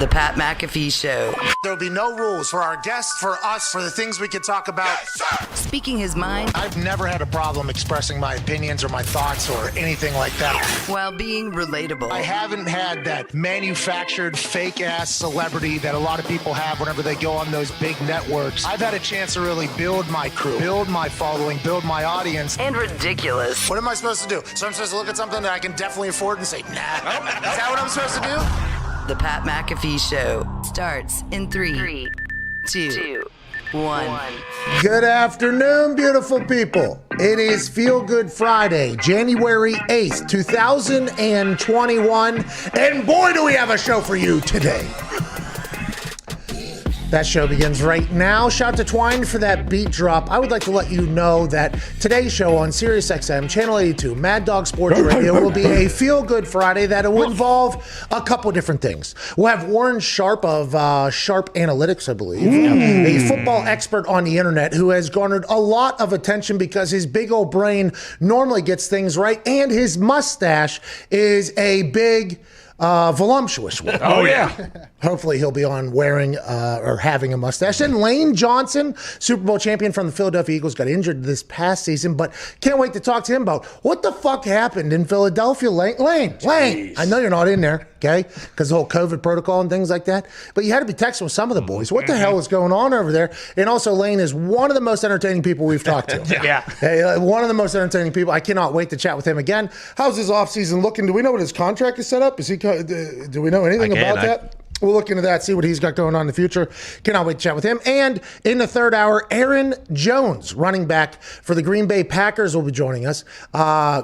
The Pat McAfee Show. There'll be no rules for our guests, for us, for the things we can talk about. Yes, speaking his mind. I've never had a problem expressing my opinions or my thoughts or anything like that. While being relatable. I haven't had that manufactured fake-ass celebrity that a lot of people have whenever they go on those big networks. I've had a chance to really build my crew, build my following, build my audience. And ridiculous. What am I supposed to do? So I'm supposed to look at something that I can definitely afford and say, nah. Is that what I'm supposed to do? The Pat McAfee Show starts in 3, 2, 1. Good afternoon, beautiful people. It is Feel Good Friday, January 8th, 2021. And boy, do we have a show for you today. That show begins right now. Shout out to Twine for that beat drop. I would like to let you know that today's show on SiriusXM, Channel 82, Mad Dog Sports Radio, will be a Feel Good Friday that will involve a couple different things. We'll have Warren Sharp of Sharp Analytics, I believe, a football expert on the internet who has garnered a lot of attention because his big old brain normally gets things right, and his mustache is a big... voluptuous one. Oh, yeah. Hopefully he'll be on wearing or having a mustache. And Lane Johnson, Super Bowl champion from the Philadelphia Eagles, got injured this past season, but can't wait to talk to him about what the fuck happened in Philadelphia. Lane, I know you're not in there, okay, because the whole COVID protocol and things like that, but you had to be texting with some of the boys. What the hell is going on over there? And also, Lane is one of the most entertaining people we've talked to. Yeah. Hey, one of the most entertaining people. I cannot wait to chat with him again. How's his offseason looking? Do we know what his contract is set up? Is he? Do we know anything about that? We'll look into that, see what he's got going on in the future. Cannot wait to chat with him. And in the third hour, Aaron Jones, running back for the Green Bay Packers, will be joining us.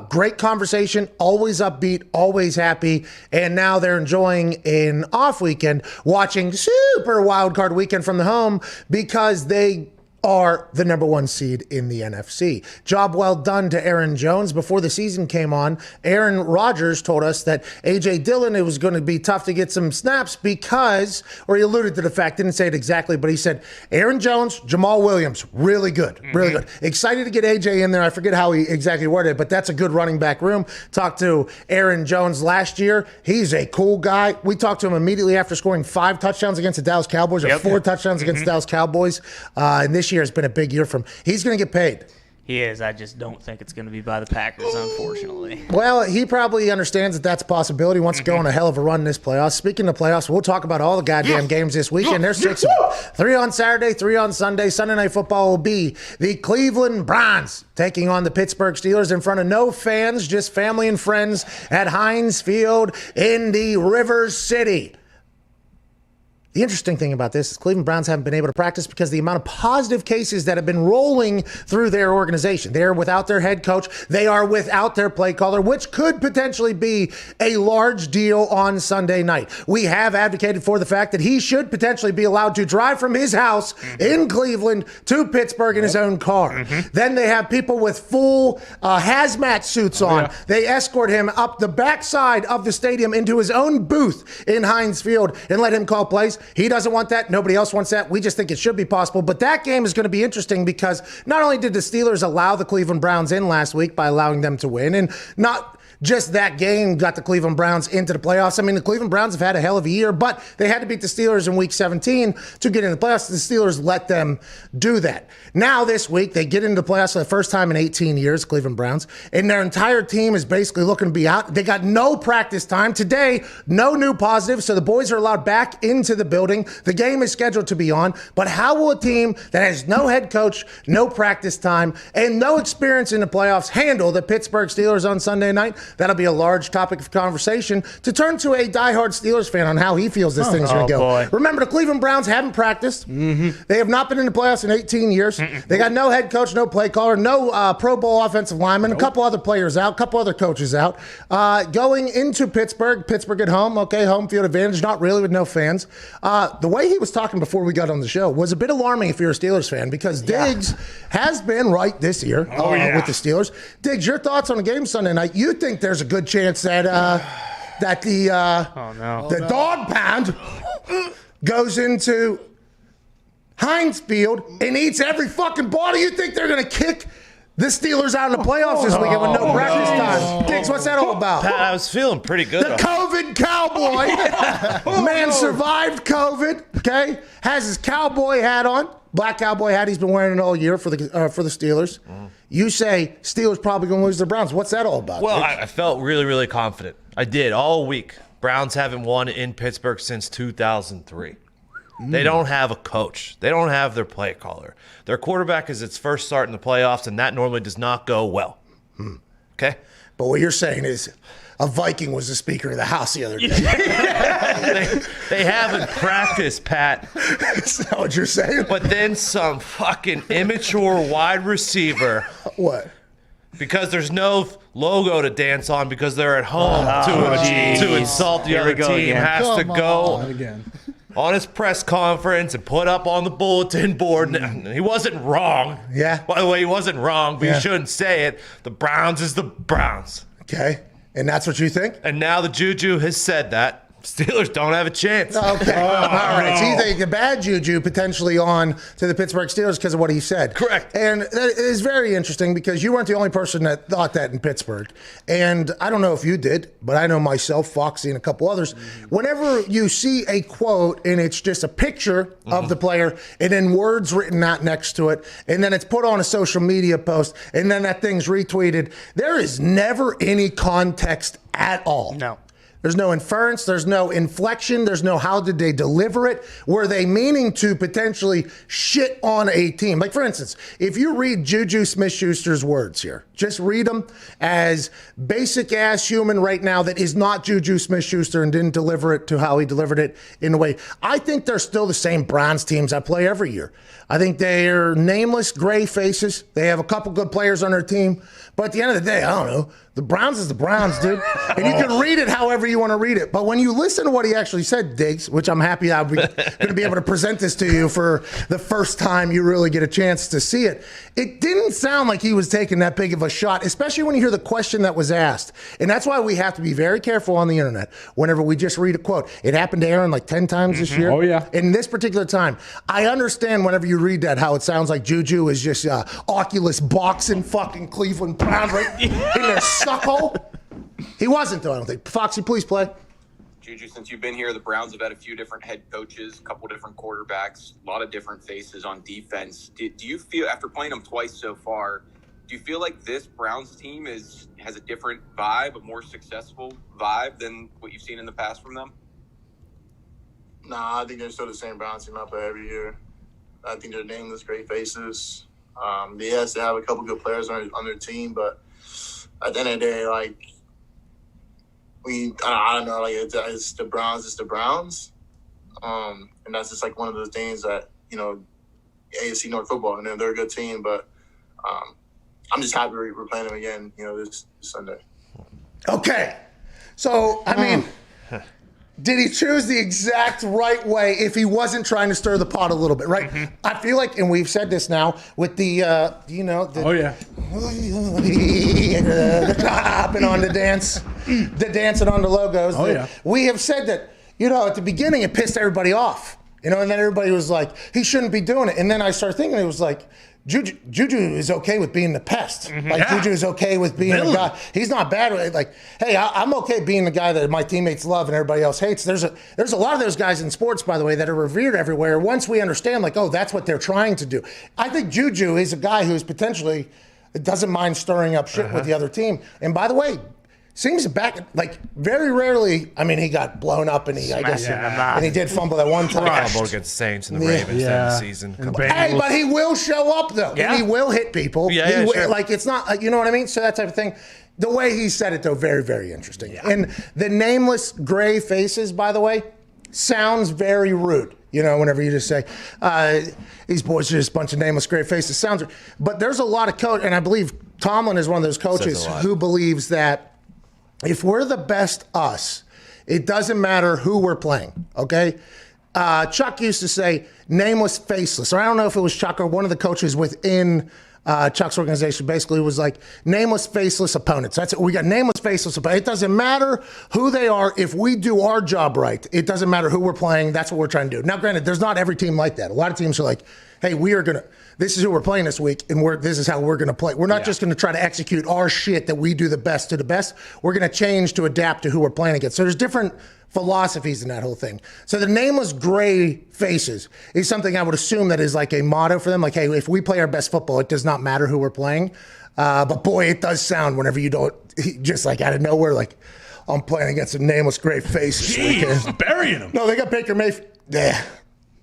Great conversation, always upbeat, always happy. And now they're enjoying an off weekend, watching super wild card weekend from the home because they are the number one seed in the NFC. Job well done to Aaron Jones. Before the season came on, Aaron Rodgers told us that A.J. Dillon, it was going to be tough to get some snaps because, or he alluded to the fact, didn't say it exactly, but he said, Aaron Jones, Jamal Williams, really good, really good. Excited to get A.J. in there. I forget how he exactly worded it, but that's a good running back room. Talked to Aaron Jones last year. He's a cool guy. We talked to him immediately after scoring 5 touchdowns against the Dallas Cowboys, or 4 touchdowns against the Dallas Cowboys. And this year has been a big year for him. He's going to get paid. He is. I just don't think it's going to be by the Packers, unfortunately. Well, he probably understands that that's a possibility. He wants to go on a hell of a run in this playoffs. Speaking of playoffs, we'll talk about all the goddamn games this weekend. There's 6 of them. 3 on Saturday, 3 on Sunday. Sunday Night Football will be the Cleveland Browns taking on the Pittsburgh Steelers in front of no fans, just family and friends at Heinz Field in the River City. The interesting thing about this is Cleveland Browns haven't been able to practice because the amount of positive cases that have been rolling through their organization. They're without their head coach. They are without their play caller, which could potentially be a large deal on Sunday night. We have advocated for the fact that he should potentially be allowed to drive from his house in Cleveland to Pittsburgh in his own car. Then they have people with full hazmat suits on. They escort him up the backside of the stadium into his own booth in Heinz Field and let him call plays. He doesn't want that. Nobody else wants that. We just think it should be possible. But that game is going to be interesting because not only did the Steelers allow the Cleveland Browns in last week by allowing them to win, and not just that game got the Cleveland Browns into the playoffs. I mean, the Cleveland Browns have had a hell of a year, but they had to beat the Steelers in Week 17 to get into the playoffs. The Steelers let them do that. Now this week, they get into the playoffs for the first time in 18 years, Cleveland Browns, and their entire team is basically looking to be out. They got no practice time. Today, no new positives, so the boys are allowed back into the building. The game is scheduled to be on, but how will a team that has no head coach, no practice time, and no experience in the playoffs handle the Pittsburgh Steelers on Sunday night? That'll be a large topic of conversation to turn to a diehard Steelers fan on how he feels this thing's going to go. Boy. Remember, the Cleveland Browns haven't practiced. They have not been in the playoffs in 18 years. They got no head coach, no play caller, no Pro Bowl offensive lineman, a couple other players out, a couple other coaches out. Going into Pittsburgh at home, okay, home field advantage, not really with no fans. The way he was talking before we got on the show was a bit alarming if you're a Steelers fan because Diggs has been right this year with the Steelers. Diggs, your thoughts on the game Sunday night? You think there's a good chance that the dog pound goes into Heinz Field and eats every fucking ball? Do you think they're going to kick The Steelers out in the playoffs this weekend with no practice time. Diggs, what's that all about? Pat, I was feeling pretty good. The COVID cowboy. Man survived COVID, okay? Has his cowboy hat on. Black cowboy hat. He's been wearing it all year for the Steelers. You say Steelers probably going to lose the Browns. What's that all about? Well, I felt really, really confident. I did all week. Browns haven't won in Pittsburgh since 2003. They don't have a coach. They don't have their play caller. Their quarterback is its first start in the playoffs, and that normally does not go well. Okay? But what you're saying is a Viking was the Speaker of the House the other day. They haven't practiced, Pat. Is that what you're saying? But then some fucking immature wide receiver. What? Because there's no logo to dance on because they're at home to insult the other team again. has to go Again. on his press conference and put up on the bulletin board. He wasn't wrong. Yeah. By the way, he wasn't wrong, but Yeah. you shouldn't say it. The Browns is the Browns. Okay. And that's what you think? And now the Juju has said that. Steelers don't have a chance. Okay. All right. So you think a bad juju potentially on to the Pittsburgh Steelers because of what he said. Correct. And that is very interesting because you weren't the only person that thought that in Pittsburgh. And I don't know if you did, but I know myself, Foxy, and a couple others. Whenever you see a quote and it's just a picture of the player and then words written out next to it, and then it's put on a social media post, and then that thing's retweeted, there is never any context at all. No. There's no inference. There's no inflection. There's no how did they deliver it. Were they meaning to potentially shit on a team? Like, for instance, if you read Juju Smith-Schuster's words here, just read them as basic-ass human right now that is not Juju Smith-Schuster and didn't deliver it to how he delivered it in a way. I think they're still the same Browns teams that play every year. I think they're nameless gray faces. They have a couple good players on their team. But at the end of the day, I don't know. The Browns is the Browns, dude. And you can read it however you want to read it. But when you listen to what he actually said, Diggs, which I'm happy I'm going to be able to present this to you for the first time you really get a chance to see it, it didn't sound like he was taking that big of a shot, especially when you hear the question that was asked. And that's why we have to be very careful on the internet whenever we just read a quote. It happened to Aaron like 10 times this year. Oh, yeah. In this particular time, I understand whenever you read that how it sounds like Juju is just Oculus boxing fucking Cleveland Browns right in their suckhole. He wasn't, though, I don't think. Foxy, please play. Juju, since you've been here, the Browns have had a few different head coaches, a couple different quarterbacks, a lot of different faces on defense. Do you feel, after playing them twice so far, do you feel like this Browns team has a different vibe, a more successful vibe than what you've seen in the past from them? Nah, I think they're still the same Browns team I play every year. I think they're nameless, great faces. Yes, they have a couple good players on their team, but at the end of the day, like, I don't know, like, it's the Browns, it's the Browns. And that's just like one of those things that, you know, AFC North football, and they're a good team, but I'm just happy we're playing them again, you know, this Sunday. Okay. So, I mean, did he choose the exact right way if he wasn't trying to stir the pot a little bit, right? I feel like, and we've said this now, with the, Oh, yeah. the hopping on the dance, the dancing on the logos. Oh, yeah. We have said that, you know, at the beginning it pissed everybody off, you know, and then everybody was like, he shouldn't be doing it. And then I started thinking, it was like, Juju is okay with being the pest. Like, Juju is okay with being a guy. He's not bad with it. Like, hey, I'm okay being the guy that my teammates love and everybody else hates. There's a lot of those guys in sports, by the way, that are revered everywhere. Once we understand, like, oh, that's what they're trying to do. I think Juju is a guy who's potentially doesn't mind stirring up shit with the other team. And by the way, seems back, like, very rarely, I mean, he got blown up and he, I guess, and he did fumble that one time. Fumbled against Saints and the Ravens that season. And Hey, but he will show up, though. Yeah. And he will hit people. Yeah, He will- sure. Like, it's not, you know what I mean? So that type of thing. The way he said it, though, very, very interesting. And the nameless gray faces, by the way, sounds very rude. You know, whenever you just say, these boys are just a bunch of nameless gray faces. Sounds, but there's a lot of coach, and I believe Tomlin is one of those coaches who believes that if we're the best us, it doesn't matter who we're playing, okay? Chuck used to say nameless, faceless. Or I don't know if it was Chuck or one of the coaches within Chuck's organization basically was like nameless, faceless opponents. That's it. We got nameless, faceless opponents. It doesn't matter who they are. If we do our job right, it doesn't matter who we're playing. That's what we're trying to do. Now, granted, there's not every team like that. A lot of teams are like, hey, we are going to – this is who we're playing this week, and this is how we're going to play. We're not just going to try to execute our shit that we do the best to the best. We're going to change to adapt to who we're playing against. So there's different philosophies in that whole thing. So the nameless gray faces is something I would assume that is like a motto for them. Like, hey, if we play our best football, it does not matter who we're playing. But boy, it does sound whenever you don't, just like out of nowhere, like I'm playing against a nameless gray face this weekend. Burying him. No, they got Baker Mayfield. Yeah,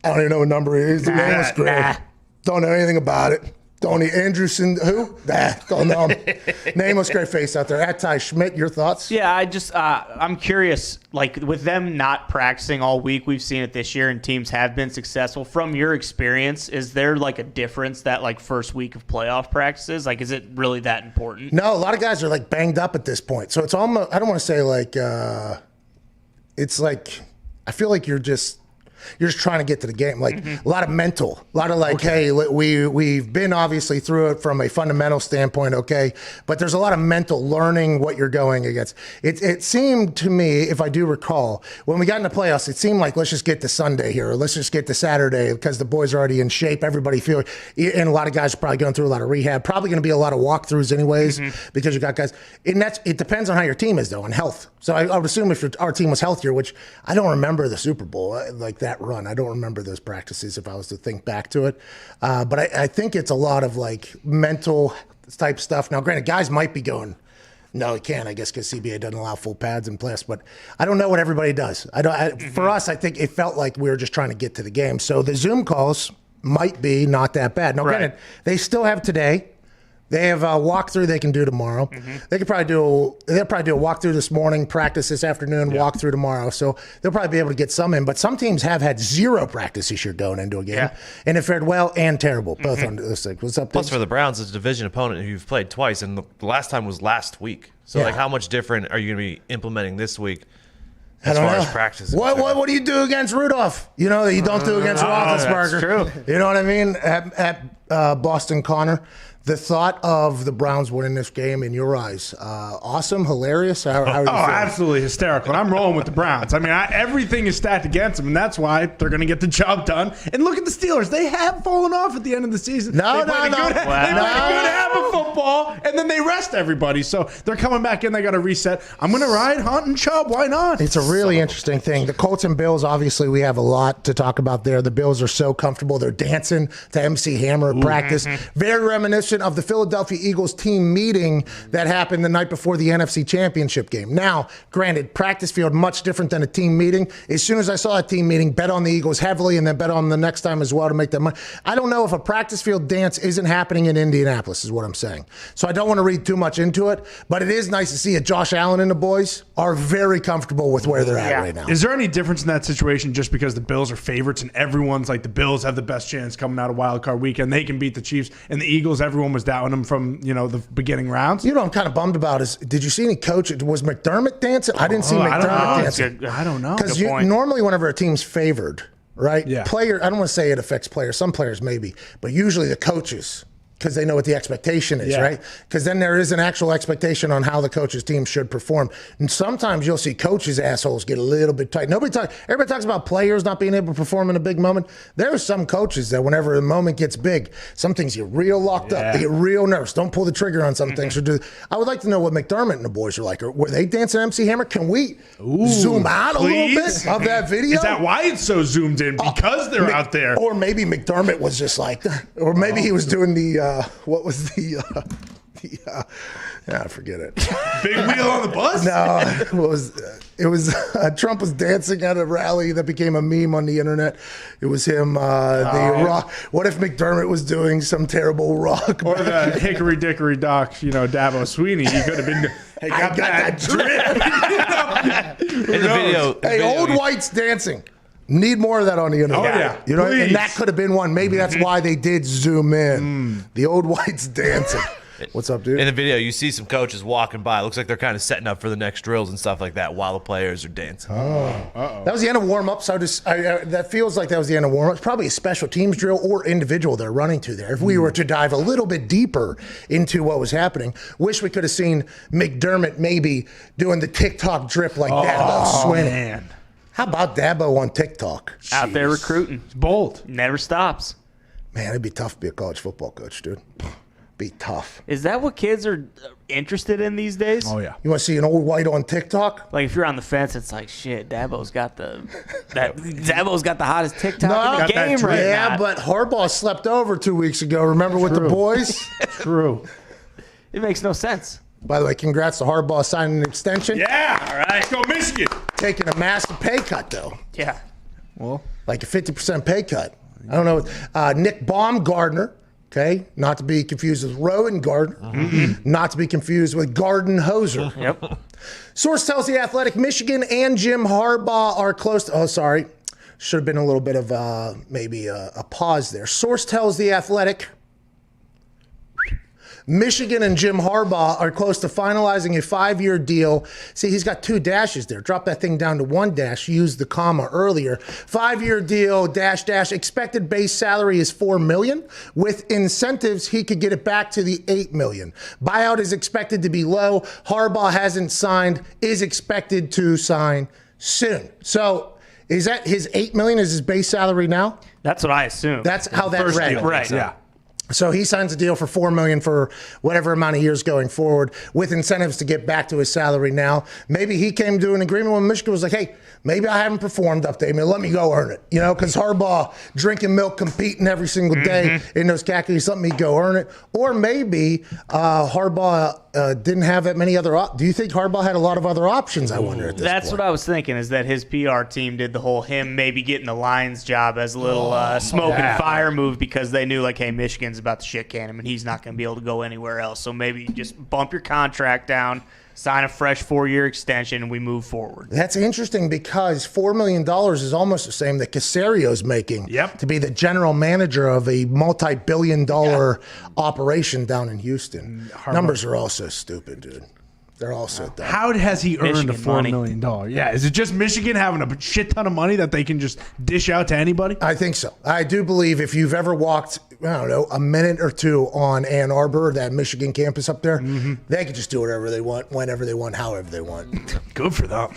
I don't even know what number it is. The nameless gray. Don't know anything about it. Tony Anderson, who? Don't know him. Nameless gray face out there. At Ty Schmidt, your thoughts? Yeah, I'm curious, like with them not practicing all week, we've seen it this year and teams have been successful. From your experience, is there like a difference that like first week of playoff practices? Like, is it really that important? No, a lot of guys are like banged up at this point. So it's almost, I don't want to say like, it's like, I feel like you're just trying to get to the game. Like a lot of mental, a lot of like, hey, we've been obviously through it from a fundamental standpoint, okay, but there's a lot of mental learning what you're going against. It seemed to me, if I do recall, when we got in the playoffs, it seemed like let's just get to Sunday here, or let's just get to Saturday because the boys are already in shape. Everybody feel, and a lot of guys are probably going through a lot of rehab. Probably going to be a lot of walkthroughs anyways because you got guys. And it depends on how your team is though, and health. So I would assume if our team was healthier, which I don't remember the Super Bowl like that run. I don't remember those practices if I was to think back to it. But I think it's a lot of like mental type stuff. Now, granted, guys might be going, no, you can't, I guess, because CBA doesn't allow full pads and playoffs. But I don't know what everybody does. For us, I think it felt like we were just trying to get to the game. So the Zoom calls might be not that bad. Now, granted, they still have today. They have a walkthrough they can do tomorrow. They'll probably do a walkthrough this morning, practice this afternoon, walkthrough tomorrow. So they'll probably be able to get some in. But some teams have had zero practice this year going into a game, and it fared well and terrible both on this thing. What's up? Plus, for the Browns, it's a division opponent who you've played twice, and the last time was last week. So, like, how much different are you going to be implementing this week? As far as practice. What do you do against Rudolph? You know that you don't do against Roethlisberger. That's true. You know what I mean? At Boston Connor, the thought of the Browns winning this game in your eyes, awesome, hilarious. How are you feeling? Absolutely hysterical. And I'm rolling with the Browns. I mean, everything is stacked against them, and that's why they're going to get the job done. And look at the Steelers; they have fallen off at the end of the season. They played a good half of football, and then they rest everybody. So they're coming back in. They got to reset. I'm going to ride Hunt and Chubb. Why not? It's a really interesting thing. The Colts and Bills, obviously, we have a lot to talk about there. The Bills are so comfortable. They're dancing to MC Hammer at practice. Very reminiscent of the Philadelphia Eagles team meeting that happened the night before the NFC Championship game. Now, granted, practice field much different than a team meeting. As soon as I saw a team meeting, bet on the Eagles heavily and then bet on them the next time as well to make that money. I don't know if a practice field dance isn't happening in Indianapolis is what I'm saying. So I don't want to read too much into it, but it is nice to see it. Josh Allen and the boys are very comfortable with where they're at right now. Is there any difference in that situation just because the Bills are favorites and everyone's like the Bills have the best chance coming out of Wild Card Weekend? They can beat the Chiefs, and the Eagles, everyone was doubting them from the beginning rounds. You know what I'm kind of bummed about is, did you see any coach? Was McDermott dancing? I didn't see McDermott dancing. I don't know. Because normally whenever a team's favored, right? Yeah. Player, I don't want to say it affects players. Some players maybe, but usually the coaches, because they know what the expectation is, right? Because then there is an actual expectation on how the coach's team should perform. And sometimes you'll see coaches' assholes get a little bit tight. Everybody talks about players not being able to perform in a big moment. There are some coaches that whenever the moment gets big, some things get real locked up. They get real nervous. Don't pull the trigger on some things. I would like to know what McDermott and the boys are like. Were they dancing MC Hammer? Can we zoom out a little bit of that video? Is that why it's so zoomed in? Because they're out there. Or maybe McDermott was just like, or maybe he was doing the, what was I forget it. Big wheel on the bus? No, it was Trump was dancing at a rally that became a meme on the internet. It was him, the rock. What if McDermott was doing some terrible rock? Or the hickory dickory dock, Dabo Sweeney. He could have been, hey, got that drip. In the video. Hey, old whites dancing. Need more of that on the internet. Oh, yeah. And that could have been one. Maybe that's why they did zoom in. The old whites dancing. What's up, dude? In the video, you see some coaches walking by. It looks like they're kind of setting up for the next drills and stuff like that while the players are dancing. That was the end of warm-ups. That feels like that was the end of warm-ups. Probably a special teams drill or individual they're running to there. If we were to dive a little bit deeper into what was happening, wish we could have seen McDermott maybe doing the TikTok drip like that. Man. How about Dabo on TikTok? Out there recruiting. Bold. Never stops. Man, it'd be tough to be a college football coach, dude. Be tough. Is that what kids are interested in these days? Oh yeah. You want to see an old white on TikTok? Like if you're on the fence, it's like shit. Dabo's got the hottest TikTok in the Got that game trend. right Yeah, now. but Harbaugh slept over 2 weeks ago. Remember with the boys? True. It makes no sense. By the way, congrats to Harbaugh signing an extension. Yeah. All right. Let's go Michigan. Taking a massive pay cut, though. Yeah. Well, Like a 50% pay cut. I don't know. Nick Baumgardner, okay? Not to be confused with Rowan Gardner. Not to be confused with Garden Hoser. Yep. Source tells The Athletic Michigan and Jim Harbaugh are close to, should have been a little bit of maybe a pause there. Source tells The Athletic Michigan and Jim Harbaugh are close to finalizing a 5-year deal. See, he's got 2 dashes there. Drop that thing down to 1 dash. Use the comma earlier. 5-year deal, dash. Expected base salary is $4 million. With incentives, he could get it back to the $8 million. Buyout is expected to be low. Harbaugh hasn't signed, is expected to sign soon. So is that his $8 million is his base salary now? That's what I assume. That's how that read. deal. Right. Yeah. So he signs a deal for $4 million for whatever amount of years going forward, with incentives to get back to his salary now. Maybe he came to an agreement with Michigan, was like, hey, maybe I haven't performed up there. Let me go earn it. Because Harbaugh drinking milk, competing every single day in those khakis, let me go earn it. Or maybe Harbaugh didn't have that many other do you think Harbaugh had a lot of other options, I wonder, at this That's point? what I was thinking, is that his PR team did the whole him maybe getting the Lions job as a little smoke and fire move, because they knew, like, hey, Michigan's about to shit can him and he's not going to be able to go anywhere else. So maybe just bump your contract down, sign a fresh 4-year extension, and we move forward. That's interesting because $4 million is almost the same that Casario's making to be the general manager of a multi-billion-dollar operation down in Houston. Numbers are also stupid, dude. They're all so dumb. How has he earned Michigan $4 money. million? Yeah, is it just Michigan having a shit ton of money that they can just dish out to anybody? I think so. I do believe if you've ever walked, a minute or two on Ann Arbor, that Michigan campus up there, they can just do whatever they want, whenever they want, however they want. Good for them.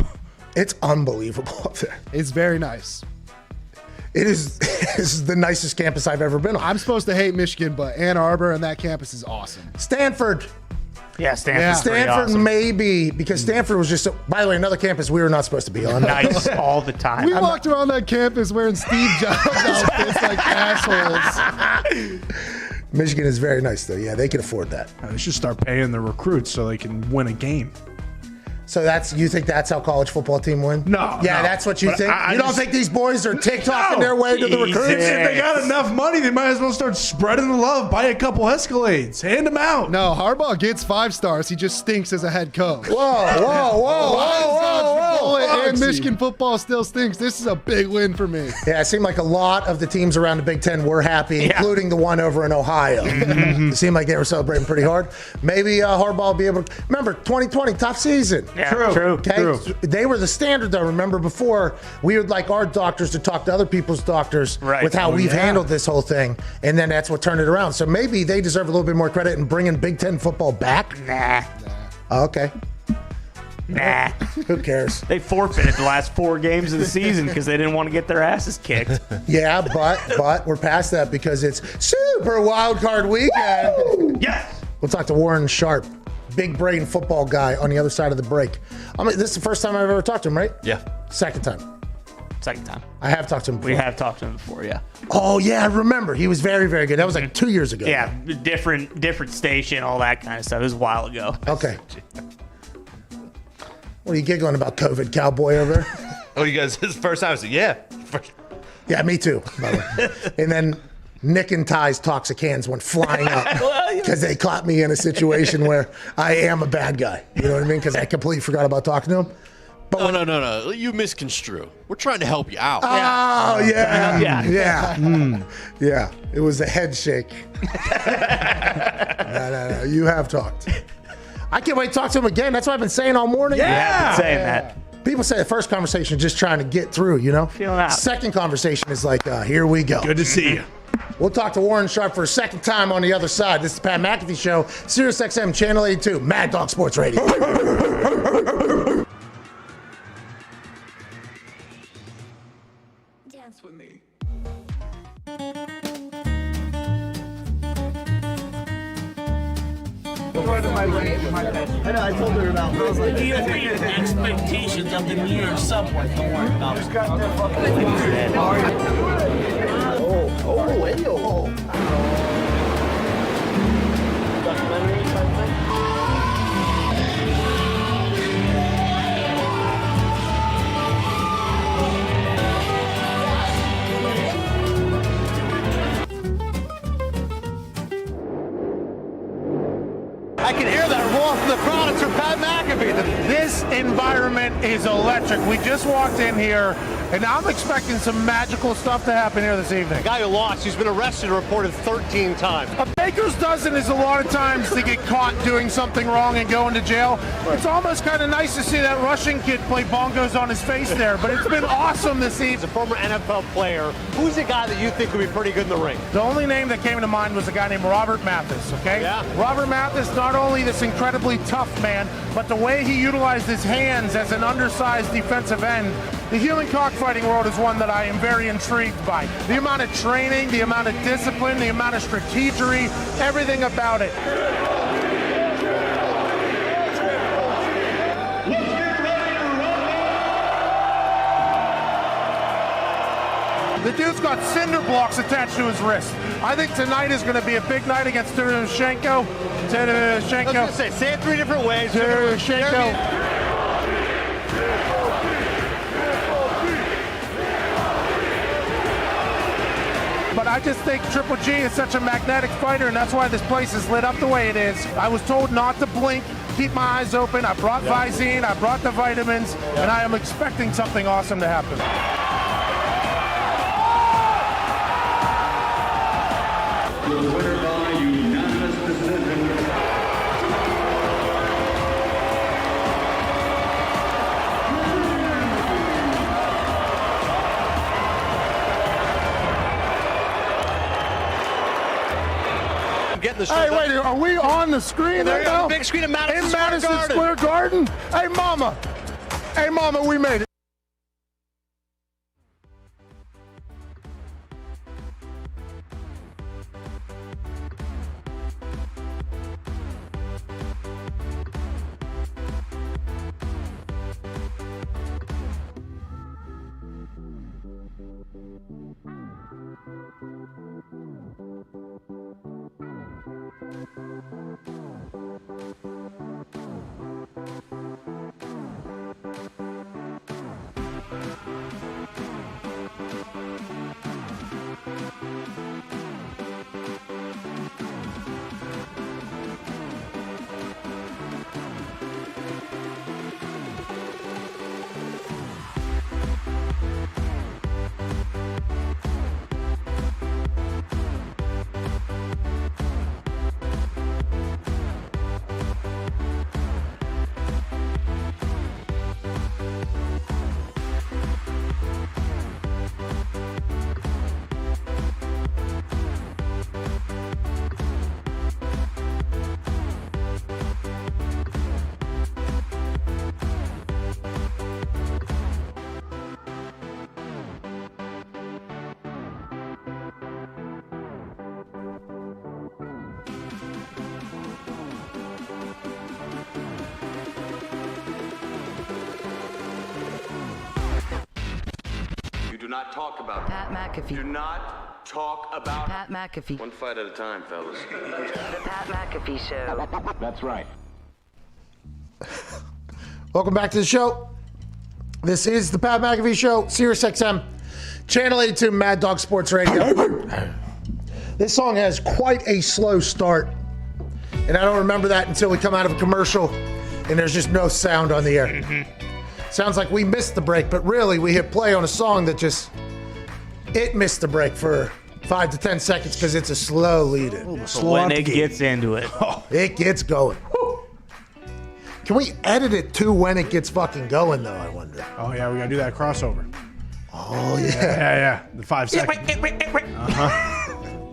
It's unbelievable up there. It's very nice. It is. This is the nicest campus I've ever been on. I'm supposed to hate Michigan, but Ann Arbor and that campus is awesome. Stanford. Yeah, Stanford's pretty Stanford awesome. maybe, because Stanford was just, by the way, another campus we were not supposed to be on. Nice all the time. We walked around that campus wearing Steve Jobs outfits like assholes. Michigan is very nice, though. Yeah, they can afford that. They should start paying their recruits so they can win a game. So you think that's how college football team win? No. Yeah, no. that's what you But think? I You don't just- think these boys are TikToking their way to the Jesus. recruits? If they got enough money, they might as well start spreading the love. Buy a couple Escalades. Hand them out. No, Harbaugh gets 5 stars. He just stinks as a head coach. Whoa. And Michigan football still stinks. This is a big win for me. Yeah, it seemed like a lot of the teams around the Big Ten were happy, including the one over in Ohio. It seemed like they were celebrating pretty hard. Maybe Harbaugh will be able to. Remember, 2020, tough season. Yeah, true. Okay? They were the standard, though. Remember, before, we would like our doctors to talk to other people's doctors with how we've handled this whole thing, and then that's what turned it around. So maybe they deserve a little bit more credit in bringing Big Ten football back. Nah. Okay. Who cares? They forfeited the last 4 games of the season because they didn't want to get their asses kicked. Yeah, but we're past that because it's Super Wild Card Weekend. Woo! Yes. We'll talk to Warren Sharp, big brain football guy on the other side of the break. This is the first time I've ever talked to him, right? Yeah. Second time. Second time. I have talked to him before. We have talked to him before, yeah. Oh, yeah, I remember. He was very, very good. That was like 2 years ago. Yeah, different station, all that kind of stuff. It was a while ago. Okay. What are you giggling about, COVID cowboy over there? Oh, you guys, this is the first time I said, yeah. Yeah, me too, by the way. And then Nick and Ty's toxic hands went flying up because they caught me in a situation where I am a bad guy. You know what I mean? Because I completely forgot about talking to him. But No. You misconstrue. We're trying to help you out. Oh, yeah. Yeah. Yeah. It was a head shake. No. You have talked. I can't wait to talk to him again. That's what I've been saying all morning. Yeah, I've been saying that. People say the first conversation is just trying to get through, you know? Feeling out. Second conversation is like, here we go. Good to see you. We'll talk to Warren Sharp for a second time on the other side. This is the Pat McAfee Show, Sirius XM, Channel 82, Mad Dog Sports Radio. Dance with me. know, I told her about it. I was like, you have your expectations of the New York subway. Don't worry about it. Documentary type thing? I can hear that roar from the crowd. It's from Pat McAfee. This environment is electric. We just walked in here, and I'm expecting some magical stuff to happen here this evening. The guy who lost, he's been arrested and reported 13 times. A baker's dozen is a lot of times to get caught doing something wrong and going to jail. It's almost kind of nice to see that Russian kid play bongos on his face there, but it's been awesome this evening. As a former NFL player, who's the guy that you think would be pretty good in the ring? The only name that came to mind was a guy named Robert Mathis, okay? Yeah. Robert Mathis, not only this incredibly tough man, but the way he utilized his hands as an undersized defensive end. The human cockfighting world is one that I am very intrigued by. The amount of training, the amount of discipline, the amount of strategery, everything about it. The dude's got cinder blocks attached to his wrist. I think tonight is going to be a big night against Tarasenko. I was going to say it 3 different ways. Tarasenko. But I just think Triple G is such a magnetic fighter, and that's why this place is lit up the way it is. I was told not to blink, keep my eyes open. I brought Visine, I brought the vitamins, and I am expecting something awesome to happen. The winner by unanimous decision. Hey, wait, are we on the screen right now? Big screen in Madison Square Garden. Hey, mama, we made it. Do not talk about Pat McAfee. Do not talk about Pat McAfee. One fight at a time, fellas. The Pat McAfee Show. That's right. Welcome back to the show. This is the Pat McAfee Show, Sirius XM, Channel 82, Mad Dog Sports Radio. This song has quite a slow start, and I don't remember that until we come out of a commercial, and there's just no sound on the air. Mm-hmm. Sounds like we missed the break, but really we hit play on a song that it missed the break for 5 to 10 seconds because it's a slow lead-in. When it gets into it. It gets going. Can we edit it to when it gets fucking going, though, I wonder? Oh, yeah, we got to do that crossover. Oh, yeah. Yeah. The 5 seconds.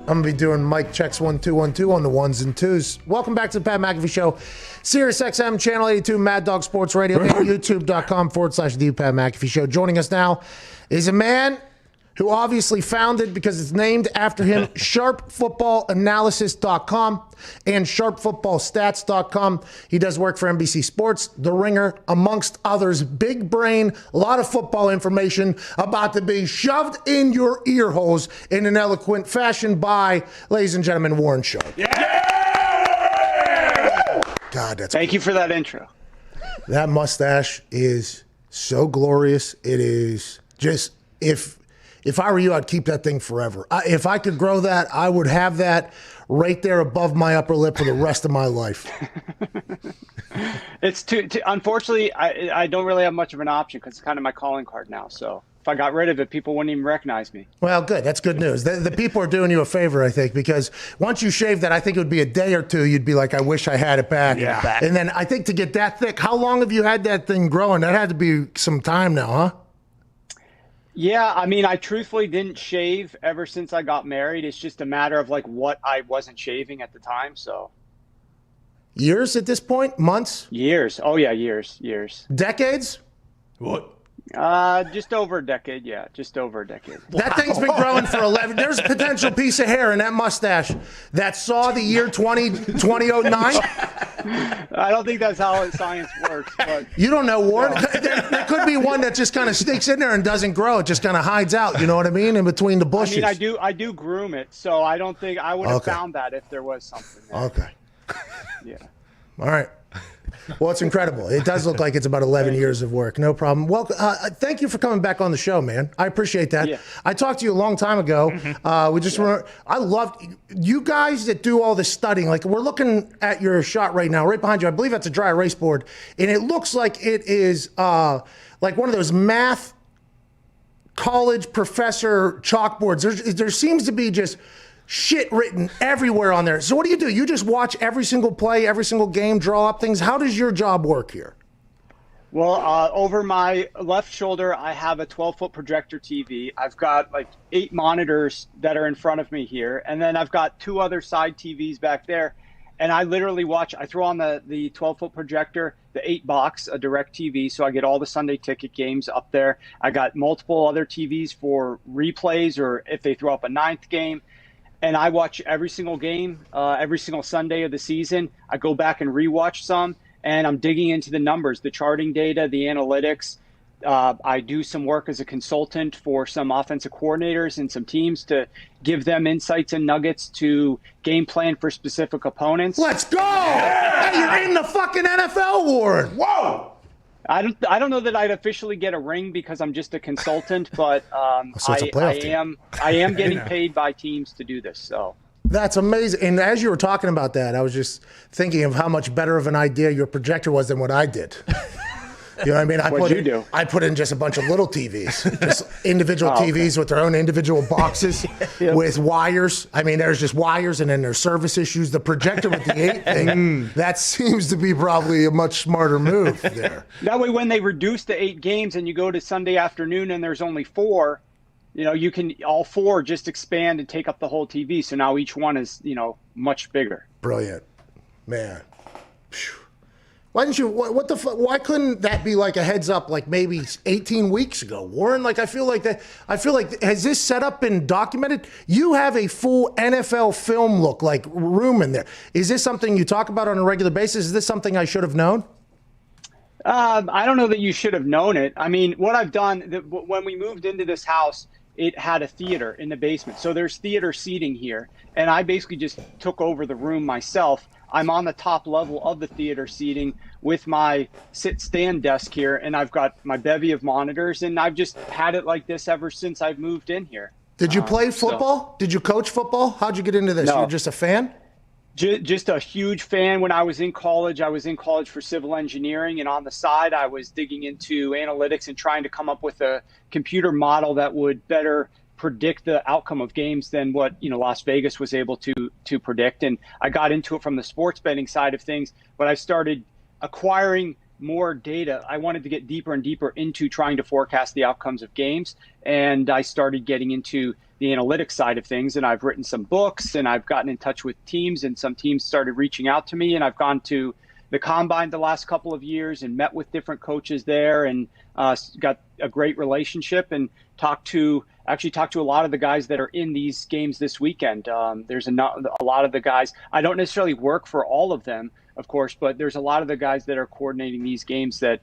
I'm going to be doing mic checks 1 2 1 2 on the ones and twos. Welcome back to the Pat McAfee Show. Sirius XM, Channel 82, Mad Dog Sports Radio, and YouTube.com/The Pat McAfee Show. Joining us now is a man who obviously founded, because it's named after him, sharpfootballanalysis.com and sharpfootballstats.com. He does work for NBC Sports, The Ringer, amongst others. Big brain, a lot of football information about to be shoved in your ear holes in an eloquent fashion by, ladies and gentlemen, Warren Sharp. God, that's Thank you for that intro. That mustache is so glorious. It is just, if I were you, I'd keep that thing forever. If I could grow that, I would have that right there above my upper lip for the rest of my life. It's unfortunately, I don't really have much of an option because it's kind of my calling card now. So if I got rid of it, people wouldn't even recognize me. Well, good. That's good news. The people are doing you a favor, I think, because once you shave that, I think it would be a day or two. You'd be like, I wish I had it back. Yeah. And then I think to get that thick, how long have you had that thing growing? That had to be some time now, huh? Yeah, I mean, I truthfully didn't shave ever since I got married. It's just a matter of like what I wasn't shaving at the time. So years at this point? Months? Years. Oh yeah, years. Decades? What? Just over a decade. Yeah, just over a decade. That thing's been growing for 11. There's a potential piece of hair in that mustache that saw the year 2009. I don't think that's how science works. But you don't know, Warren. There could be one that just kind of sneaks in there and doesn't grow. It just kind of hides out. You know what I mean? In between the bushes. I mean, I do groom it, so I don't think I would have found that if there was something there. Okay. Yeah. All right. Well, it's incredible. It does look like it's about 11 years of work. No problem. Well, thank you for coming back on the show, man. I appreciate that. Yeah. I talked to you a long time ago. I love you guys that do all this studying. Like, we're looking at your shot right now, right behind you. I believe that's a dry erase board. And it looks like it is like one of those math college professor chalkboards. There seems to be just shit written everywhere on there. So what do? You just watch every single play, every single game, draw up things? How does your job work here? Well, over my left shoulder, I have a 12-foot projector TV. I've got like 8 monitors that are in front of me here. And then I've got 2 other side TVs back there. And I literally watch, I throw on the 12-foot projector, the 8-box, a direct TV. So I get all the Sunday ticket games up there. I got multiple other TVs for replays or if they throw up a 9th game. And I watch every single game, every single Sunday of the season. I go back and rewatch some, and I'm digging into the numbers, the charting data, the analytics. I do some work as a consultant for some offensive coordinators and some teams to give them insights and nuggets to game plan for specific opponents. Let's go! Hey, you're in the fucking NFL, Warren. Whoa! I don't know that I'd officially get a ring because I'm just a consultant, but So it's a playoff team. I am getting paid by teams to do this. So that's amazing. And as you were talking about that, I was just thinking of how much better of an idea your projector was than what I did. You know what I mean? I put in just a bunch of little TVs, just individual TVs with their own individual boxes with wires. I mean, there's just wires and then there's service issues. The projector with the 8 thing, that seems to be probably a much smarter move there. That way, when they reduce the 8 games and you go to Sunday afternoon and there's only 4, you can all 4 just expand and take up the whole TV. So now each one is, much bigger. Brilliant, man. Phew. Why didn't you? What the fuck? Why couldn't that be like a heads up, like maybe 18 weeks ago, Warren? Like I feel like has this setup been documented? You have a full NFL film look like room in there. Is this something you talk about on a regular basis? Is this something I should have known? I don't know that you should have known it. I mean, what I've done when we moved into this house, it had a theater in the basement. So there's theater seating here. And I basically just took over the room myself. I'm on the top level of the theater seating with my sit-stand desk here, and I've got my bevy of monitors, and I've just had it like this ever since I've moved in here. Did you play football? Did you coach football? How'd you get into this? No. You're just a fan? Just a huge fan. When I was in college for civil engineering, and on the side, I was digging into analytics and trying to come up with a computer model that would better predict the outcome of games than what Las Vegas was able to predict. And I got into it from the sports betting side of things, but I started acquiring more data. I wanted to get deeper and deeper into trying to forecast the outcomes of games, and I started getting into the analytics side of things. And I've written some books, and I've gotten in touch with teams, and some teams started reaching out to me, and I've gone to the Combine the last couple of years and met with different coaches there, and got a great relationship and talked to actually talked to a lot of the guys that are in these games this weekend. There's a lot of the guys. I don't necessarily work for all of them, of course, but there's a lot of the guys that are coordinating these games that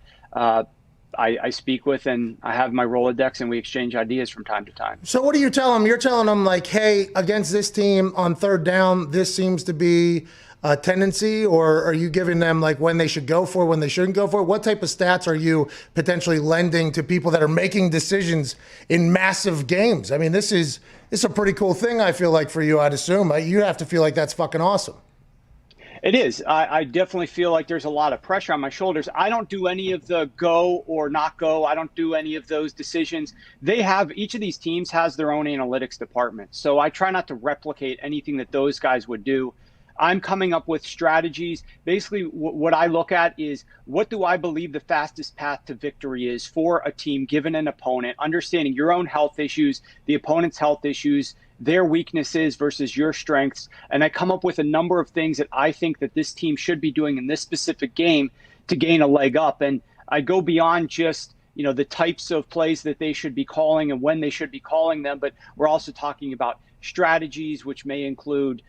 I speak with, and I have my Rolodex, and we exchange ideas from time to time. So what do you tell them? You're telling them, like, hey, against this team on third down, this seems to be a tendency, or are you giving them, like, when they should go for it, when they shouldn't go for it? What type of stats are you potentially lending to people that are making decisions in massive games? I mean, this is a pretty cool thing, I feel like, for you, I'd assume. You have to feel like that's fucking awesome. It is. I definitely feel like there's a lot of pressure on my shoulders. I don't do any of the go or not go. I don't do any of those decisions. Each of these teams has their own analytics department. So I try not to replicate anything that those guys would do. I'm coming up with strategies. Basically, what I look at is, what do I believe the fastest path to victory is for a team given an opponent, understanding your own health issues, the opponent's health issues, their weaknesses versus your strengths. And I come up with a number of things that I think that this team should be doing in this specific game to gain a leg up. And I go beyond just, the types of plays that they should be calling and when they should be calling them, but we're also talking about strategies, which may include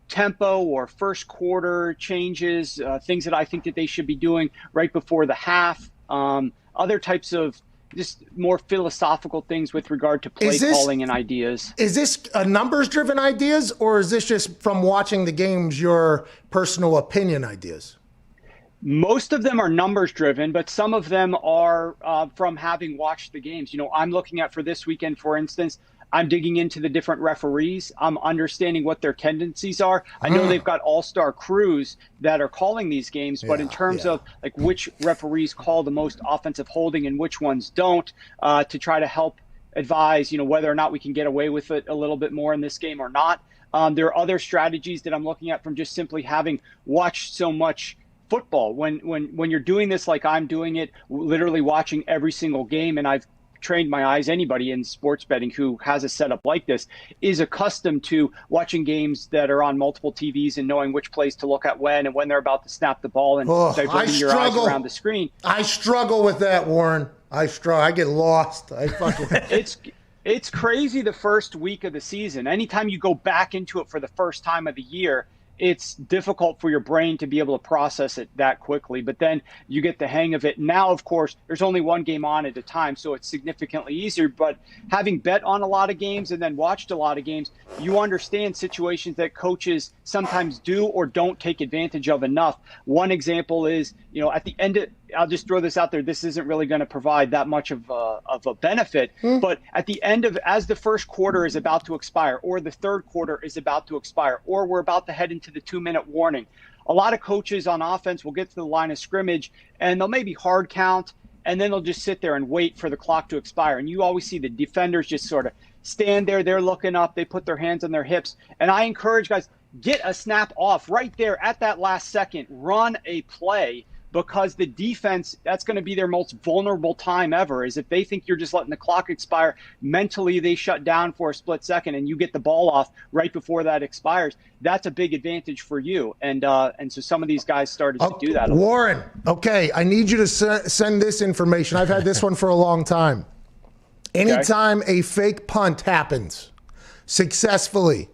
tempo or first quarter changes, things that I think that they should be doing right before the half, other types of just more philosophical things with regard to play calling and ideas. Is this a numbers-driven ideas, or is this just from watching the games, your personal opinion ideas? Most of them are numbers driven, but some of them are from having watched the games. I'm looking at, for this weekend, for instance, I'm digging into the different referees. I'm understanding what their tendencies are. I know they've got all-star crews that are calling these games, but in terms of like which referees call the most offensive holding and which ones don't, to try to help advise, whether or not we can get away with it a little bit more in this game or not. There are other strategies that I'm looking at from just simply having watched so much football. When you're doing this like I'm doing it, literally watching every single game, and I've trained my eyes. Anybody in sports betting who has a setup like this is accustomed to watching games that are on multiple TVs and knowing which plays to look at when and when they're about to snap the ball and diverting your eyes around the screen. I struggle with that, Warren. I struggle. I get lost. It's crazy the first week of the season. Anytime you go back into it for the first time of the year, it's difficult for your brain to be able to process it that quickly, but then you get the hang of it. Now, of course, there's only one game on at a time, so it's significantly easier. But having bet on a lot of games and then watched a lot of games, you understand situations that coaches sometimes do or don't take advantage of enough. One example is, at the end of, I'll just throw this out there, this isn't really going to provide that much of a benefit, but at the end of, as the first quarter is about to expire, or the third quarter is about to expire, or we're about to head into the 2-minute warning, a lot of coaches on offense will get to the line of scrimmage and they'll maybe hard count, and then they'll just sit there and wait for the clock to expire. And you always see the defenders just sort of stand there, they're looking up, they put their hands on their hips. And I encourage guys, get a snap off right there at that last second, run a play, because the defense, that's going to be their most vulnerable time ever, is if they think you're just letting the clock expire, mentally they shut down for a split second and you get the ball off right before that expires. That's a big advantage for you. And so some of these guys started to do that. Warren, okay, I need you to send this information. I've had this one for a long time. Anytime a fake punt happens successfully,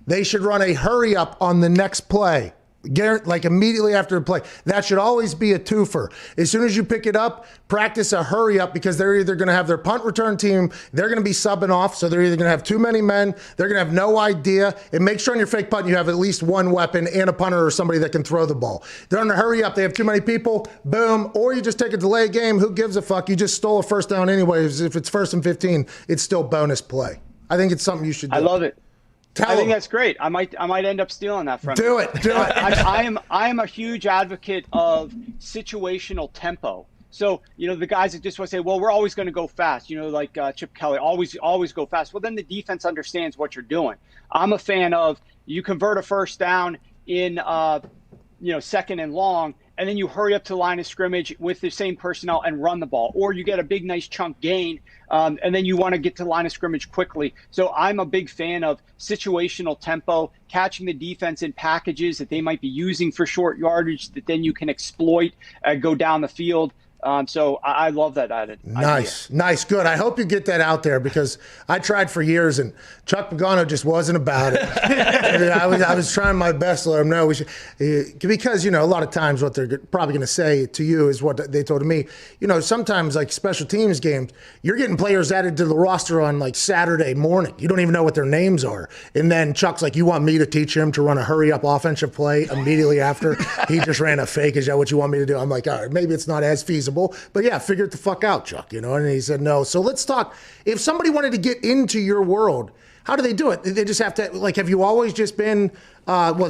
they should run a hurry up on the next play. Like immediately after the play. That should always be a twofer. As soon as you pick it up, practice a hurry up, because they're either going to have their punt return team, they're going to be subbing off, so they're either going to have too many men, they're going to have no idea, and make sure on your fake punt you have at least one weapon and a punter or somebody that can throw the ball. They're on a hurry up, they have too many people, boom, or you just take a delay game, who gives a fuck, you just stole a first down anyways. If it's 1st and 15, it's still bonus play. I think it's something you should do. I love it. I think that's great. I might end up stealing that from you. Do it. I am a huge advocate of situational tempo. So, the guys that just want to say, well, we're always going to go fast, like Chip Kelly, always go fast. Well, then the defense understands what you're doing. I'm a fan of, you convert a first down in, 2nd and long, and then you hurry up to the line of scrimmage with the same personnel and run the ball. Or you get a big, nice chunk gain, and then you want to get to the line of scrimmage quickly. So I'm a big fan of situational tempo, catching the defense in packages that they might be using for short yardage that then you can exploit, go down the field. So I love that idea. Nice, good. I hope you get that out there because I tried for years and Chuck Pagano just wasn't about it. I was trying my best to let him know we should, because, a lot of times what they're probably going to say to you is what they told me. Sometimes like special teams games, you're getting players added to the roster on like Saturday morning. You don't even know what their names are. And then Chuck's like, you want me to teach him to run a hurry up offensive play immediately after he just ran a fake? Is that what you want me to do? I'm like, all right, maybe it's not as feasible. But yeah, figure it the fuck out, Chuck, and he said no. So let's talk. If somebody wanted to get into your world, how do they do it? They just have to, have you always just been,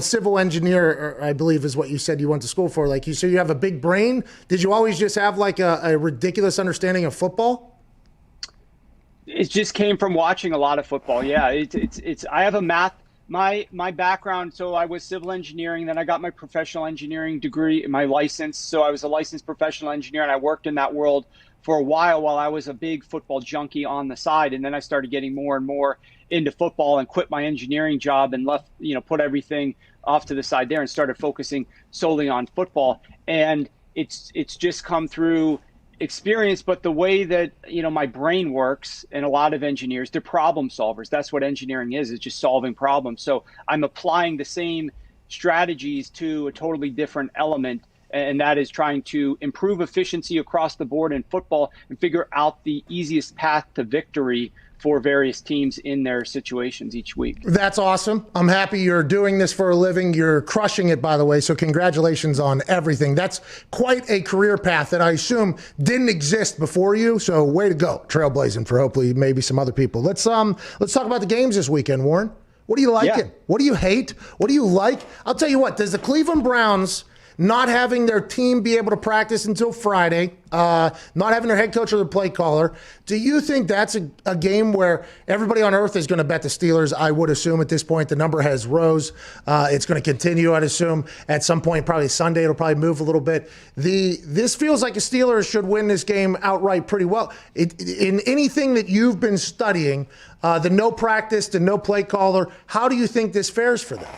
civil engineer, I believe is what you said you went to school for. So you have a big brain. Did you always just have a ridiculous understanding of football? It just came from watching a lot of football. Yeah, I have a math. My background, so I was civil engineering, then I got my professional engineering degree, my license. So I was a licensed professional engineer, and I worked in that world for a while I was a big football junkie on the side. And then I started getting more and more into football and quit my engineering job and left, put everything off to the side there and started focusing solely on football. And it's just come through experience, but the way that my brain works, and a lot of engineers, they're problem solvers. That's what engineering is just solving problems. So I'm applying the same strategies to a totally different element, and that is trying to improve efficiency across the board in football and figure out the easiest path to victory for various teams in their situations each week. That's awesome. I'm happy you're doing this for a living. You're crushing it, by the way, so congratulations on everything. That's quite a career path that I assume didn't exist before you, so way to go. Trailblazing for hopefully maybe some other people. Let's talk about the games this weekend, Warren. What are you liking? What do you hate? What do you like? I'll tell you what, does the Cleveland Browns not having their team be able to practice until Friday, not having their head coach or their play caller, do you think that's a game where everybody on earth is going to bet the Steelers? I would assume at this point the number has rose. It's going to continue, I'd assume. At some point, probably Sunday, it'll probably move a little bit. This feels like the Steelers should win this game outright pretty well. In anything that you've been studying, the no practice, the no play caller, how do you think this fares for them?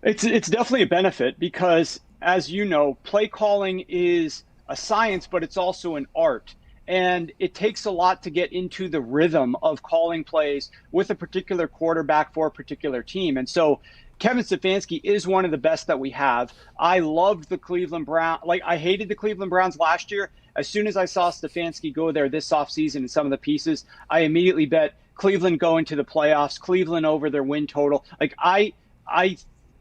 It's definitely a benefit because, as you know, play calling is a science, but it's also an art. And it takes a lot to get into the rhythm of calling plays with a particular quarterback for a particular team. And so Kevin Stefanski is one of the best that we have. I loved the Cleveland Browns. I hated the Cleveland Browns last year. As soon as I saw Stefanski go there this offseason and some of the pieces, I immediately bet Cleveland going to the playoffs, Cleveland over their win total.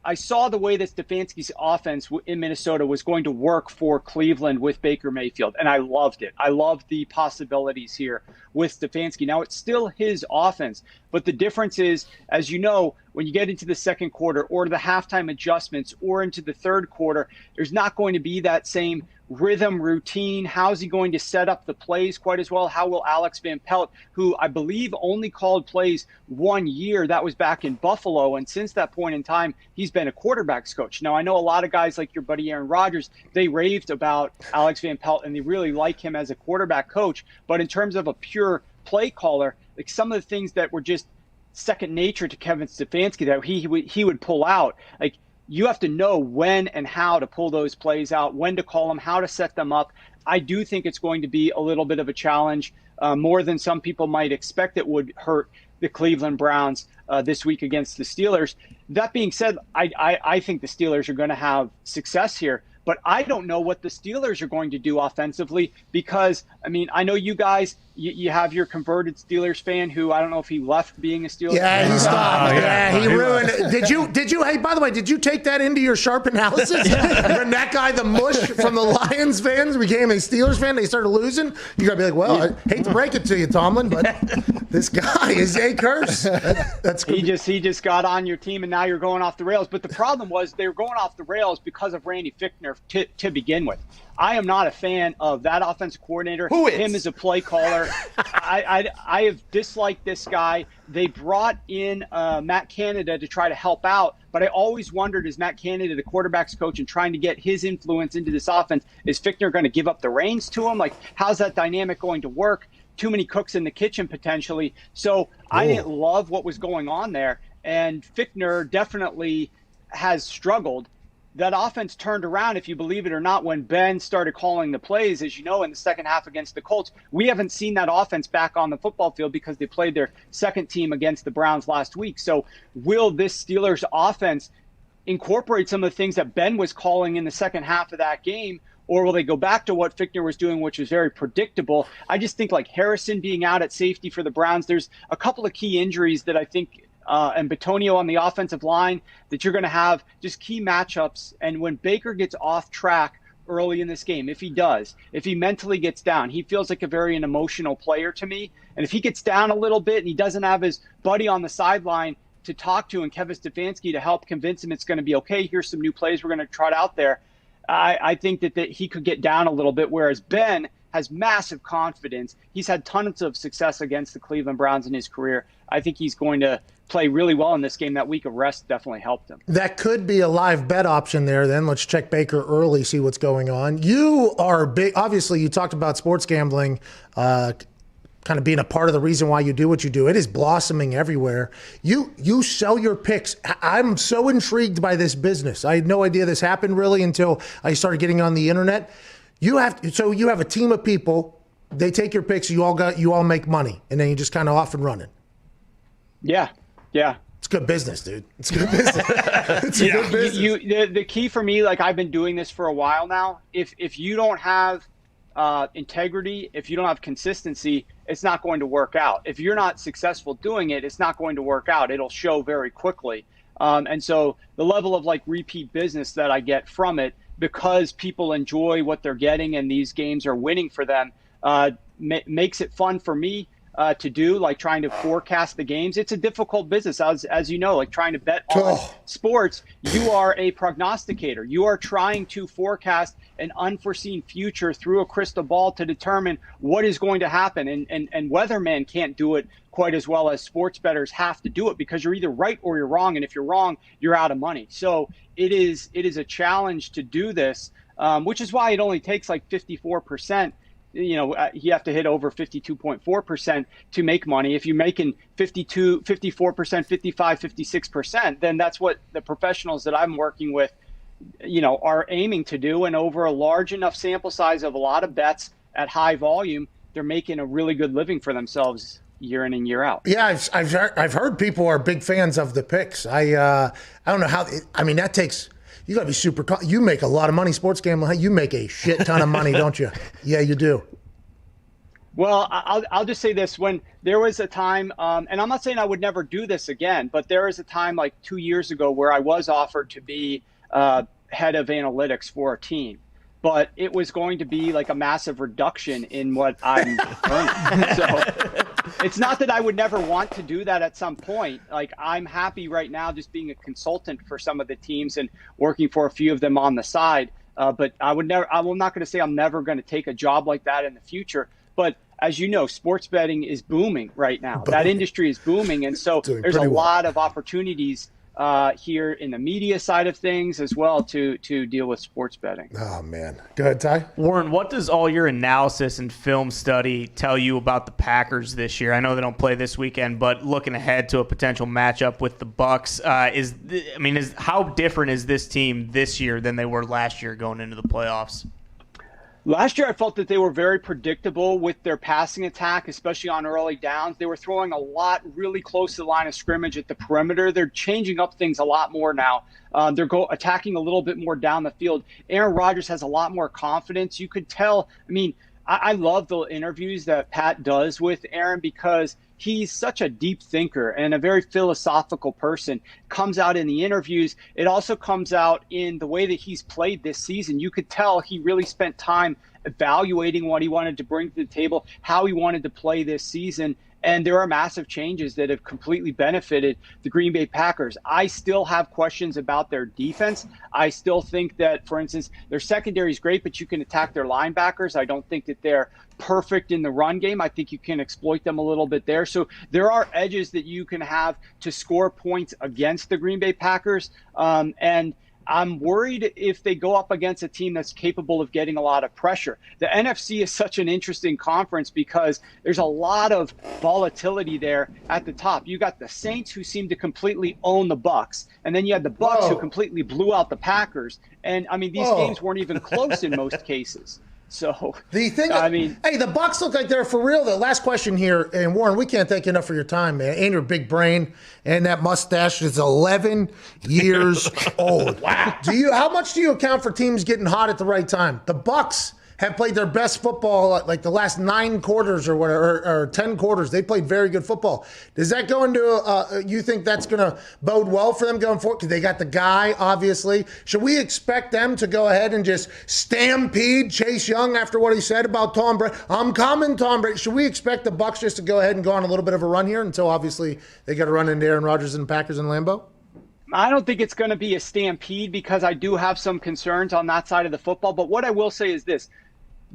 I saw the way that Stefanski's offense in Minnesota was going to work for Cleveland with Baker Mayfield, and I loved it. I loved the possibilities here with Stefanski. Now, it's still his offense, but the difference is, as you know, when you get into the second quarter or the halftime adjustments or into the third quarter, there's not going to be that same rhythm, routine. How's he going to set up the plays quite as well? How will Alex Van Pelt, who I believe only called plays 1 year, that was back in Buffalo, and since that point in time, he's been a quarterback's coach. Now, I know a lot of guys like your buddy Aaron Rodgers, they raved about Alex Van Pelt, and they really like him as a quarterback coach, but in terms of a pure play caller, like some of the things that were just second nature to Kevin Stefanski that he would pull out, like you have to know when and how to pull those plays out, when to call them, how to set them up. I do think it's going to be a little bit of a challenge, more than some people might expect. It would hurt the Cleveland Browns this week against the Steelers. That being said, I think the Steelers are going to have success here. But I don't know what the Steelers are going to do offensively because, I mean, I know you guys, you have your converted Steelers fan who, I don't know if he left being a Steelers fan. Yeah, he stopped. He ruined it. Did you, hey, by the way, did you take that into your sharp analysis? When that guy, the mush from the Lions fans, became a Steelers fan, they started losing? You got to be like, well, I hate to break it to you, Tomlin, but this guy is a curse. That's good. He just got on your team, and now you're going off the rails. But the problem was they were going off the rails because of Randy Fichtner to begin with. I am not a fan of that offensive coordinator. Who is? Him as a play caller. I have disliked this guy. They brought in Matt Canada to try to help out, but I always wondered, is Matt Canada the quarterback's coach and trying to get his influence into this offense? Is Fichtner going to give up the reins to him? Like, how's that dynamic going to work? Too many cooks in the kitchen potentially. So I didn't love what was going on there, and Fichtner definitely has struggled. that offense turned around, if you believe it or not, when Ben started calling the plays, as you know, in the second half against the Colts. We haven't seen that offense back on the football field because they played their second team against the Browns last week. So will this Steelers offense incorporate some of the things that Ben was calling in the second half of that game, or will they go back to what Fichtner was doing, which was very predictable? I just think like Harrison being out at safety for the Browns, there's a couple of key injuries that I think and Batonio on the offensive line, that you're going to have just key matchups. And when Baker gets off track early in this game, if he mentally gets down, he feels like a very an emotional player to me. And if he gets down a little bit and he doesn't have his buddy on the sideline to talk to and Kevin Stefanski to help convince him it's going to be okay, here's some new plays we're going to trot out there, I think that he could get down a little bit, whereas Ben has massive confidence. He's had tons of success against the Cleveland Browns in his career. I think he's going to play really well in this game. That week of rest definitely helped him. That could be a live bet option there then. Let's check Baker early, see what's going on. You are big. Obviously, you talked about sports gambling kind of being a part of the reason why you do what you do. It is blossoming everywhere. You sell your picks. I'm so intrigued by this business. I had no idea this happened really until I started getting on the internet. You have a team of people. They take your picks. You all make money, and then you just kind of off and running. Yeah. It's good business, dude. It's good business. It's a good business. The key for me, like I've been doing this for a while now. If you don't have integrity, if you don't have consistency, it's not going to work out. If you're not successful doing it, it's not going to work out. It'll show very quickly. And so the level of like repeat business that I get from it, because people enjoy what they're getting and these games are winning for them, makes it fun for me to do, like trying to forecast the games. It's a difficult business, as you know, like trying to bet on sports. You are a prognosticator. You are trying to forecast an unforeseen future through a crystal ball to determine what is going to happen. And weatherman can't do it quite as well as sports bettors have to do it, because you're either right or you're wrong. And if you're wrong, you're out of money. So it is a challenge to do this, which is why it only takes like 54%. You know, you have to hit over 52.4% to make money. If you're making 54%, 55, 56%, then that's what the professionals that I'm working with, you know, are aiming to do. And over a large enough sample size of a lot of bets at high volume, they're making a really good living for themselves year in and year out. Yeah, I've heard people are big fans of the picks. I don't know how. I mean, that takes. You got to be super. You make a lot of money sports gambling. You make a shit ton of money, don't you? Yeah, you do. Well, I'll just say this. When there was a time, and I'm not saying I would never do this again, but there was a time like 2 years ago where I was offered to be head of analytics for a team. But it was going to be like a massive reduction in what I'm earning. So it's not that I would never want to do that at some point. Like, I'm happy right now just being a consultant for some of the teams and working for a few of them on the side. But I'm not going to say I'm never going to take a job like that in the future. But as you know, sports betting is booming right now. That industry is booming. And so there's a lot of opportunities here in the media side of things as well to deal with sports betting. Oh, man. Go ahead, Ty. Warren, what does all your analysis and film study tell you about the Packers this year? I know they don't play this weekend, but looking ahead to a potential matchup with the Bucs, how different is this team this year than they were last year going into the playoffs? Last year, I felt that they were very predictable with their passing attack, especially on early downs. They were throwing a lot really close to the line of scrimmage at the perimeter. They're changing up things a lot more now. They're attacking a little bit more down the field. Aaron Rodgers has a lot more confidence. You could tell. I mean, I love the interviews that Pat does with Aaron, because he's such a deep thinker and a very philosophical person. Comes out in the interviews. It also comes out in the way that he's played this season. You could tell he really spent time evaluating what he wanted to bring to the table, how he wanted to play this season. And there are massive changes that have completely benefited the Green Bay Packers. I still have questions about their defense. I still think that, for instance, their secondary is great, but you can attack their linebackers. I don't think that they're perfect in the run game. I think you can exploit them a little bit there. So there are edges that you can have to score points against the Green Bay Packers. And I'm worried if they go up against a team that's capable of getting a lot of pressure. The NFC is such an interesting conference because there's a lot of volatility there at the top. You got the Saints, who seem to completely own the Bucs, and then you had the Bucs who completely blew out the Packers. And I mean, these games weren't even close in most cases. So the thing, hey, the Bucs look like they're for real. The last question here, and Warren, we can't thank you enough for your time, man, and your big brain, and that mustache is 11 years old. Wow. How much do you account for teams getting hot at the right time? The Bucs have played their best football like the last 9 quarters or whatever, or 10 quarters. They played very good football. Does that go into, you think that's going to bode well for them going forward? Because they got the guy, obviously. Should we expect them to go ahead and just stampede Chase Young after what he said about Tom Brady? I'm coming, Tom Brady. Should we expect the Bucs just to go ahead and go on a little bit of a run here until obviously they got to run into Aaron Rodgers and the Packers and Lambeau? I don't think it's going to be a stampede because I do have some concerns on that side of the football. But what I will say is this.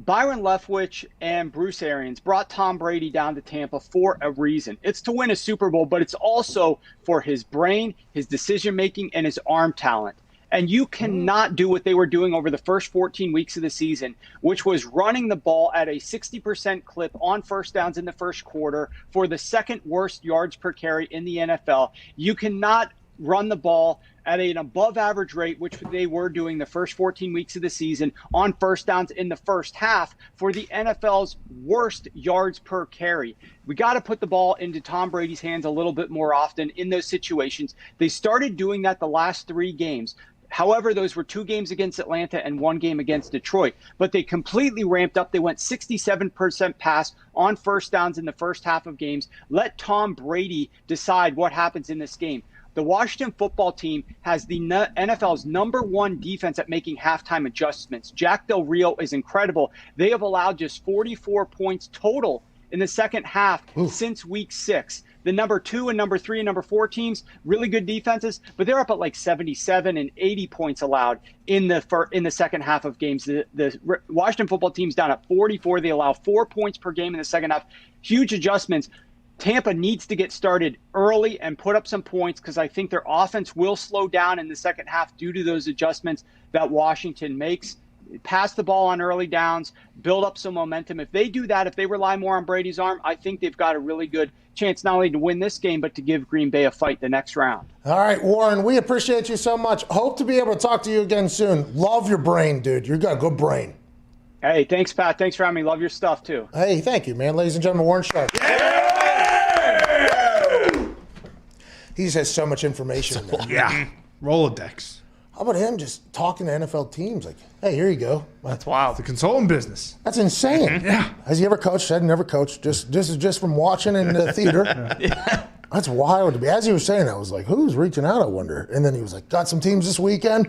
Byron Leftwich and Bruce Arians brought Tom Brady down to Tampa for a reason. It's to win a Super Bowl, but it's also for his brain, his decision-making, and his arm talent. And you cannot do what they were doing over the first 14 weeks of the season, which was running the ball at a 60% clip on first downs in the first quarter for the second worst yards per carry in the NFL. You cannot run the ball at an above average rate, which they were doing the first 14 weeks of the season on first downs in the first half for the NFL's worst yards per carry. We got to put the ball into Tom Brady's hands a little bit more often in those situations. They started doing that the last 3 games. However, those were 2 games against Atlanta and 1 game against Detroit. But they completely ramped up. They went 67% pass on first downs in the first half of games. Let Tom Brady decide what happens in this game. The Washington football team has the NFL's #1 defense at making halftime adjustments. Jack Del Rio is incredible. They have allowed just 44 points total in the second half since week 6. The #2 and #3 and #4 teams, really good defenses, but they're up at like 77 and 80 points allowed in the second half of games. The Washington football team's down at 44. They allow 4 points per game in the second half. Huge adjustments. Tampa needs to get started early and put up some points because I think their offense will slow down in the second half due to those adjustments that Washington makes. Pass the ball on early downs, build up some momentum. If they do that, if they rely more on Brady's arm, I think they've got a really good chance not only to win this game, but to give Green Bay a fight the next round. All right, Warren, we appreciate you so much. Hope to be able to talk to you again soon. Love your brain, dude. You got a good brain. Hey, thanks, Pat. Thanks for having me. Love your stuff, too. Hey, thank you, man. Ladies and gentlemen, Warren Sharp. He just has so much information in there. Yeah. Rolodex. How about him just talking to NFL teams? Like, hey, here you go. That's wild. The consulting business. That's insane. Yeah. Has he ever coached? I've never coached. This is just from watching in the theater. Yeah. That's wild to me. As he was saying that, I was like, who's reaching out, I wonder? And then he was like, got some teams this weekend.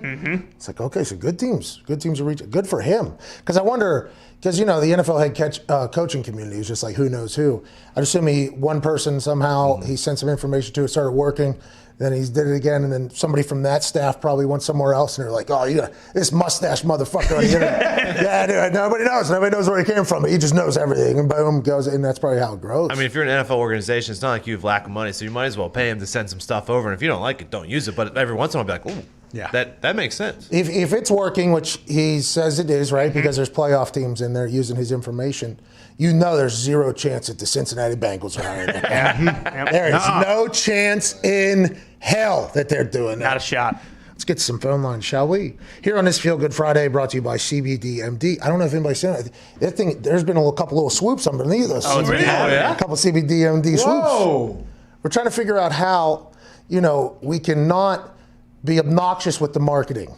It's like, okay, so good teams. Good teams are reaching. Good for him. Because I wonder, because, you know, the NFL head coaching community is just like who knows who. I'd assume one person somehow, he sent some information to it, started working. Then he did it again, and then somebody from that staff probably went somewhere else, and they're like, "Oh, you got this mustache motherfucker on the internet." Yeah, dude, nobody knows. Nobody knows where he came from. He just knows everything, and boom, goes, and that's probably how it grows. I mean, if you're an NFL organization, it's not like you have lack of money, so you might as well pay him to send some stuff over. And if you don't like it, don't use it. But every once in a while, be like, "Ooh, yeah, that makes sense." If it's working, which he says it is, right? Because there's playoff teams in there using his information. You know there's zero chance that the Cincinnati Bengals are hiring him. There is no chance in hell that they're doing that. Not a shot. Let's get to some phone lines, shall we? Here on this Feel Good Friday, brought to you by CBDMD. I don't know if anybody's seen it. That thing, there's been a couple little swoops underneath us. Oh, yeah? A couple CBDMD swoops. Whoa. We're trying to figure out how, we cannot be obnoxious with the marketing,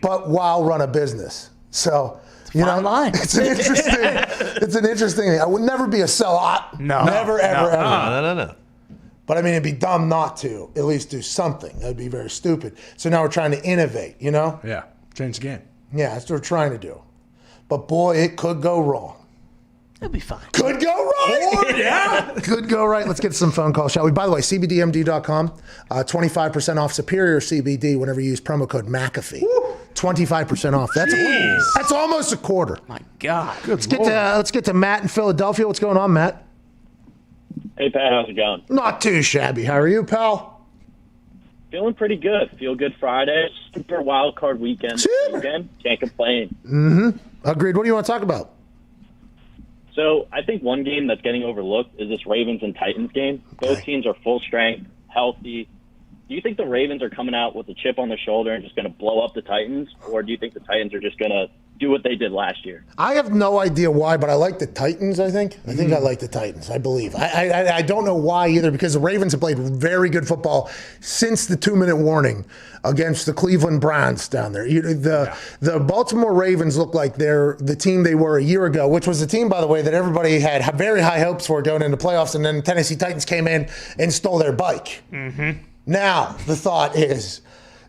but while run a business. So, line. It's an interesting thing. I would never be a sellout. No. Never, ever. No. But I mean, it'd be dumb not to at least do something. That'd be very stupid. So now we're trying to innovate, Yeah. Change the game. Yeah, that's what we're trying to do. But boy, it could go wrong. It'll be fine. Could go right. Yeah. Could go right. Let's get some phone calls, shall we? By the way, CBDMD.com, 25% off Superior CBD whenever you use promo code McAfee. 25% off. That's almost a quarter. My God. Let's get to Matt in Philadelphia. What's going on, Matt? Hey, Pat. How's it going? Not too shabby. How are you, pal? Feeling pretty good. Feel good Friday. Super wild card weekend. Can't complain. Mm-hmm. Agreed. What do you want to talk about? So I think one game that's getting overlooked is this Ravens and Titans game. Both teams are full strength, healthy. Do you think the Ravens are coming out with a chip on their shoulder and just going to blow up the Titans? Or do you think the Titans are just going to do what they did last year? I have no idea why, but I like the Titans, I think. I think I like the Titans, I believe. I don't know why either, because the Ravens have played very good football since the 2-minute warning against the Cleveland Browns down there. The Baltimore Ravens look like they're the team they were a year ago, which was the team, by the way, that everybody had very high hopes for going into playoffs, and then the Tennessee Titans came in and stole their bike. Mm-hmm. Now, the thought is,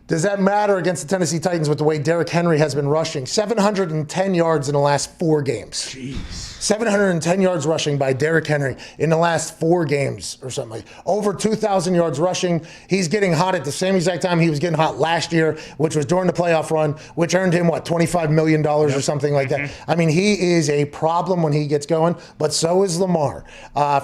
does that matter against the Tennessee Titans with the way Derrick Henry has been rushing? 710 yards in the last 4 games. Jeez. 710 yards rushing by Derrick Henry in the last 4 games or something like that. Over 2,000 yards rushing. He's getting hot at the same exact time he was getting hot last year, which was during the playoff run, which earned him, $25 million or something like that. I mean, he is a problem when he gets going, but so is Lamar.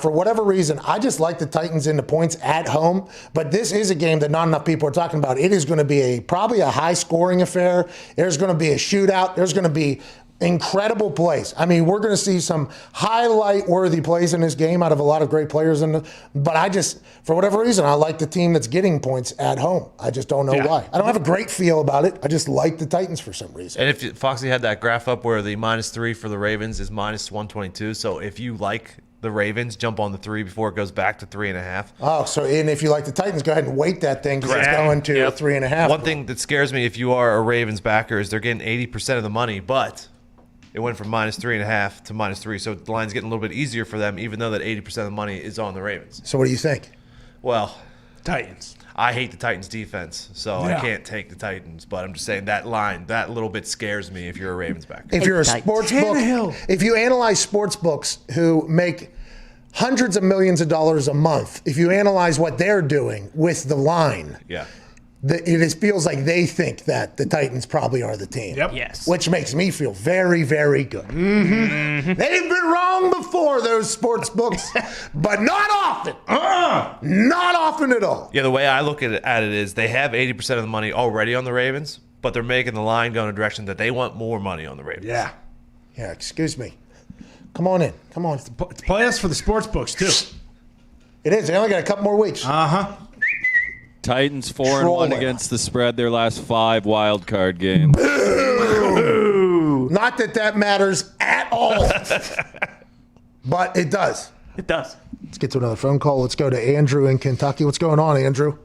For whatever reason, I just like the Titans in the points at home, but this is a game that not enough people are talking about. It is going to be probably a high-scoring affair. There's going to be a shootout. There's going to be incredible plays. I mean, we're going to see some highlight-worthy plays in this game out of a lot of great players. But I just, for whatever reason, I like the team that's getting points at home. I just don't know why. I don't have a great feel about it. I just like the Titans for some reason. And if Foxy had that graph up where the -3 for the Ravens is -122, so if you like the Ravens, jump on the 3 before it goes back to 3.5. Oh, so and if you like the Titans, go ahead and weight that thing because it's going to 3.5. One thing that scares me if you are a Ravens backer is they're getting 80% of the money, but it went from -3.5 to -3, so the line's getting a little bit easier for them, even though that 80% of the money is on the Ravens. So what do you think? Well, Titans. I hate the Titans defense, so I can't take the Titans. But I'm just saying that line, that little bit scares me if you're a Ravens backer. If you're a sports book, if you analyze sports books who make hundreds of millions of dollars a month, if you analyze what they're doing with the line, it feels like they think that the Titans probably are the team. Yep. Yes. Which makes me feel very, very good. Mm-hmm. They've been wrong before, those sports books, but not often. Not often at all. Yeah, the way I look at it is they have 80% of the money already on the Ravens, but they're making the line go in a direction that they want more money on the Ravens. Yeah, excuse me. Come on in. Come on. It's playoffs for the sports books, too. It is. They only got a couple more weeks. Uh-huh. Titans 4-1 against the spread their last 5 wild card games. Boo! Not that matters at all. But it does. It does. Let's get to another phone call. Let's go to Andrew in Kentucky. What's going on, Andrew?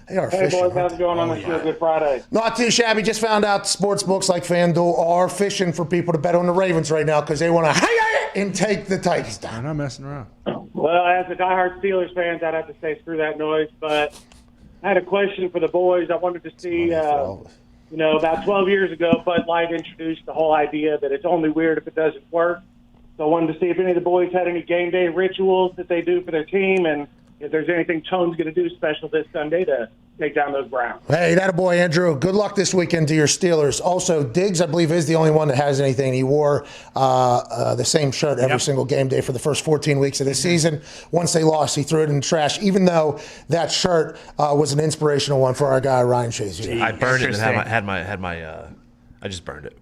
They are Hey, fishing. boys, how's it going on this Good Friday? Not too shabby. Just found out sports books like FanDuel are fishing for people to bet on the Ravens right now because they want to and take the Titans down. I'm not messing around. Well, as a diehard Steelers fan, I'd have to say screw that noise. But I had a question for the boys. I wanted to see, about 12 years ago, Bud Light introduced the whole idea that it's only weird if it doesn't work. So I wanted to see if any of the boys had any game day rituals that they do for their team and if there's anything Tone's going to do special this Sunday to take down those Browns. Hey, that a boy, Andrew. Good luck this weekend to your Steelers. Also, Diggs, I believe, is the only one that has anything. He wore the same shirt every single game day for the first 14 weeks of the season. Once they lost, he threw it in the trash, even though that shirt was an inspirational one for our guy, Ryan Shazier. I burned it and I just burned it.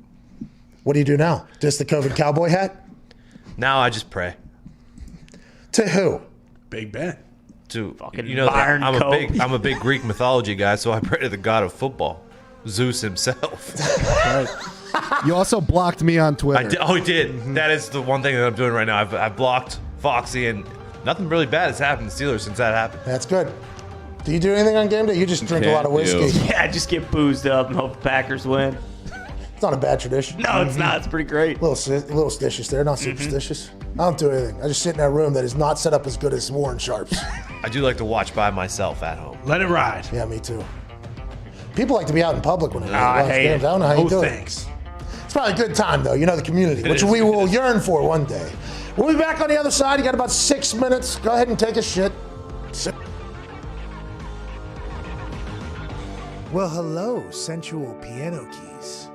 What do you do now? Just the COVID cowboy hat? Now I just pray. To who? Big Ben. I'm a big Greek mythology guy, so I pray to the god of football, Zeus himself. Right. You also blocked me on Twitter. I did. Mm-hmm. That is the one thing that I'm doing right now. I've blocked Foxy, and nothing really bad has happened to the Steelers since that happened. That's good. Do you do anything on game day? You just drink a lot of whiskey. Yeah, I just get boozed up and hope the Packers win. It's not a bad tradition. No, it's not. It's pretty great. Little superstitious there, not superstitious. I don't do anything. I just sit in that room that is not set up as good as Warren Sharp's. I do like to watch by myself at home. Let it ride. Yeah, me too. People like to be out in public when they watch games. I don't know how you do it. It's probably a good time, though. You know, the community, which we will yearn for one day. We'll be back on the other side. You got about 6 minutes. Go ahead and take a shit. Well, hello, sensual piano keys.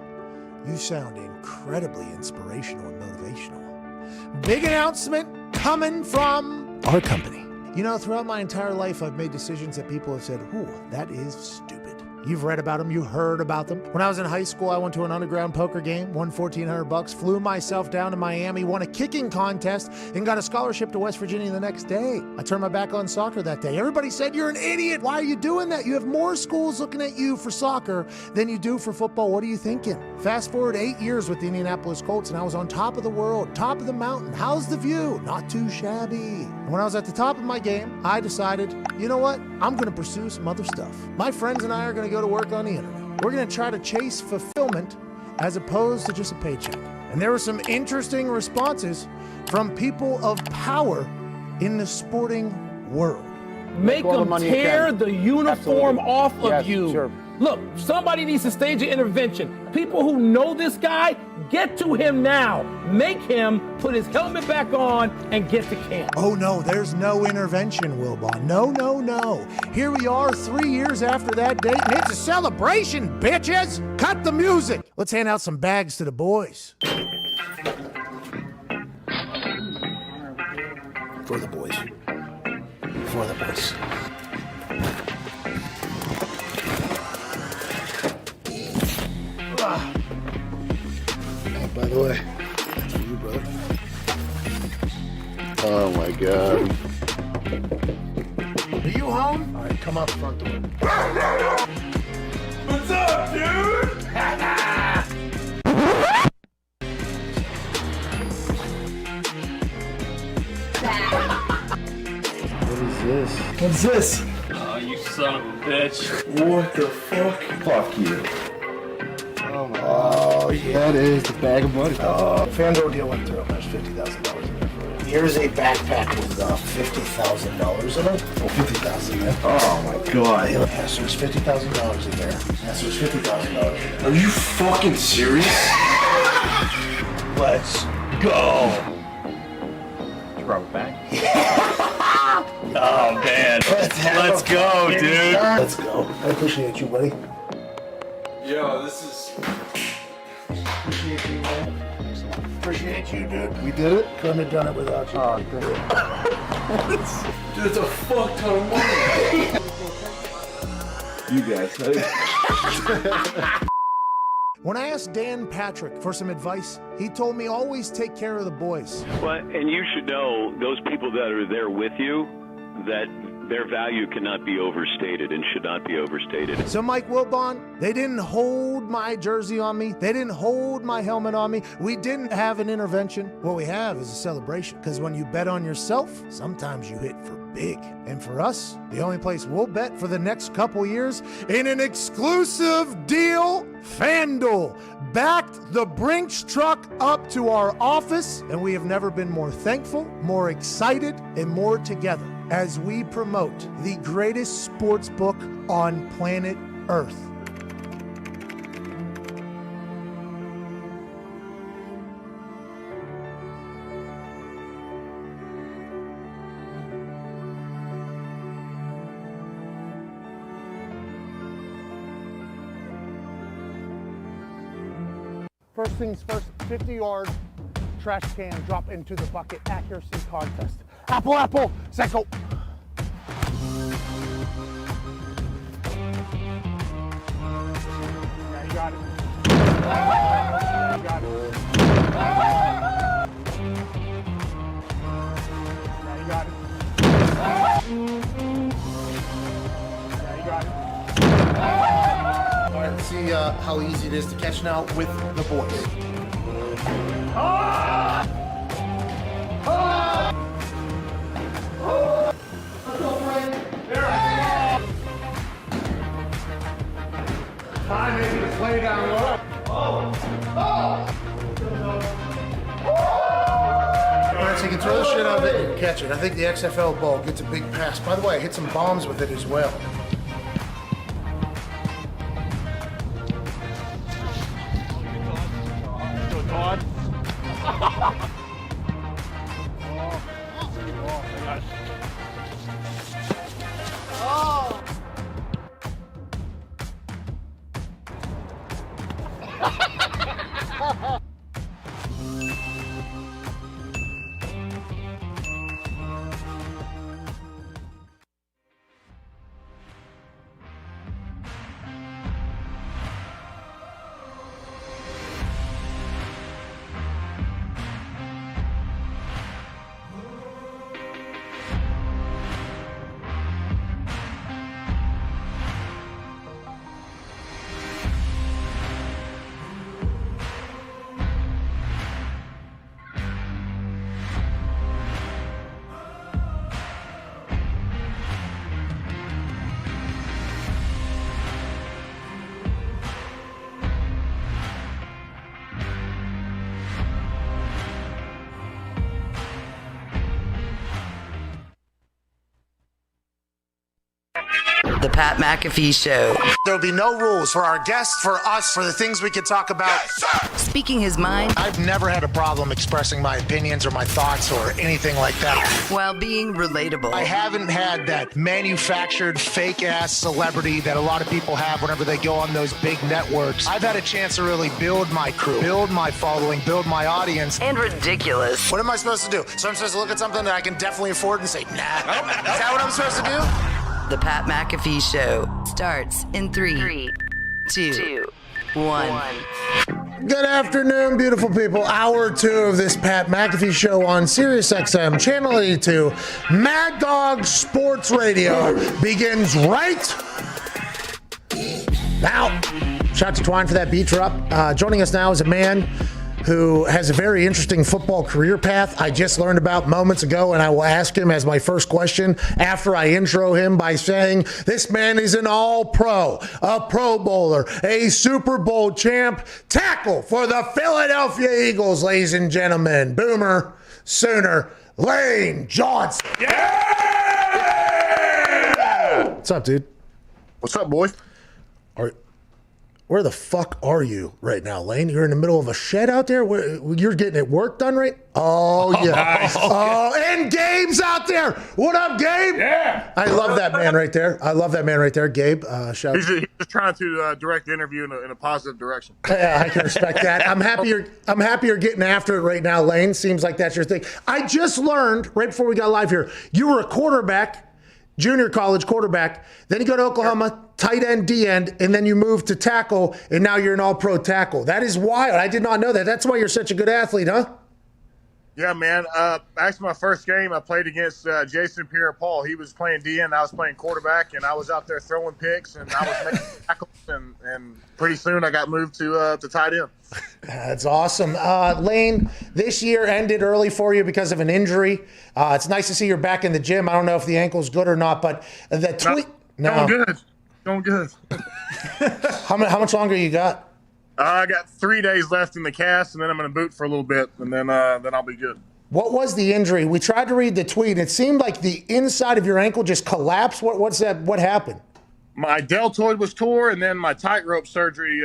You sound incredibly inspirational and motivational. Big announcement coming from our company. You know, throughout my entire life, I've made decisions that people have said, ooh, that is stupid. You've read about them, you heard about them. When I was in high school, I went to an underground poker game, won $1,400, flew myself down to Miami, won a kicking contest, and got a scholarship to West Virginia the next day. I turned my back on soccer that day. Everybody said, you're an idiot. Why are you doing that? You have more schools looking at you for soccer than you do for football. What are you thinking? Fast forward 8 years with the Indianapolis Colts, and I was on top of the world, top of the mountain. How's the view? Not too shabby. And when I was at the top of my game, I decided, you know what? I'm going to pursue some other stuff. My friends and I are going to go to work on the internet. We're going to try to chase fulfillment as opposed to just a paycheck. And there were some interesting responses from people of power in the sporting world. Make them tear the uniform off of you. Sure. Look, somebody needs to stage an intervention. People who know this guy, get to him now. Make him put his helmet back on and get to camp. Oh no, there's no intervention, Wilbon. No, no, no. Here we are 3 years after that date, and it's a celebration, bitches! Cut the music! Let's hand out some bags to the boys. For the boys. For the boys. By the way, that's for you, brother. Oh my God. Are you home? All right, come out the front door. What's up, dude? What is this? What's this? Oh, you son of a bitch. What the fuck? Fuck you. Oh, yeah. That is the bag of money. FanDuel deal went through. There's $50,000 in there for you. Here's a backpack with $50,000 in it. Oh, $50,000 in there. Oh my God. Yeah, so there's $50,000 in there. Yeah, so there's $50,000 in there. Are you fucking serious? Let's go. Did you rob a bank? Oh, man. Let's go, dude. Let's go. I appreciate you, buddy. Yo, this is... Appreciate you, man. Appreciate you, dude. We did it. Couldn't have done it without you. Oh, good. Dude, it's a fuck ton of money. You guys. When I asked Dan Patrick for some advice, he told me always take care of the boys. Well, and you should know those people that are there with you, that their value cannot be overstated and should not be overstated. So, Mike Wilbon, they didn't hold my jersey on me. They didn't hold my helmet on me. We didn't have an intervention. What we have is a celebration. Because when you bet on yourself, sometimes you hit for big. And for us, the only place we'll bet for the next couple years in an exclusive deal, FanDuel backed the Brinks truck up to our office, and we have never been more thankful, more excited, and more together as we promote the greatest sports book on planet Earth. First things first, 50-yard trash can drop into the bucket accuracy contest. Apple, apple, second. Yeah, you got it. You got it. Yeah, you got it. Yeah, you got it. All right, let's see how easy it is to catch now with the boys. Time maybe to play down low. All right, so you can throw the shit out of it and catch it. I think the XFL ball gets a big pass. By the way, I hit some bombs with it as well. The Pat McAfee Show. There'll be no rules for our guests, for us, for the things we can talk about. Speaking his mind. I've never had a problem expressing my opinions or my thoughts or anything like that. While being relatable. I haven't had that manufactured fake-ass celebrity that a lot of people have whenever they go on those big networks. I've had a chance to really build my crew, build my following, build my audience. And ridiculous. What am I supposed to do? So I'm supposed to look at something that I can definitely afford and say, nah. Is that what I'm supposed to do? The Pat McAfee Show starts in 3, 2, 1. Good afternoon, beautiful people. Hour 2 of this Pat McAfee Show on SiriusXM, Channel 82. Mad Dog Sports Radio begins right now. Shout out to Twine for that beat drop. Joining us now is a man who has a very interesting football career path I just learned about moments ago, and I will ask him as my first question after I intro him by saying this man is an all-pro, a Pro Bowler, a Super Bowl champ, tackle for the Philadelphia Eagles, ladies and gentlemen. Boomer Sooner Lane Johnson. Yeah! What's up, dude? What's up, boy? Where the fuck are you right now, Lane? You're in the middle of a shed out there? You're getting it work done, right? Oh, yeah. Nice. Oh, and Gabe's out there. What up, Gabe? Yeah. I love that man right there. Gabe. Shout He's just trying to direct the interview in a positive direction. Yeah, I can respect that. I'm happy you're getting after it right now, Lane. Seems like that's your thing. I just learned right before we got live here, you were a quarterback, junior college quarterback. Then you go to Oklahoma, tight end, D end, and then you move to tackle, and now you're an all-pro tackle. That is wild. I did not know that. That's why you're such a good athlete, huh? Yeah, man. Actually, my first game, I played against Jason Pierre-Paul. He was playing D end, I was playing quarterback, and I was out there throwing picks, and I was making tackles, and pretty soon I got moved to tight end. That's awesome. Lane, this year ended early for you because of an injury. It's nice to see you're back in the gym. I don't know if the ankle's good or not, but the tweet... Going good. Going good. How much longer you got? I got 3 days left in the cast, and then I'm going to boot for a little bit, and then I'll be good. What was the injury? We tried to read the tweet. It seemed like the inside of your ankle just collapsed. What's that? What happened? My deltoid was tore, and then my tightrope surgery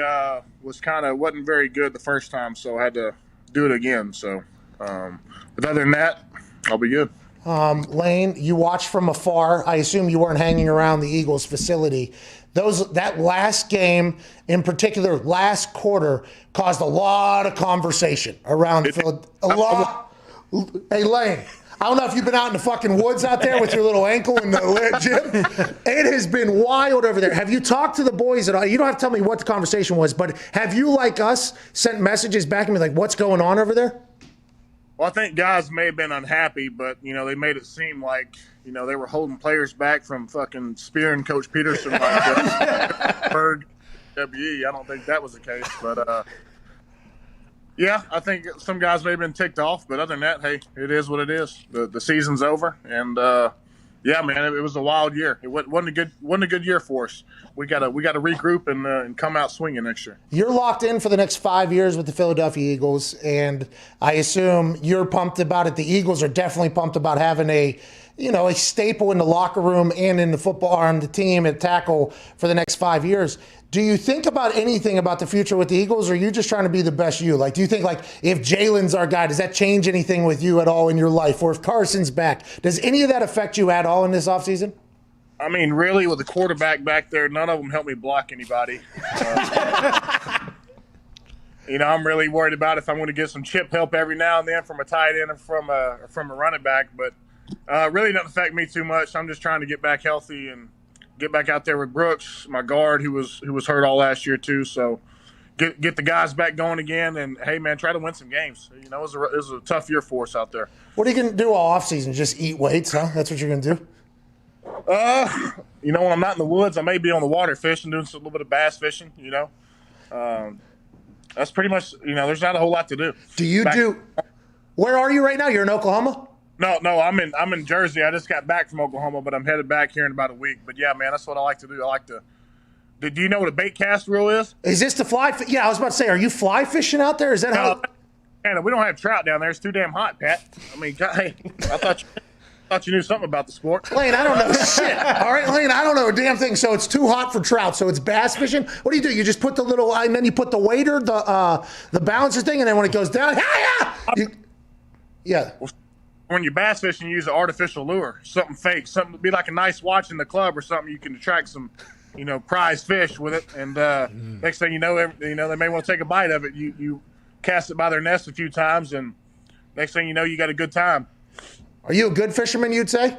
wasn't very good the first time, so I had to do it again. So, but other than that, I'll be good. Lane, you watched from afar. I assume you weren't hanging around the Eagles facility. That last game, in particular, last quarter, caused a lot of conversation around Philadelphia. Hey, Lane, I don't know if you've been out in the fucking woods out there with your little ankle in the gym. It has been wild over there. Have you talked to the boys at all? You don't have to tell me what the conversation was, but have you, like us, sent messages back and be like, what's going on over there? Well, I think guys may have been unhappy, but, they made it seem like, they were holding players back from fucking spearing Coach Peterson like Berg, WE. I don't think that was the case. But, yeah, I think some guys may have been ticked off. But other than that, hey, it is what it is. The season's over. And, yeah, man, it was a wild year. It wasn't a good year for us. We got to regroup and come out swinging next year. You're locked in for the next 5 years with the Philadelphia Eagles, and I assume you're pumped about it. The Eagles are definitely pumped about having a staple in the locker room and in the football on the team at tackle for the next 5 years. Do you think about anything about the future with the Eagles, or are you just trying to be the best you? Like, do you think, like, if Jalen's our guy, does that change anything with you at all in your life? Or if Carson's back, does any of that affect you at all in this offseason? I mean, really, with the quarterback back there, none of them help me block anybody. I'm really worried about if I'm going to get some chip help every now and then from a tight end or from a running back. But really doesn't affect me too much. I'm just trying to get back healthy and get back out there with Brooks, my guard, who was hurt all last year too. So get the guys back going again. And, hey, man, try to win some games. It was a tough year for us out there. What are you going to do all offseason? Just eat weights, huh? That's what you're going to do? When I'm not in the woods, I may be on the water fishing, doing a little bit of bass fishing, That's pretty much, there's not a whole lot to do. Where are you right now? You're in Oklahoma? No, I'm in Jersey. I just got back from Oklahoma, but I'm headed back here in about a week. But yeah, man, that's what I like to do. I like to. Do you know what a bait cast rule is? Is this the fly? Yeah, I was about to say, are you fly fishing out there? Is that how? Man, we don't have trout down there. It's too damn hot, Pat. I mean, hey, I thought. Thought you knew something about the sport. Lane, I don't know shit. All right, Lane, I don't know a damn thing. So it's too hot for trout. So it's bass fishing. What do? You just put the little, and then you put the waiter, the balancer thing, and then when it goes down, yeah. When you're bass fishing, you use an artificial lure, something fake, something to be like a nice watch in the club or something. You can attract some, prize fish with it. And next thing you know, they may want to take a bite of it. You cast it by their nest a few times, and next thing you know, you got a good time. Are you a good fisherman, you'd say?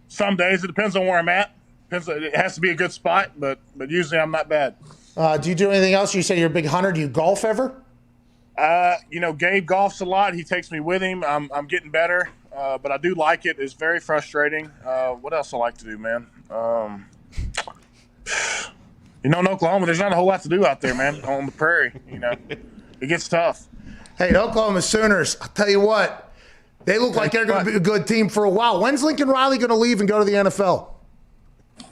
Some days. It depends on where I'm at. It has to be a good spot, but usually I'm not bad. Do you do anything else? You say you're a big hunter. Do you golf ever? Gabe golfs a lot. He takes me with him. I'm getting better, but I do like it. It's very frustrating. What else I like to do, man? In Oklahoma, there's not a whole lot to do out there, man, on the prairie. It gets tough. Hey, the Oklahoma Sooners, I'll tell you what. They look like they're going to be a good team for a while. When's Lincoln Riley going to leave and go to the NFL?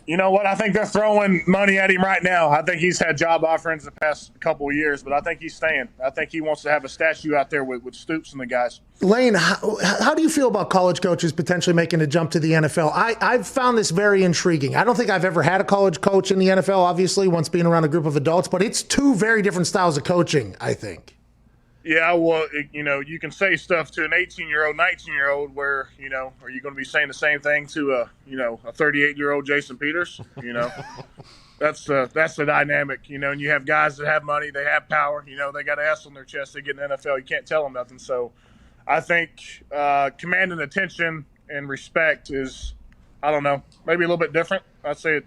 You know what? I think they're throwing money at him right now. I think he's had job offerings the past couple of years, but I think he's staying. I think he wants to have a statue out there with Stoops and the guys. Lane, how do you feel about college coaches potentially making a jump to the NFL? I've found this very intriguing. I don't think I've ever had a college coach in the NFL, obviously, once being around a group of adults, but it's two very different styles of coaching, I think. Yeah, well, you can say stuff to an 18-year-old, 19-year-old where, are you going to be saying the same thing to a 38-year-old Jason Peters? That's the dynamic, and you have guys that have money, they have power, they got ass on their chest, they get in the NFL, you can't tell them nothing. So I think commanding attention and respect is, I don't know, maybe a little bit different. I'd say,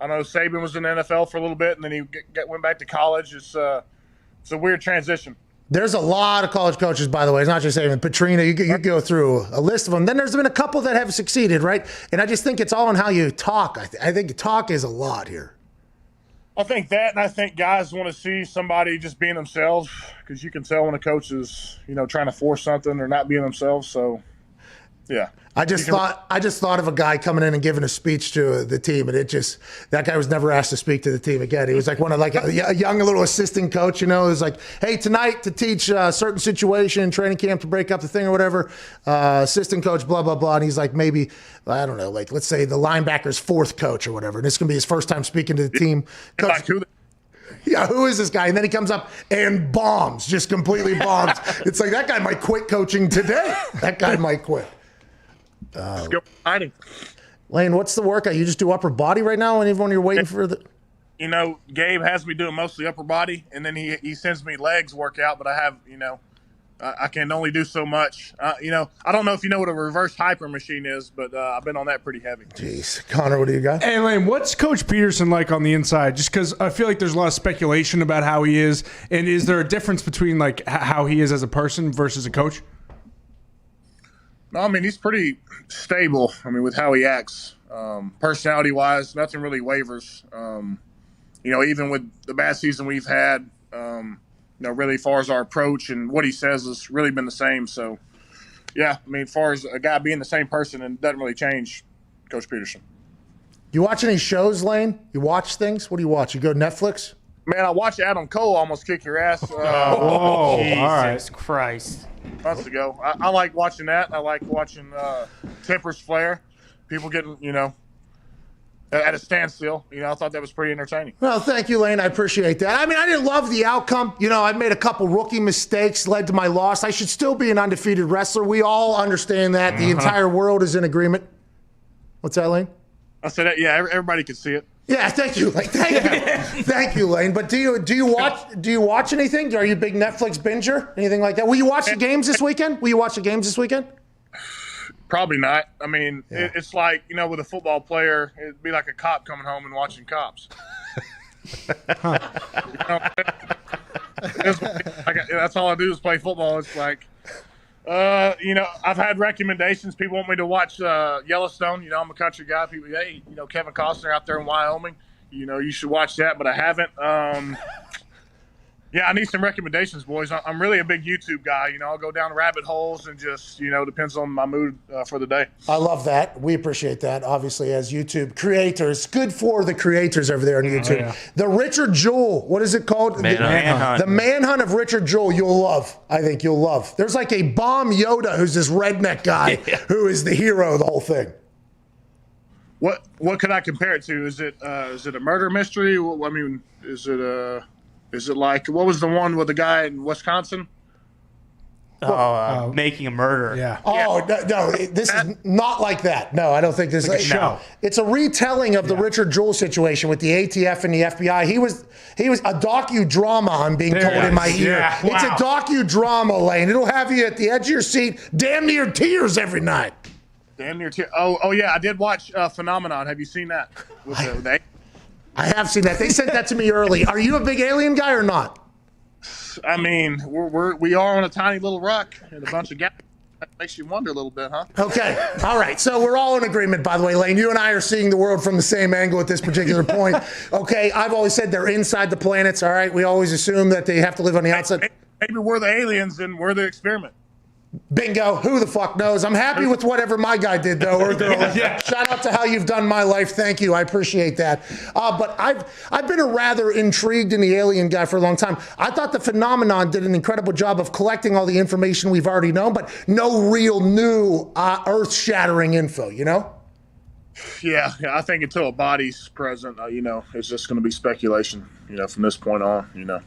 I know Saban was in the NFL for a little bit, and then he went back to college. It's a weird transition. There's a lot of college coaches, by the way. It's not just saying Petrino. You go through a list of them. Then there's been a couple that have succeeded, right? And I just think it's all in how you talk. I think talk is a lot here. I think that, and I think guys want to see somebody just being themselves, because you can tell when a coach is, trying to force something or not being themselves. So, yeah. I just thought of a guy coming in and giving a speech to the team, and that guy was never asked to speak to the team again. He was like a young little assistant coach, It was like, hey, tonight to teach a certain situation in training camp to break up the thing or whatever. Assistant coach, blah blah blah, and he's like maybe I don't know, like let's say the linebacker's fourth coach or whatever, and it's gonna be his first time speaking to the team. Coach, yeah, who is this guy? And then he comes up and bombs, just completely bombs. It's like that guy might quit coaching today. That guy might quit. Let's go fighting. Lane, what's the workout? You just do upper body right now, and even when you're waiting for the. Gabe has me doing mostly upper body, and then he sends me legs workout. But I have, I can only do so much. I don't know if you know what a reverse hyper machine is, but I've been on that pretty heavy. Jeez, Connor, what do you got? Hey, Lane, what's Coach Peterson like on the inside? Just because I feel like there's a lot of speculation about how he is, and is there a difference between like how he is as a person versus a coach? No, I mean, he's pretty stable. I mean, with how he acts, personality-wise, nothing really wavers. Even with the bad season we've had, really as far as our approach and what he says has really been the same. So, yeah, I mean, as far as a guy being the same person, it doesn't really change Coach Peterson. You watch any shows, Lane? You watch things? What do you watch? You go to Netflix? Man, I watched Adam Cole almost kick your ass. Jesus Christ. Months ago. I like watching that. I like watching tempers flare. People getting, at a standstill. I thought that was pretty entertaining. Well, thank you, Lane. I appreciate that. I mean, I didn't love the outcome. I've made a couple rookie mistakes, led to my loss. I should still be an undefeated wrestler. We all understand that. The entire world is in agreement. What's that, Lane? I said that, yeah, everybody can see it. Yeah, thank you, Lane. Thank you, Lane. But do you watch anything? Are you a big Netflix binger? Anything like that? Will you watch the games this weekend? Probably not. I mean, it's like, with a football player, it'd be like a cop coming home and watching Cops. That's all I do is play football. It's like, I've had recommendations. People want me to watch Yellowstone. I'm a country guy. People, hey, Kevin Costner out there in Wyoming. You should watch that, but I haven't. Yeah, I need some recommendations, boys. I'm really a big YouTube guy. I'll go down rabbit holes and just, depends on my mood for the day. I love that. We appreciate that, obviously, as YouTube creators. Good for the creators over there on YouTube. yeah. The Richard Jewell, what is it called? Manhunt. The Manhunt of Richard Jewell, you'll love. I think you'll love. There's like a Bomb Yoda who's this redneck guy who is the hero of the whole thing. What could I compare it to? Is it a murder mystery? I mean, is it like, what was the one with the guy in Wisconsin? Making a Murder. Yeah. Oh, no, this is not like that. No, I don't think this is a show. It's a retelling of the Richard Jewell situation with the ATF and the FBI. He was a docudrama, I'm being told in my ear. Yeah. It's a Wow. docudrama, Lane. It'll have you at the edge of your seat, damn near tears every night. Damn near tear. Oh yeah, I did watch Phenomenon. Have you seen that? I have seen that. They sent that to me early. Are you a big Alien guy or not? I mean, we are on a tiny little rock and a bunch of gas. That makes you wonder a little bit, huh? Okay. All right. So we're all in agreement, by the way, Lane. You and I are seeing the world from the same angle at this particular point. Okay. I've always said they're inside the planets. All right. We always assume that they have to live on the outside. Maybe we're the aliens and we're the experiment. Bingo. Who the fuck knows? I'm happy with whatever my guy did, though. Or girl. Shout out to how you've done my life. Thank you. I appreciate that. But I've been a rather intrigued in the alien guy for a long time. I thought the Phenomenon did an incredible job of collecting all the information we've already known, but no real new earth-shattering info, Yeah, I think until a body's present, it's just going to be speculation, from this point on,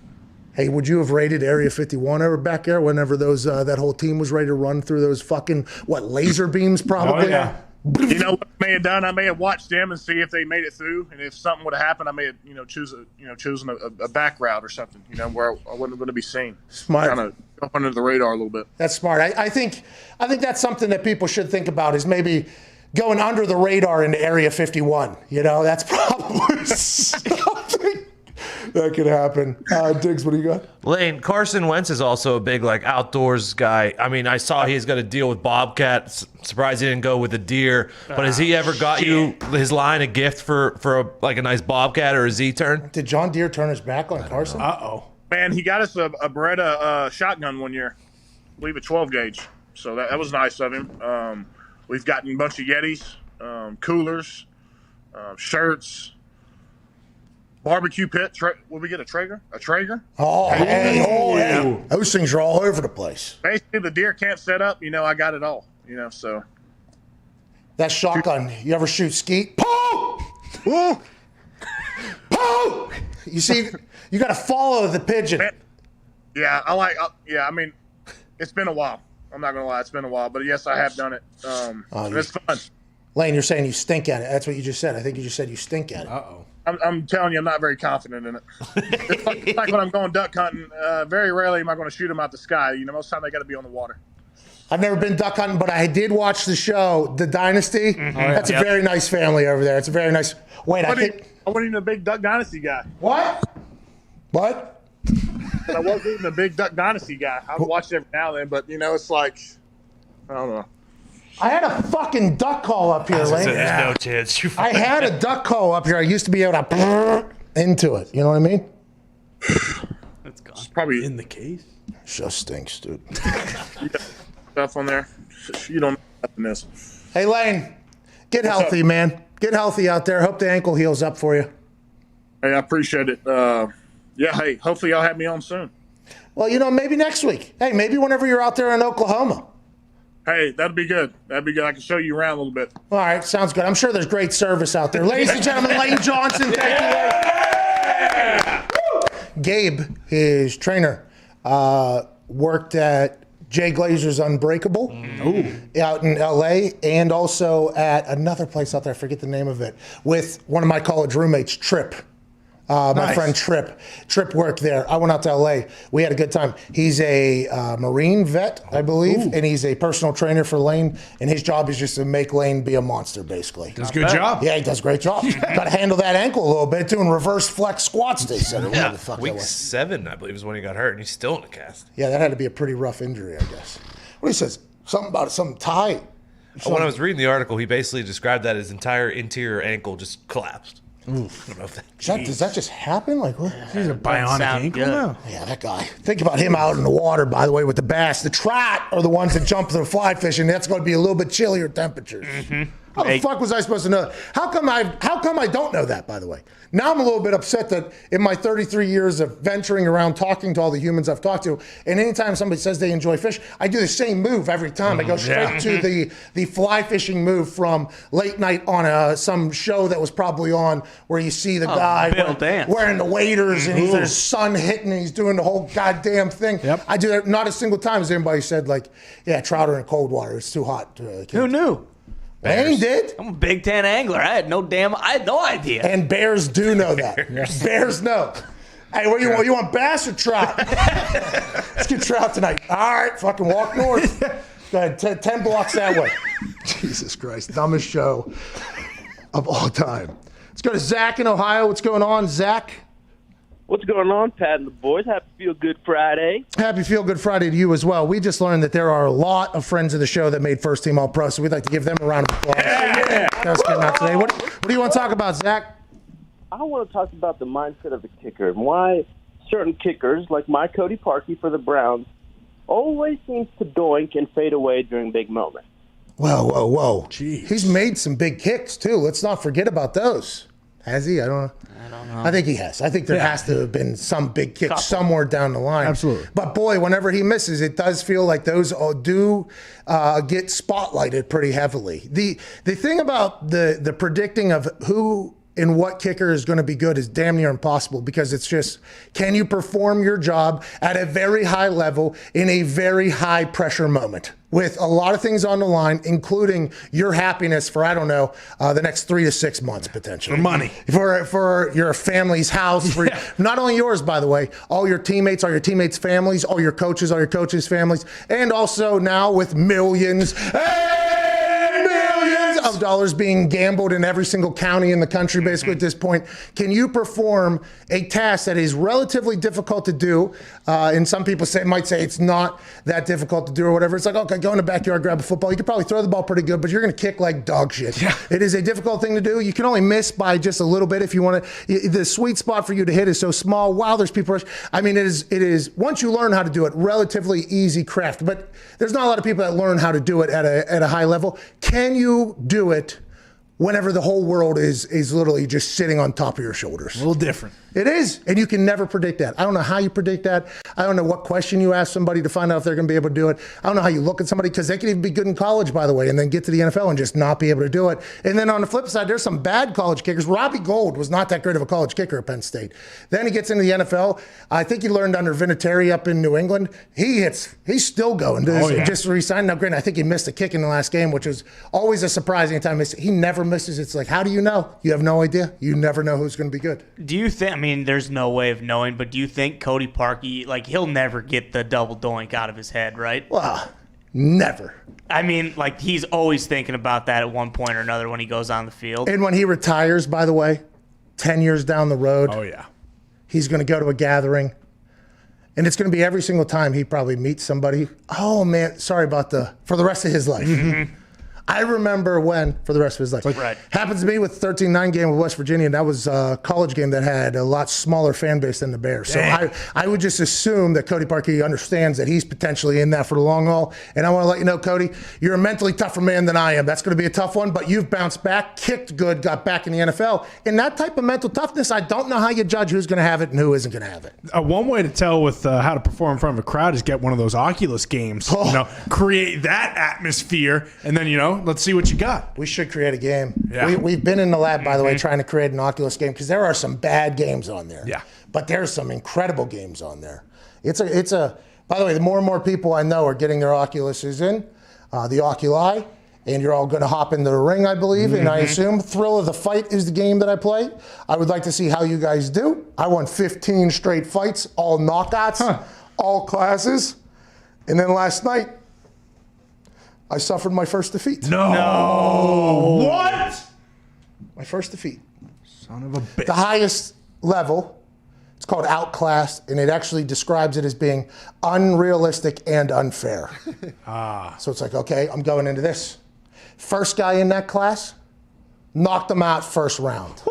Hey, would you have raided Area 51 over back there whenever that whole team was ready to run through those fucking, laser beams probably? Oh, yeah. You know what I may have done? I may have watched them and see if they made it through, and if something would have happened, I may have chosen a back route or something, where I wasn't going to be seen. Smart. Kind of up under the radar a little bit. That's smart. I think that's something that people should think about is maybe going under the radar into Area 51. That's probably something that could happen. Diggs, what do you got? Lane, Carson Wentz is also a big outdoors guy. I mean, I saw he's got a deal with Bobcat. Surprised he didn't go with a deer. But has he ever got you his line a gift for a nice Bobcat or a Z-turn? Did John Deere turn his back on Carson? Uh-oh. Man, he got us a Beretta shotgun one year. I believe a 12 gauge. So that was nice of him. We've gotten a bunch of Yetis, coolers, shirts. Barbecue pit. Will we get a Traeger? A Traeger? Oh, yeah. Those things are all over the place. Basically, the deer camp set up. I got it all. So. That shotgun. You ever shoot skeet? Pooh! Ooh! Pooh! You see, you got to follow the pigeon. Yeah, I mean, it's been a while. I'm not gonna lie, it's been a while. But yes, I have done it. It's fun. Lane, you're saying you stink at it. That's what you just said. I think you just said you stink at it. Uh-oh. I'm telling you, I'm not very confident in it. It's like when I'm going duck hunting. Very rarely am I going to shoot them out the sky. Most of the time they got to be on the water. I've never been duck hunting, but I did watch the show, The Dynasty. Mm-hmm. That's a very nice family over there. It's a very nice. Wait, I wasn't even a big Duck Dynasty guy. What? I wasn't even a big Duck Dynasty guy. I watch it every now and then, but it's like, I don't know. I had a fucking duck call up here, Lane. There's no chance. I had a duck call up here. I used to be able to into it. You know what I mean? It's gone. It's probably in the case. Just stinks, dude. You got stuff on there. You don't know nothing this. Hey, Lane, get healthy, man. Get healthy out there. Hope the ankle heals up for you. Hey, I appreciate it. Hey, hopefully y'all have me on soon. Well, maybe next week. Hey, maybe whenever you're out there in Oklahoma. Hey, that'd be good. That'd be good. I can show you around a little bit. All right, sounds good. I'm sure there's great service out there. Ladies and gentlemen, Lane Johnson, thank you. Gabe, his trainer, worked at Jay Glazer's Unbreakable out in L.A. and also at another place out there, I forget the name of it, with one of my college roommates, Tripp. My friend Tripp. Tripp worked there. I went out to L.A. We had a good time. He's a Marine vet, I believe, and he's a personal trainer for Lane, and his job is just to make Lane be a monster, basically. Does a good job. Yeah, he does a great job. Got to handle that ankle a little bit, doing reverse flex squats, they said. Yeah, the fuck week 7, I believe, is when he got hurt, and he's still in the cast. Yeah, that had to be a pretty rough injury, I guess. What he says? Something about something tight. When I was reading the article, he basically described that his entire interior ankle just collapsed. Does that just happen? Like, what? He's a bionic ankle now. Yeah, that guy. Think about him out in the water, by the way, with the bass. The trout are the ones that jump to the fly fishing. That's going to be a little bit chillier temperatures. How the fuck was I supposed to know that? How come I don't know that, by the way? Now I'm a little bit upset that in my 33 years of venturing around talking to all the humans I've talked to, and anytime somebody says they enjoy fish, I do the same move every time. I go straight to the fly fishing move from late night on some show that was probably on where you see the guy wearing the waders and there's sun hitting and he's doing the whole goddamn thing. I do that not a single time has anybody said like, yeah, trout are in cold water. It's too hot. Who knew? Wayne did. I'm a Big Ten angler. I had no idea. And bears do know that. Bears know. Hey, what do you want? You want bass or trout? Let's get trout tonight. All right, fucking walk north. Go ahead, 10 blocks that way. Jesus Christ, dumbest show of all time. Let's go to Zach in Ohio. What's going on, Zach? What's going on, Pat and the boys? Happy Feel Good Friday. Happy Feel Good Friday to you as well. We just learned that there are a lot of friends of the show that made first team All-Pro, so we'd like to give them a round of applause. That's getting out today. What do you want to talk about, Zach? I want to talk about the mindset of the kicker and why certain kickers, like my Cody Parkey for the Browns, always seems to doink and fade away during big moments. Whoa. Jeez. He's made some big kicks, too. Let's not forget about those. Has he? I don't know. I think he has. I think there has to have been some big kick somewhere down the line. Absolutely. But boy, whenever he misses, it does feel like those do get spotlighted pretty heavily. The thing about the predicting of who and what kicker is going to be good is damn near impossible because it's just, can you perform your job at a very high level in a very high pressure moment with a lot of things on the line, including your happiness for, I don't know, the next 3 to 6 months potentially. For money. For your family's house. For not only yours, by the way, all your teammates, all your teammates' families, all your coaches' families, and also now with millions of dollars being gambled in every single county in the country basically at this point. Can you perform a task that is relatively difficult to do? And some people might say it's not that difficult to do or whatever. It's like, okay, go in the backyard, grab a football. You could probably throw the ball pretty good, but you're going to kick like dog shit. Yeah. It is a difficult thing to do. You can only miss by just a little bit if you want to. The sweet spot for you to hit is so small. Wow, there's people. I mean, it is once you learn how to do it, relatively easy craft. But there's not a lot of people that learn how to do it at a high level. Can you do it whenever the whole world is literally just sitting on top of your shoulders? A little different. It is, and you can never predict that. I don't know how you predict that. I don't know what question you ask somebody to find out if they're going to be able to do it. I don't know how you look at somebody, because they could even be good in college, by the way, and then get to the NFL and just not be able to do it. And then on the flip side, there's some bad college kickers. Robbie Gould was not that great of a college kicker at Penn State. Then he gets into the NFL. I think he learned under Vinatieri up in New England. He's still going. Just re-signed. Now, granted, I think he missed a kick in the last game, which was always a surprising time. He never misses. It's like, how do you know? You have no idea. You never know who's going to be good. Do you think, I mean, there's no way of knowing, but do you think Cody Parkey, like, he'll never get the double doink out of his head, right? Well, never. I mean, like, he's always thinking about that at one point or another when he goes on the field. And when he retires, by the way, 10 years down the road, he's going to go to a gathering, and it's going to be every single time he probably meets somebody. Oh, man, sorry about for the rest of his life. Mm-hmm. I remember when, for the rest of his life. Right. Happens to me with 13-9 game with West Virginia, and that was a college game that had a lot smaller fan base than the Bears. So I would just assume that Cody Parkey understands that he's potentially in that for the long haul. And I want to let you know, Cody, you're a mentally tougher man than I am. That's going to be a tough one, but you've bounced back, kicked good, got back in the NFL. And that type of mental toughness, I don't know how you judge who's going to have it and who isn't going to have it. One way to tell with how to perform in front of a crowd is get one of those Oculus games. You know, create that atmosphere, and then, let's see what you got. We should create a game. Yeah. We've been in the lab, by the way, trying to create an Oculus game, because there are some bad games on there. Yeah. But there's some incredible games on there. It's a. By the way, the more and more people I know are getting their Oculuses in, the Oculi, and you're all going to hop into the ring, I believe, and I assume Thrill of the Fight is the game that I play. I would like to see how you guys do. I won 15 straight fights, all knockouts, all classes, and then last night, I suffered my first defeat. No. What? My first defeat. Son of a bitch. The highest level, it's called Outclassed, and it actually describes it as being unrealistic and unfair. So it's like, okay, I'm going into this. First guy in that class, knocked him out first round.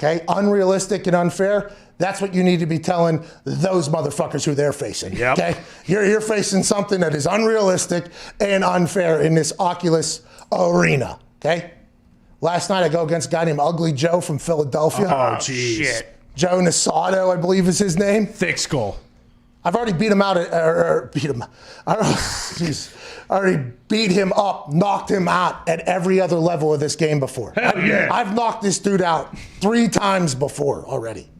okay? Unrealistic and unfair. That's what you need to be telling those motherfuckers who they're facing. Yep. Okay? You're facing something that is unrealistic and unfair in this Oculus arena. Okay? Last night I go against a guy named Ugly Joe from Philadelphia. Oh, jeez. Shit. Joe Nasato, I believe is his name. Thick skull. I've already beat him out, beat him. I already beat him up, knocked him out at every other level of this game before. Hell yeah. I've knocked this dude out 3 times before already.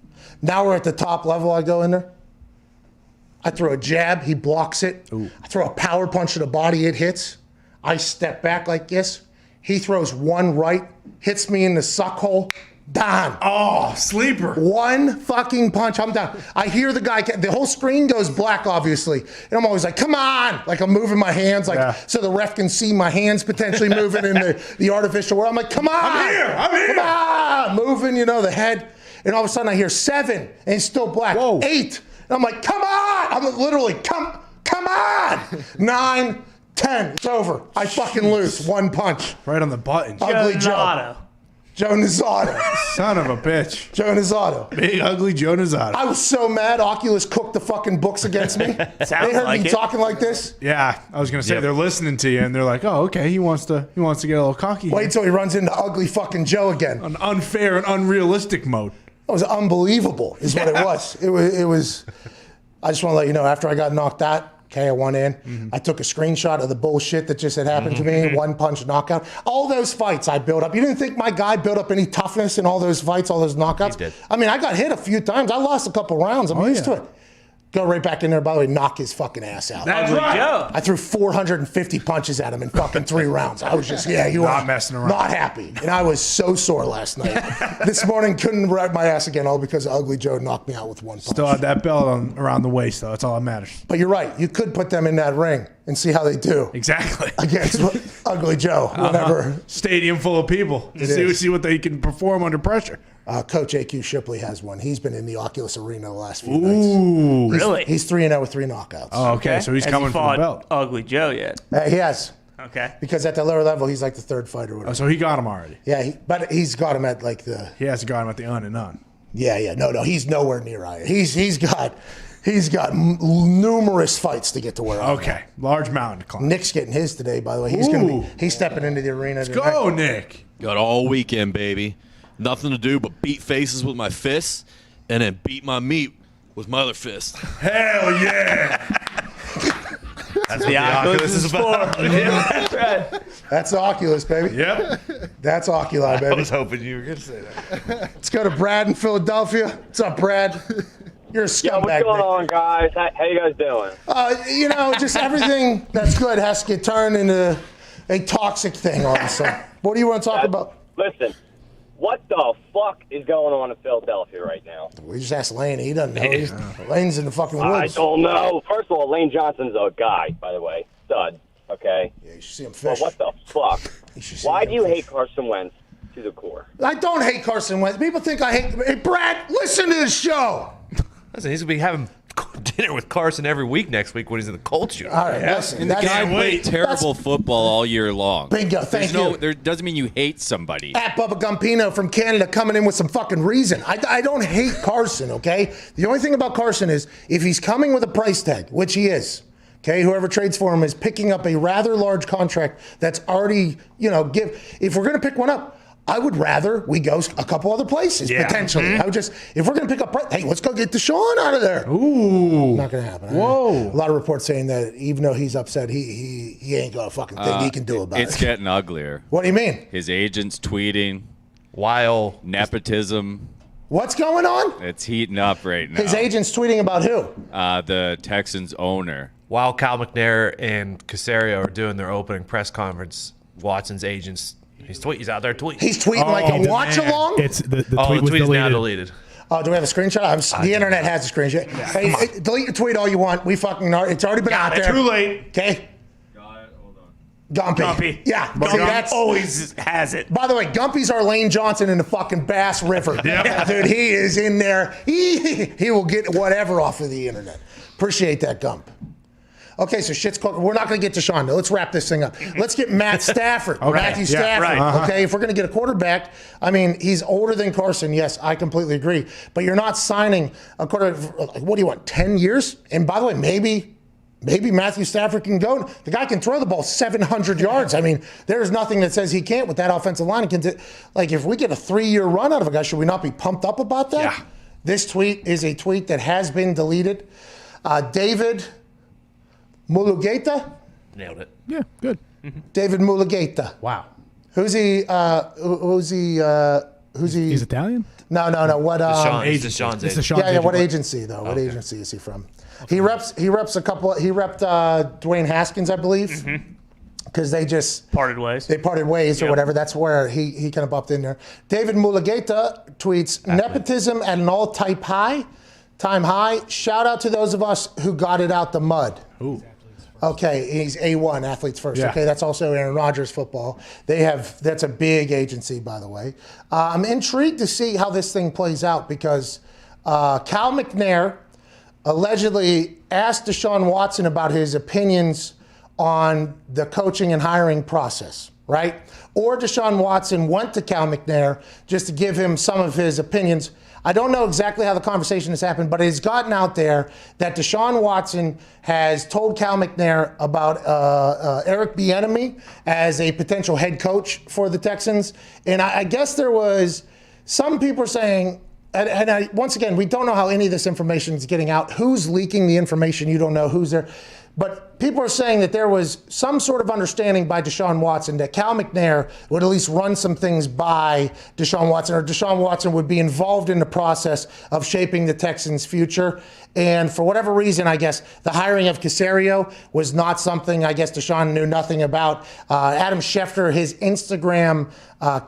Now we're at the top level. I go in there. I throw a jab. He blocks it. Ooh. I throw a power punch to the body. It hits. I step back like this. He throws one right, hits me in the suck hole. Down. Oh, sleeper. One fucking punch, I'm down. I hear the guy, the whole screen goes black, obviously. And I'm always like, come on. Like I'm moving my hands, so the ref can see my hands potentially moving in the artificial world. I'm like, come on. I'm here. Come on. Moving, the head. And all of a sudden I hear 7 and it's still black. Whoa. 8. And I'm like, come on. I'm literally, come on. 9, 10. It's over. I fucking lose. One punch. Right on the button. Ugly Joe. Joe Nazato. Son of a bitch. Joe Nazato. Big, ugly Joe Nazato. I was so mad Oculus cooked the fucking books against me. They heard me talking like this. Yeah, I was going to say, they're listening to you, and they're like, oh, okay, he wants to get a little cocky. Wait till he runs into ugly fucking Joe again. An unfair and unrealistic mode. It was unbelievable is what it was. It was, I just want to let you know, after I got knocked out, okay, I went in. Mm-hmm. I took a screenshot of the bullshit that just had happened to me. One punch knockout. All those fights I built up. You didn't think my guy built up any toughness in all those fights, all those knockouts? He did. I mean, I got hit a few times. I lost a couple rounds. I'm used to it. Go right back in there, by the way, knock his fucking ass out. That's right. I threw 450 punches at him in fucking 3 rounds. I was just, not messing around. Not happy. And I was so sore last night. This morning, couldn't ride my ass again, all because Ugly Joe knocked me out with one punch. Still had that belt around the waist, though. That's all that matters. But you're right. You could put them in that ring and see how they do. Exactly. Against Ugly Joe, whatever. Stadium full of people. See what they can perform under pressure. Coach A.Q. Shipley has one. He's been in the Oculus Arena the last few nights. Really? He's 3-0 with 3 knockouts. Oh, okay. So he's coming for the belt. Ugly Joe yet? He has. Okay. Because at the lower level, he's like the 3rd fighter. Oh, so he got him already. Yeah, but he's got him at like the. He hasn't got him at the and on. Yeah. No. He's nowhere near I. He's got numerous fights to get to where I'm Okay. Large mountain to climb. Nick's getting his today, by the way. He's stepping into the arena. Let's go, Nick. Got all weekend, baby. Nothing to do but beat faces with my fists and then beat my meat with my other fist. Hell yeah. That's the Oculus is about. Yeah, that's right. That's Oculus, baby. Yep. That's Oculi, baby. I was hoping you were going to say that. Let's go to Brad in Philadelphia. What's up, Brad? You're a scumbag. What's going Nick. on, guys? How you guys doing? Just everything that's good has to get turned into a toxic thing all of a sudden. What do you want to talk about? Listen, what the fuck is going on in Philadelphia right now? We just asked Lane. He doesn't know. Lane's in the fucking woods. I don't know. First of all, Lane Johnson's a guy, by the way. Stud, okay? Yeah, you should see him fish. But what the fuck? Why do you hate Carson Wentz to the core? I don't hate Carson Wentz. People think I hate. Hey, Brad, listen to this show. Listen, he's going to be having dinner with Carson every week next week when he's in the Colts show. All right, listen. And the guy played terrible football all year long. Bingo, thank you. There doesn't mean you hate somebody. At Bubba Gumpino from Canada coming in with some fucking reason. I don't hate Carson, okay? The only thing about Carson is if he's coming with a price tag, which he is, okay, whoever trades for him is picking up a rather large contract that's already, if we're going to pick one up, I would rather we go a couple other places, potentially. Mm-hmm. I would just, if we're going to pick up, hey, let's go get Deshaun out of there. Ooh. Not going to happen. Whoa. A lot of reports saying that even though he's upset, he ain't got a fucking thing he can do about it. It's getting uglier. What do you mean? His agent's tweeting. While nepotism. What's going on? It's heating up right now. His agent's tweeting about who? The Texans owner. While Cal McNair and Casario are doing their opening press conference, Watson's agents, he's out there tweeting. He's tweeting like a watch along? It's the tweet the was tweet is now deleted. deleted. Do we have a screenshot? The internet has a screenshot. Hey, delete your tweet all you want. We fucking are. It's already been out there. Too late. Okay. Gumpy. Yeah. Gumpy always has it. By the way, Gumpy's our Lane Johnson in the fucking Bass River. Yep. Dude, he is in there. He will get whatever off of the internet. Appreciate that, Gump. Okay, so shit's cooking. We're not going to get Deshaun. Let's wrap this thing up. Let's get Matt Stafford. Matthew Stafford. Okay, if we're going to get a quarterback, I mean, he's older than Carson. Yes, I completely agree. But you're not signing a quarterback. What do you want, 10 years? And by the way, maybe Matthew Stafford can go. The guy can throw the ball 700 yards. I mean, there's nothing that says he can't with that offensive line. Like, if we get a 3-year run out of a guy, should we not be pumped up about that? Yeah. This tweet is a tweet that has been deleted. David Mulugeta? Nailed it. Yeah, good. David Mulugeta. Wow. Who's he? He's Italian? No. What? Deshaun's agent. Yeah. What agency though? What agency is he from? He reps a couple. He repped Dwayne Haskins, I believe, because they just parted ways. They parted ways or whatever. That's where he kind of bumped in there. David Mulugeta tweets nepotism at an all-time high. Shout out to those of us who got it out the mud. Ooh. Okay, he's A1, Athletes First. Yeah. Okay, that's also Aaron Rodgers football. That's a big agency, by the way. I'm intrigued to see how this thing plays out because Cal McNair allegedly asked Deshaun Watson about his opinions on the coaching and hiring process, right? Or Deshaun Watson went to Cal McNair just to give him some of his opinions. I don't know exactly how the conversation has happened, but it has gotten out there that Deshaun Watson has told Cal McNair about Eric Bieniemy as a potential head coach for the Texans. And I guess there was some people saying, once again, we don't know how any of this information is getting out. Who's leaking the information? You don't know who's there. But people are saying that there was some sort of understanding by Deshaun Watson that Cal McNair would at least run some things by Deshaun Watson, or Deshaun Watson would be involved in the process of shaping the Texans' future. And for whatever reason, I guess the hiring of Caserio was not something I guess Deshaun knew nothing about. Adam Schefter, his Instagram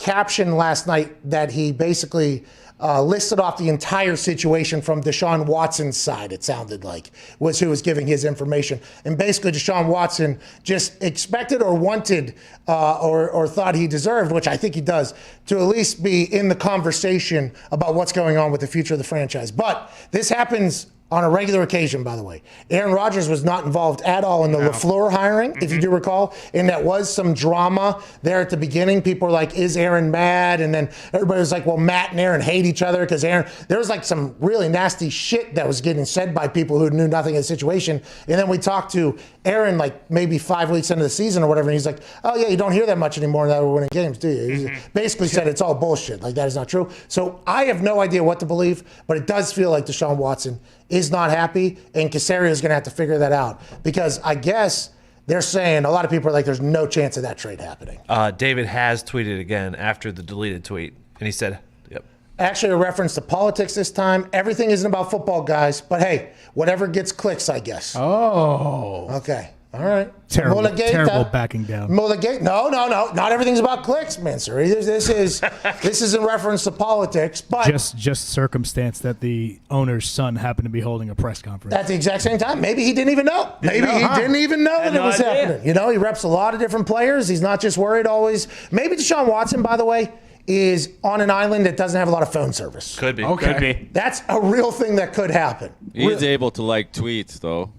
caption last night that he basically listed off the entire situation from Deshaun Watson's side, it sounded like, was who was giving his information. And basically Deshaun Watson just expected or wanted or thought he deserved, which I think he does, to at least be in the conversation about what's going on with the future of the franchise. But this happens on a regular occasion, by the way. Aaron Rodgers was not involved at all in the LaFleur hiring, if you do recall, and that was some drama there at the beginning. People were like, is Aaron mad? And then everybody was like, well, Matt and Aaron hate each other because there was like some really nasty shit that was getting said by people who knew nothing of the situation. And then we talked to Aaron like maybe 5 weeks into the season or whatever, and he's like, oh yeah, you don't hear that much anymore now we're winning games, do you? He basically said it's all bullshit. Like, that is not true. So I have no idea what to believe, but it does feel like Deshaun Watson is not happy, and Caserio is going to have to figure that out, because I guess they're saying, a lot of people are like, there's no chance of that trade happening. David has tweeted again after the deleted tweet, and he said, yep. Actually, a reference to politics this time. Everything isn't about football, guys, but hey, whatever gets clicks, I guess. Oh. Okay. All right. Terrible backing down. No. Not everything's about clicks, man, sir. This is in reference to politics, but just circumstance that the owner's son happened to be holding a press conference at the exact same time. Maybe he didn't even know. Didn't even know that it was happening. You know, he reps a lot of different players. He's not just worried always. Maybe Deshaun Watson, by the way, is on an island that doesn't have a lot of phone service. Could be. Okay. Could be. That's a real thing that could happen. He is able to like tweets, though.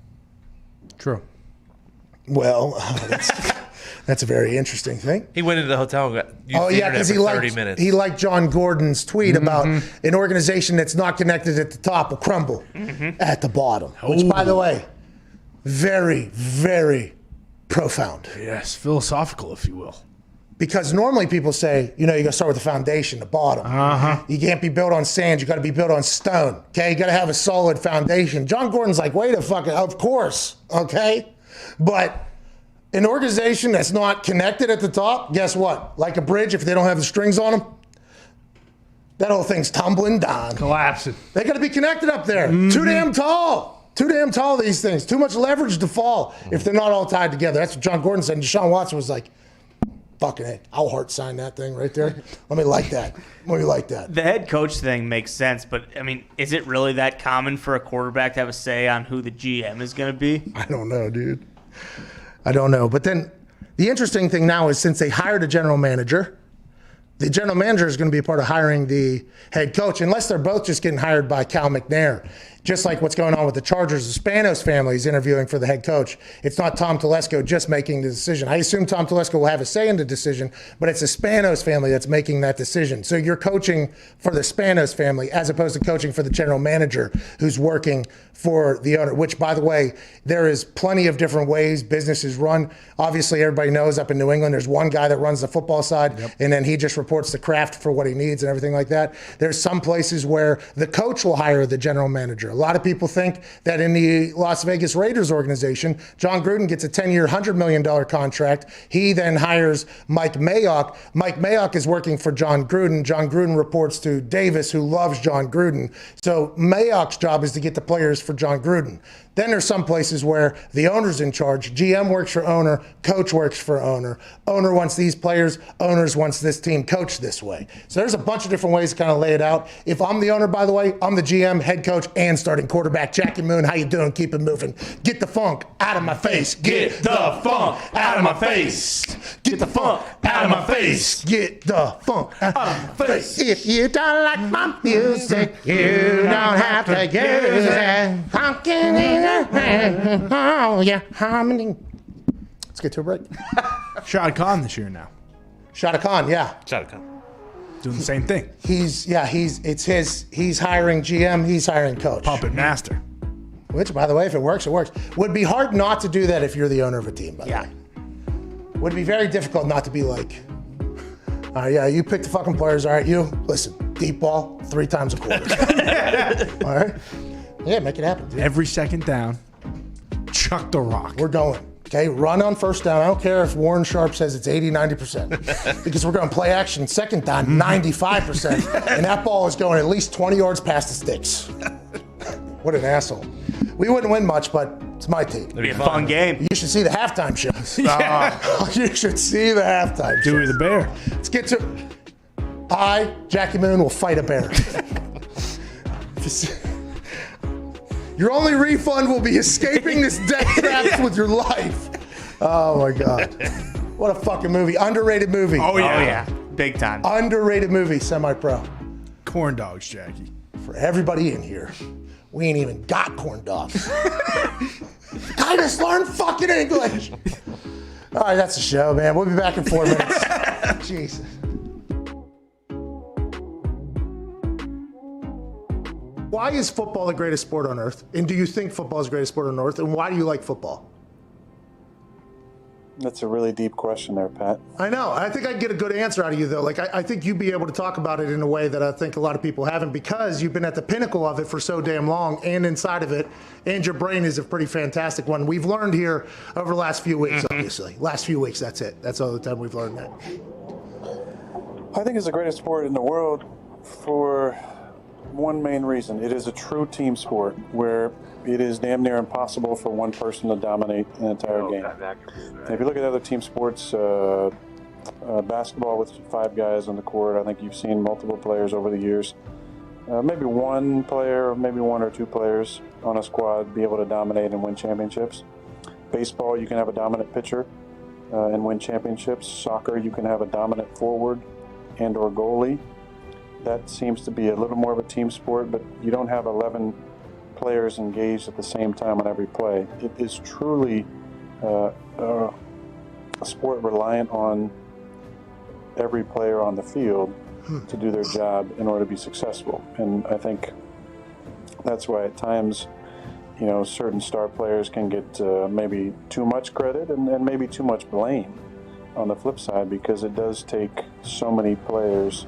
True. Well, that's a very interesting thing. He went into the hotel and got because for 30 minutes. He liked John Gordon's tweet about an organization that's not connected at the top will crumble at the bottom. Which, by the way, very, very profound. Yes, philosophical, if you will. Because normally people say, you got to start with the foundation, the bottom. You can't be built on sand. You got to be built on stone. Okay, you got to have a solid foundation. John Gordon's like, wait a fucking, of course. Okay. But an organization that's not connected at the top, guess what? Like a bridge, if they don't have the strings on them, that whole thing's tumbling down. Collapsing. They got to be connected up there. Too damn tall. Too damn tall, these things. Too much leverage to fall if they're not all tied together. That's what John Gordon said. And Deshaun Watson was like, fucking hey, I'll heart sign that thing right there. Let me like that. The head coach thing makes sense, but, I mean, is it really that common for a quarterback to have a say on who the GM is going to be? I don't know, dude. I don't know. But then the interesting thing now is since they hired a general manager, the general manager is going to be a part of hiring the head coach, unless they're both just getting hired by Cal McNair. just like what's going on with the Chargers. The Spanos family is interviewing for the head coach. It's not Tom Telesco just making the decision. I assume Tom Telesco will have a say in the decision, but it's the Spanos family that's making that decision. So you're coaching for the Spanos family as opposed to coaching for the general manager who's working for the owner, which, by the way, there is plenty of different ways businesses run. Obviously, everybody knows up in New England, there's one guy that runs the football side, and then he just reports the craft for what he needs and everything like that. There's some places where the coach will hire the general manager. A lot of people think that in the Las Vegas Raiders organization, John Gruden gets a 10-year, $100 million contract. He then hires Mike Mayock. Mike Mayock is working for John Gruden. John Gruden reports to Davis, who loves John Gruden. So Mayock's job is to get the players for John Gruden. Then there's some places where the owner's in charge. GM works for owner, coach works for owner. Owner wants these players, owners wants this team coached this way. So there's a bunch of different ways to kind of lay it out. If I'm the owner, by the way, I'm the GM, head coach, and starting quarterback. Jackie Moon, how you doing? Keep it moving. Get the funk out of my face. Get the funk out of my face. Get the funk out of my face. Get the funk out of my face. If you don't like my music, you don't have to use it. Funkin' in oh, yeah. Harmony. Let's get to a break. Shad Khan this year now. Shad Khan, yeah. Shad Khan. Doing the same thing. He's hiring GM, he's hiring coach. Puppet master. Which, by the way, if it works, it works. Would be hard not to do that if you're the owner of a team, by the way. Would be very difficult not to be like, all right, yeah, you pick the fucking players. All right, you, listen, deep ball, 3 times a quarter. All right? Yeah, make it happen, dude. Every second down, chuck the rock. We're going. Okay, run on first down. I don't care if Warren Sharp says it's 80, 90%. Because we're going to play action second down 95%. And that ball is going at least 20 yards past the sticks. What an asshole. We wouldn't win much, but it's my team. It'd be a fun game. You should see the halftime shows. Yeah. You should see the halftime shows. Dewey the Bear. Let's get to... Jackie Moon, will fight a bear. Your only refund will be escaping this death traps with your life. Oh, my God. What a fucking movie. Underrated movie. Oh, yeah. Oh, yeah. Big time. Underrated movie, semi-pro. Corn dogs, Jackie. For everybody in here, we ain't even got corn dogs. I just learned fucking English. All right, that's the show, man. We'll be back in 4 minutes. Jesus. Why is football the greatest sport on earth? And do you think football is the greatest sport on earth? And why do you like football? That's a really deep question there, Pat. I know. I think I can get a good answer out of you, though. Like, I think you'd be able to talk about it in a way that I think a lot of people haven't, because you've been at the pinnacle of it for so damn long and inside of it, and your brain is a pretty fantastic one. We've learned here over the last few weeks, obviously. Last few weeks, that's it. That's all the time we've learned that. I think it's the greatest sport in the world for one main reason. It is a true team sport where it is damn near impossible for one person to dominate an entire game. And if you look at other team sports, basketball with 5 guys on the court, I think you've seen multiple players over the years. Maybe one player, maybe 1 or 2 players on a squad be able to dominate and win championships. Baseball, you can have a dominant pitcher and win championships. Soccer, you can have a dominant forward and or goalie. That seems to be a little more of a team sport, but you don't have 11 players engaged at the same time on every play. It is truly a sport reliant on every player on the field to do their job in order to be successful. And I think that's why at times, you know, certain star players can get maybe too much credit and maybe too much blame on the flip side, because it does take so many players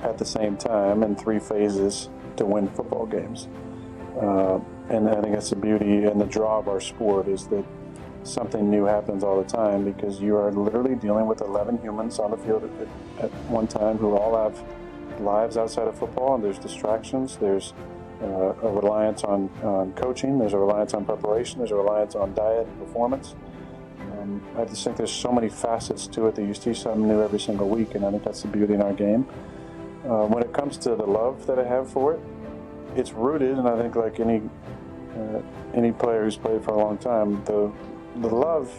at the same time in 3 phases to win football games. And I think that's the beauty and the draw of our sport, is that something new happens all the time, because you are literally dealing with 11 humans on the field at one time who all have lives outside of football, and there's distractions, there's a reliance on coaching, there's a reliance on preparation, there's a reliance on diet and performance. I just think there's so many facets to it that you see something new every single week, and I think that's the beauty in our game. When it comes to the love that I have for it, it's rooted, and I think like any player who's played for a long time, the love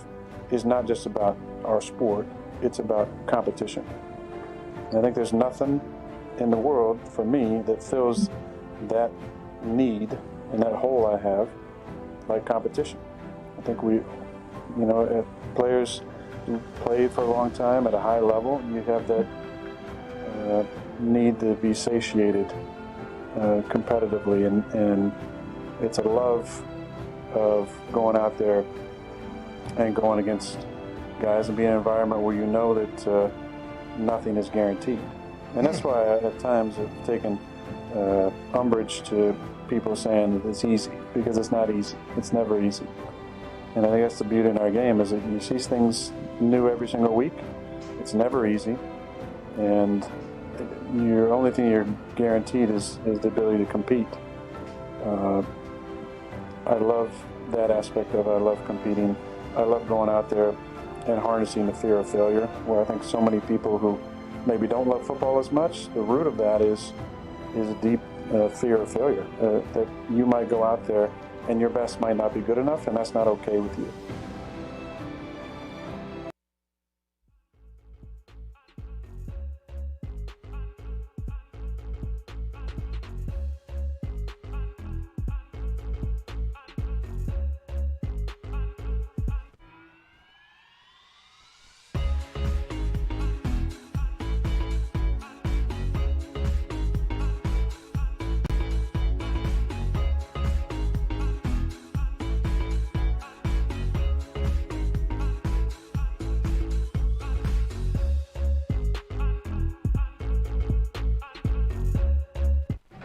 is not just about our sport, it's about competition. And I think there's nothing in the world for me that fills that need in that hole I have, like competition. I think players who played for a long time at a high level, you have that need to be satiated competitively, and it's a love of going out there and going against guys and being in an environment where you know that nothing is guaranteed. And that's why at times I've taken umbrage to people saying that it's easy, because it's not easy. It's never easy. And I think that's the beauty in our game, is that you see things new every single week. It's never easy. And your only thing you're guaranteed is the ability to compete. I love that aspect of it. I love competing. I love going out there and harnessing the fear of failure, where I think so many people who maybe don't love football as much, the root of that is a deep fear of failure, that you might go out there and your best might not be good enough, and that's not okay with you.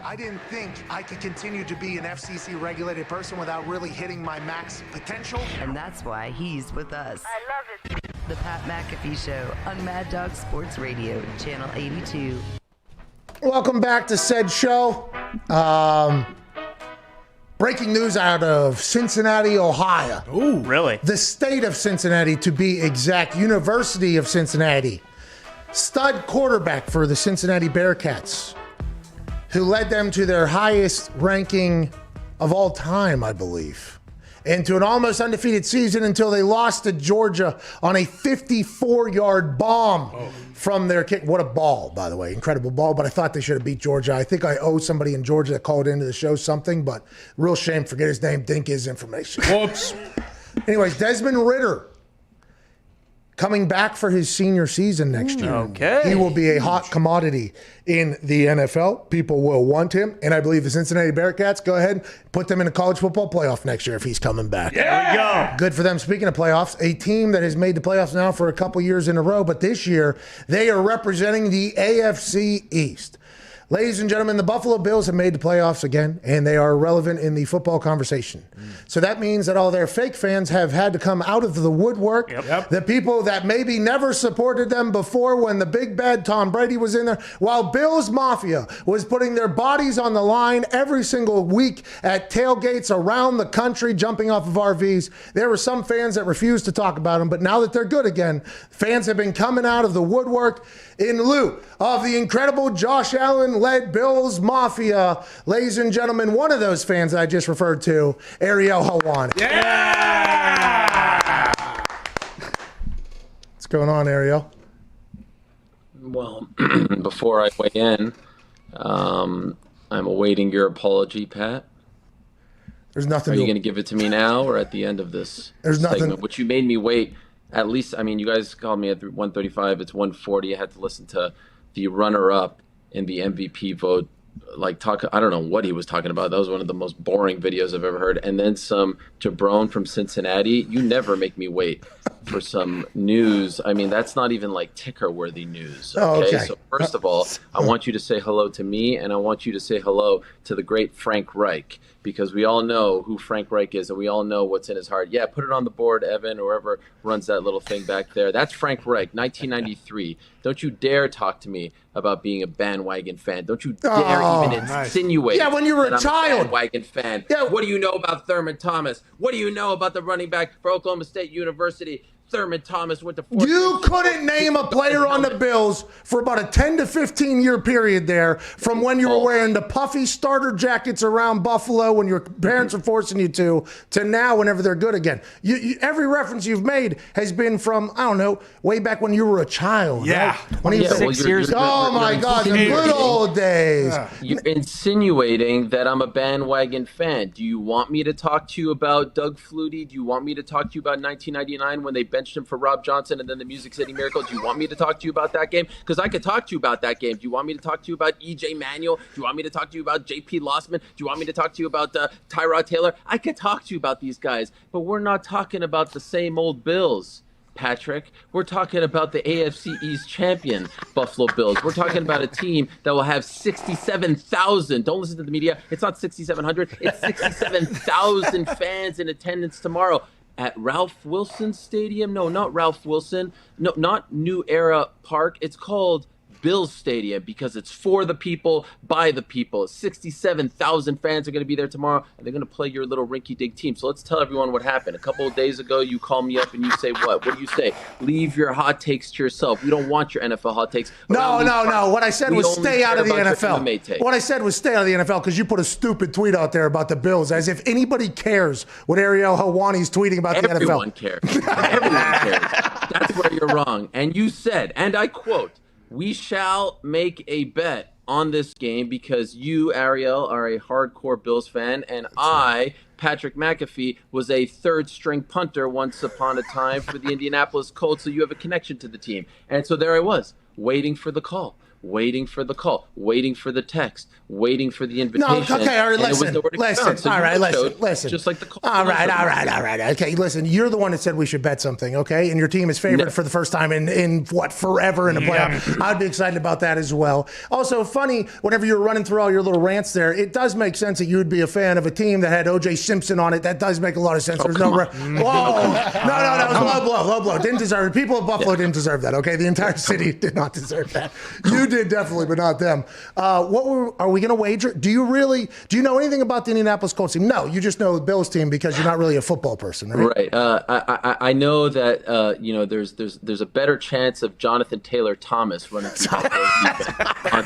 I didn't think I could continue to be an FCC-regulated person without really hitting my max potential. And that's why he's with us. I love it. The Pat McAfee Show on Mad Dog Sports Radio, Channel 82. Welcome back to said show. Breaking news out of Cincinnati, Ohio. Ooh, really? The state of Cincinnati, to be exact. University of Cincinnati. Stud quarterback for the Cincinnati Bearcats, who led them to their highest ranking of all time, I believe, and to an almost undefeated season until they lost to Georgia on a 54-yard bomb from their kick. What a ball, by the way. Incredible ball, but I thought they should have beat Georgia. I think I owe somebody in Georgia that called into the show something, but real shame, forget his name, think his information. Whoops. Anyways, Desmond Ridder coming back for his senior season next year. Okay. He will be a hot commodity in the NFL. People will want him. And I believe the Cincinnati Bearcats, go ahead, put them in a college football playoff next year if he's coming back. There we go. Good for them. Speaking of playoffs, a team that has made the playoffs now for a couple years in a row, but this year they are representing the AFC East. Ladies and gentlemen, the Buffalo Bills have made the playoffs again, and they are relevant in the football conversation. So that means that all their fake fans have had to come out of the woodwork. Yep. The people that maybe never supported them before when the big bad Tom Brady was in there, while Bills Mafia was putting their bodies on the line every single week at tailgates around the country, jumping off of RVs. There were some fans that refused to talk about them, but now that they're good again, fans have been coming out of the woodwork in lieu of the incredible Josh Allen-led Bills Mafia. Ladies and gentlemen, one of those fans that I just referred to, Ariel Helwani. Yeah! What's going on, Ariel? Well, before I weigh in, I'm awaiting your apology, Pat. There's nothing. Are you going to give it to me now or at the end of this segment? Which you made me wait. At least, I mean, you guys called me at 135. It's 140. I had to listen to the runner-up in the MVP vote. I don't know what he was talking about. That was one of the most boring videos I've ever heard. And then some Jabron from Cincinnati. You never make me wait for some news. I mean, that's not even like ticker-worthy news. Okay? So first of all, I want you to say hello to me, and I want you to say hello to the great Frank Reich, because we all know who Frank Reich is, and we all know what's in his heart. Yeah, put it on the board, Evan, or whoever runs that little thing back there. That's Frank Reich, 1993. Don't you dare talk to me about being a bandwagon fan. Don't you dare even insinuate when you were a child. I'm a bandwagon fan. Yeah. What do you know about Thurman Thomas? What do you know about the running back for Oklahoma State University? Thurman Thomas went to. You couldn't name a player on the Bills for about a 10 to 15 year period there, from when you were wearing the puffy starter jackets around Buffalo when your parents were forcing you to now whenever they're good again. Every reference you've made has been from, I don't know, way back when you were a child. Yeah. Right? When he was 6 years. Oh my God, the good old days. Yeah. You're insinuating that I'm a bandwagon fan. Do you want me to talk to you about Doug Flutie? Do you want me to talk to you about 1999 when they benched him for Rob Johnson and then the Music City Miracle? Do you want me to talk to you about that game? Because I could talk to you about that game. Do you want me to talk to you about E.J. Manuel? Do you want me to talk to you about J.P. Lossman? Do you want me to talk to you about Tyrod Taylor? I could talk to you about these guys, but we're not talking about the same old Bills, Patrick. We're talking about the AFC East champion Buffalo Bills. We're talking about a team that will have 67,000. Don't listen to the media. It's not 6,700. It's 67,000 fans in attendance tomorrow at Ralph Wilson Stadium. No, not Ralph Wilson. No, not New Era Park. It's called Bills Stadium because it's for the people, by the people. 67,000 fans are going to be there tomorrow, and they're going to play your little rinky-dink team. So let's tell everyone what happened. A couple of days ago, you call me up and you say what? What do you say? Leave your hot takes to yourself. We don't want your NFL hot takes. No. What I said was stay out of the NFL. What I said was stay out of the NFL because you put a stupid tweet out there about the Bills, as if anybody cares what Ariel Helwani's tweeting about the NFL. Everyone cares. Everyone cares. That's where you're wrong. And you said, and I quote, "We shall make a bet on this game because you, Ariel, are a hardcore Bills fan, and I, Patrick McAfee, was a third-string punter once upon a time for the Indianapolis Colts, so you have a connection to the team." And so there I was, waiting for the call, waiting for the call, waiting for the text, waiting for the invitation. No, okay, all right, listen. Just like the call. All right. Okay, listen, you're the one that said we should bet something, okay? And your team is favored for the first time in forever in a playoff. I'd be excited about that as well. Also, funny, whenever you're running through all your little rants there, it does make sense that you would be a fan of a team that had O.J. Simpson on it. That does make a lot of sense. There's no it was low blow. Didn't deserve it. People of Buffalo didn't deserve that, okay? The entire city did not deserve that. You did definitely, but not them. Are we going to wager? Do you know anything about the Indianapolis Colts team? No, you just know the Bills team because you're not really a football person, right? Right. I know that there's a better chance of Jonathan Taylor Thomas running on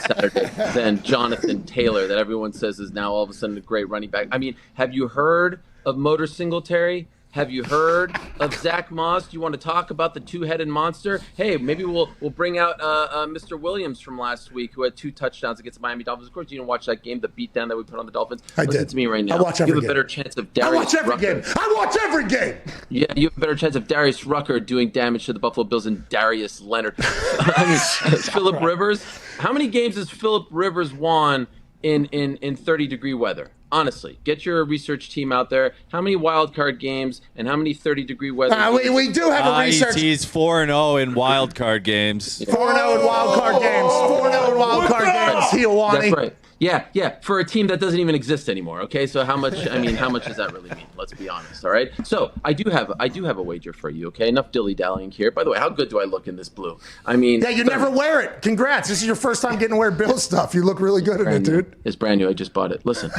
Saturday than Jonathan Taylor, that everyone says is now all of a sudden a great running back. I mean, have you heard of Motor Singletary? Have you heard of Zach Moss? Do you want to talk about the two-headed monster? Hey, maybe we'll bring out Mr. Williams from last week, who had 2 touchdowns against the Miami Dolphins. Of course, you didn't watch that game, the beatdown that we put on the Dolphins. Listen to me right now. I watch every game. You have a better chance of Darius Rucker. I watch every game. Yeah, you have a better chance of Darius Rucker doing damage to the Buffalo Bills than Darius Leonard. Phillip Rivers. How many games has Phillip Rivers won in 30-degree weather? Honestly, get your research team out there. How many wild card games and how many 30-degree weather games? We do have a research. He's 4-0 in wild card games. 4-0 in wild card games. 4-0 in wild card games. Helwani. That's right. Yeah, for a team that doesn't even exist anymore. Okay, so how much does that really mean? Let's be honest, all right? So I do have a wager for you, okay? Enough dilly-dallying here. By the way, how good do I look in this blue? I mean, yeah, you never wear it. Congrats. This is your first time getting to wear Bill stuff. You look really good in it, dude. It's brand new. I just bought it. Listen to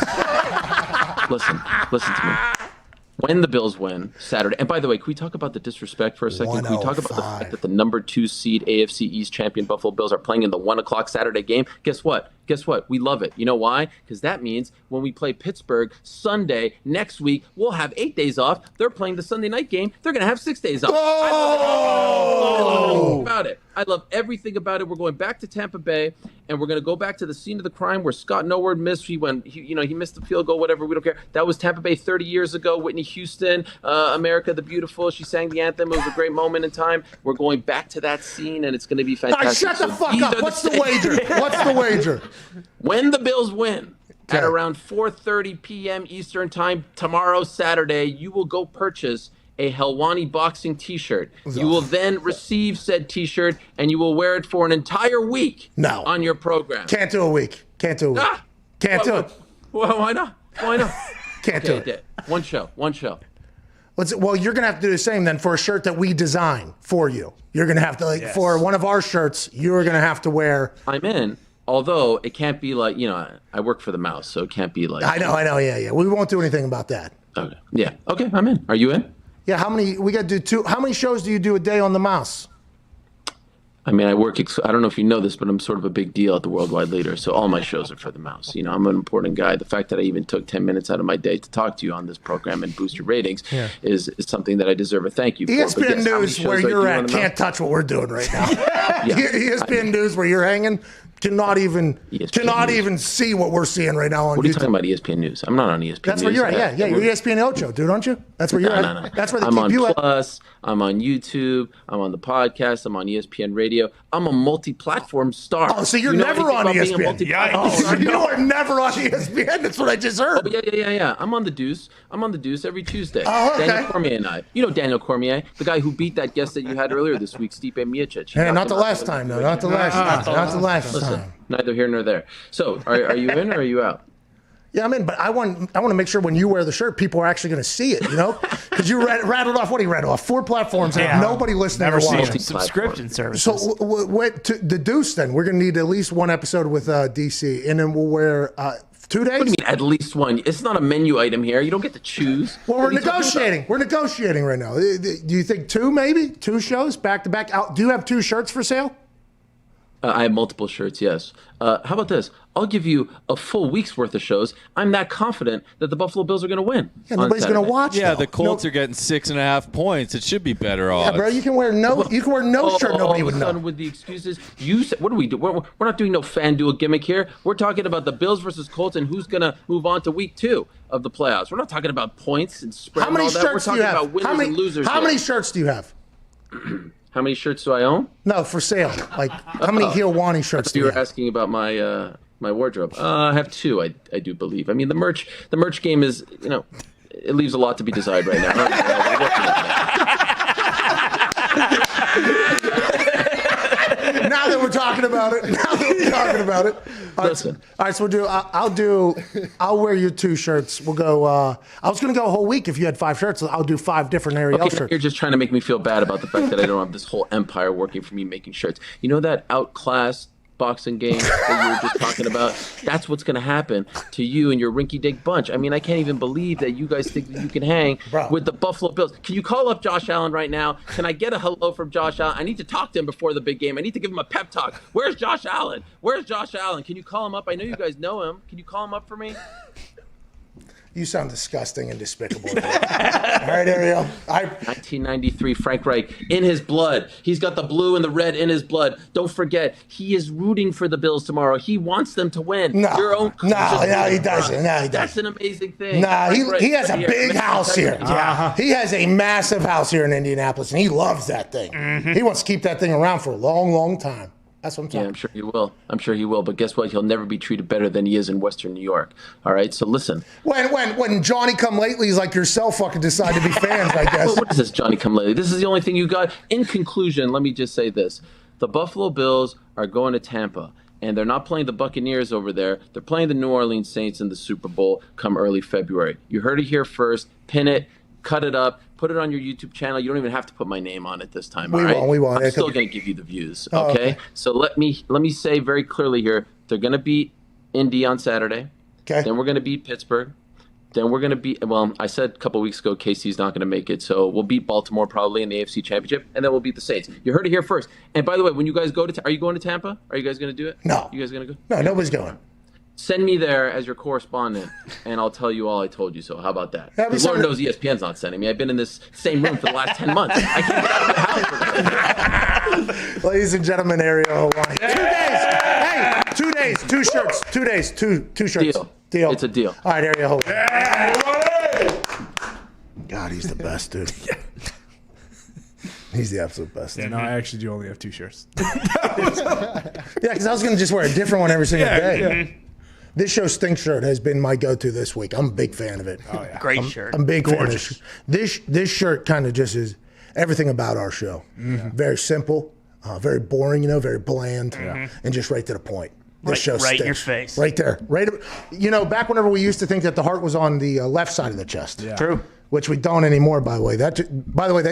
me. When the Bills win Saturday, and by the way, can we talk about the disrespect for a second? Can we talk about the fact that the number 2 seed AFC East champion Buffalo Bills are playing in the 1 o'clock Saturday game? Guess what? We love it. You know why? Because that means when we play Pittsburgh Sunday next week, we'll have 8 days off. They're playing the Sunday night game. They're going to have 6 days off. I love everything about it. We're going back to Tampa Bay, and we're going to go back to the scene of the crime where Scott Noward missed. He missed the field goal, whatever. We don't care. That was Tampa Bay 30 years ago. Whitney Houston, America the Beautiful. She sang the anthem. It was a great moment in time. We're going back to that scene, and it's going to be fantastic. Shut the fuck up. What's the wager? When the Bills win at around 4:30 p.m. Eastern time tomorrow, Saturday, you will go purchase a Helwani boxing T-shirt. You will then receive said T-shirt, and you will wear it for an entire week on your program. Can't do a week. Can't do it. Well, why not? Can't do it. One show. Well, you're going to have to do the same then for a shirt that we design for you. You're going to have to, for one of our shirts, you're going to have to wear. I'm in. Although it can't be like, I work for the mouse, so it can't be like. I know. Yeah. We won't do anything about that. Okay. Yeah. Okay, I'm in. Are you in? Yeah, how many? We got to do 2. How many shows do you do a day on the mouse? I mean, I don't know if you know this, but I'm sort of a big deal at the Worldwide Leader. So all my shows are for the mouse. You know, I'm an important guy. The fact that I even took 10 minutes out of my day to talk to you on this program and boost your ratings is something that I deserve a thank you for. ESPN News, where you're at, can't touch what we're doing right now. ESPN News, where you're hanging, cannot even see what we're seeing right now on YouTube. What are you talking about, ESPN News? I'm not on ESPN News. That's where you're at. Yeah, you're ESPN Ocho, dude, aren't you? That's where you're at. No. That's where they I'm keep on you Plus. I'm on YouTube. I'm on the podcast. I'm on ESPN Radio. I'm a multi-platform star. Oh, so you're never on ESPN. You are never on ESPN. That's what I just heard. Oh, yeah. I'm on the Deuce. Every Tuesday. Oh, okay. Daniel Cormier and I. You know Daniel Cormier, the guy who beat that guest that you had earlier this week, Stipe Miocic. Hey, not the last time, though. Not the last time. Neither here nor there. So, are you in or are you out? Yeah, I'm in, but I want to make sure when you wear the shirt, people are actually going to see it, you know? Because you rattled off, what do you rattle off? 4 platforms and nobody listening or watching. Subscription services. So the Deuce, then, we're going to need at least one episode with DC, and then we'll wear 2 days? What do you mean, at least one? It's not a menu item here. You don't get to choose. Well, we're negotiating. We're negotiating right now. Do you think 2, maybe? 2 shows, back-to-back? Do you have 2 shirts for sale? I have multiple shirts, yes. How about this? I'll give you a full week's worth of shows. I'm that confident that the Buffalo Bills are going to win. Yeah, nobody's going to watch. Yeah, the Colts are getting 6.5 points. It should be better off. Yeah, bro, you can wear no shirt. Nobody would know. With the excuses, you said, what do we do? We're not doing no FanDuel gimmick here. We're talking about the Bills versus Colts and who's going to move on to week 2 of the playoffs. We're not talking about points and spread. How many and all shirts that. We're talking about winners and losers. How many shirts do you have? How many shirts do I own? No, for sale. Like, how many Hiawani shirts do you have? You were asking about my my wardrobe. I have 2, I do believe. I mean, the merch game is, it leaves a lot to be desired right now. Now that we're talking about it. Listen. All right, so I'll wear you 2 shirts. We'll go, I was going to go a whole week if you had 5 shirts. So I'll do 5 different Ariel shirts. You're just trying to make me feel bad about the fact that I don't have this whole empire working for me making shirts. You know that outclassed boxing game that you were just talking about? That's what's going to happen to you and your rinky-dink bunch. I mean, I can't even believe that you guys think that you can hang with the Buffalo Bills. Can you call up Josh Allen right now? Can I get a hello from Josh Allen? I need to talk to him before the big game. I need to give him a pep talk. Where's Josh Allen? Can you call him up? I know you guys know him. Can you call him up for me? You sound disgusting and despicable. All right, Ariel. 1993, Frank Reich, in his blood. He's got the blue and the red in his blood. Don't forget, he is rooting for the Bills tomorrow. He wants them to win. No, he doesn't. That's an amazing thing. No, he has a big house here. He has a massive house here in Indianapolis, and he loves that thing. Mm-hmm. He wants to keep that thing around for a long, long time. That's what I'm talking. Yeah, I'm sure he will. But guess what? He'll never be treated better than he is in Western New York. All right. So listen. When Johnny Come Latelys like yourself fucking decide to be fans, I guess. Well, what is this Johnny Come Lately? This is the only thing you got. In conclusion, let me just say this: the Buffalo Bills are going to Tampa, and they're not playing the Buccaneers over there. They're playing the New Orleans Saints in the Super Bowl come early February. You heard it here first. Pin it. Cut it up, put it on your YouTube channel. You don't even have to put my name on it this time. We won't. I'm still going to give you the views. Okay? So let me say very clearly here: they're going to beat Indy on Saturday. Okay. Then we're going to beat Pittsburgh. Then we're going to beat. Well, I said a couple weeks ago KC's not going to make it, so we'll beat Baltimore probably in the AFC Championship, and then we'll beat the Saints. You heard it here first. And by the way, when you guys go to, are you going to Tampa? Are you guys going to do it? No. You guys going to go? No, nobody's going. Send me there as your correspondent, and I'll tell you all I told you so. How about that? Lord knows ESPN's not sending me. I've been in this same room for the last 10 months. I can't get out of the house for that. Ladies and gentlemen, Ariel Hawaii. 2 days. Hey, 2 days, 2 shirts. 2 days, two shirts. Deal. It's a deal. All right, Ariel Hawaii. Yeah, God, he's the best, dude. He's the absolute best. Yeah, no, I actually do only have 2 shirts. Yeah, because I was going to just wear a different one every single day. Yeah. This show Stink Shirt has been my go-to this week. I'm a big fan of it. Oh, yeah. Great shirt. I'm a big fan of this shirt kind of just is everything about our show. Mm-hmm. Very simple, very boring, very bland, and just right to the point. This show right stinks. in your face. Right there. Back whenever we used to think that the heart was on the left side of the chest. Yeah. True. which we don't anymore, by the way. That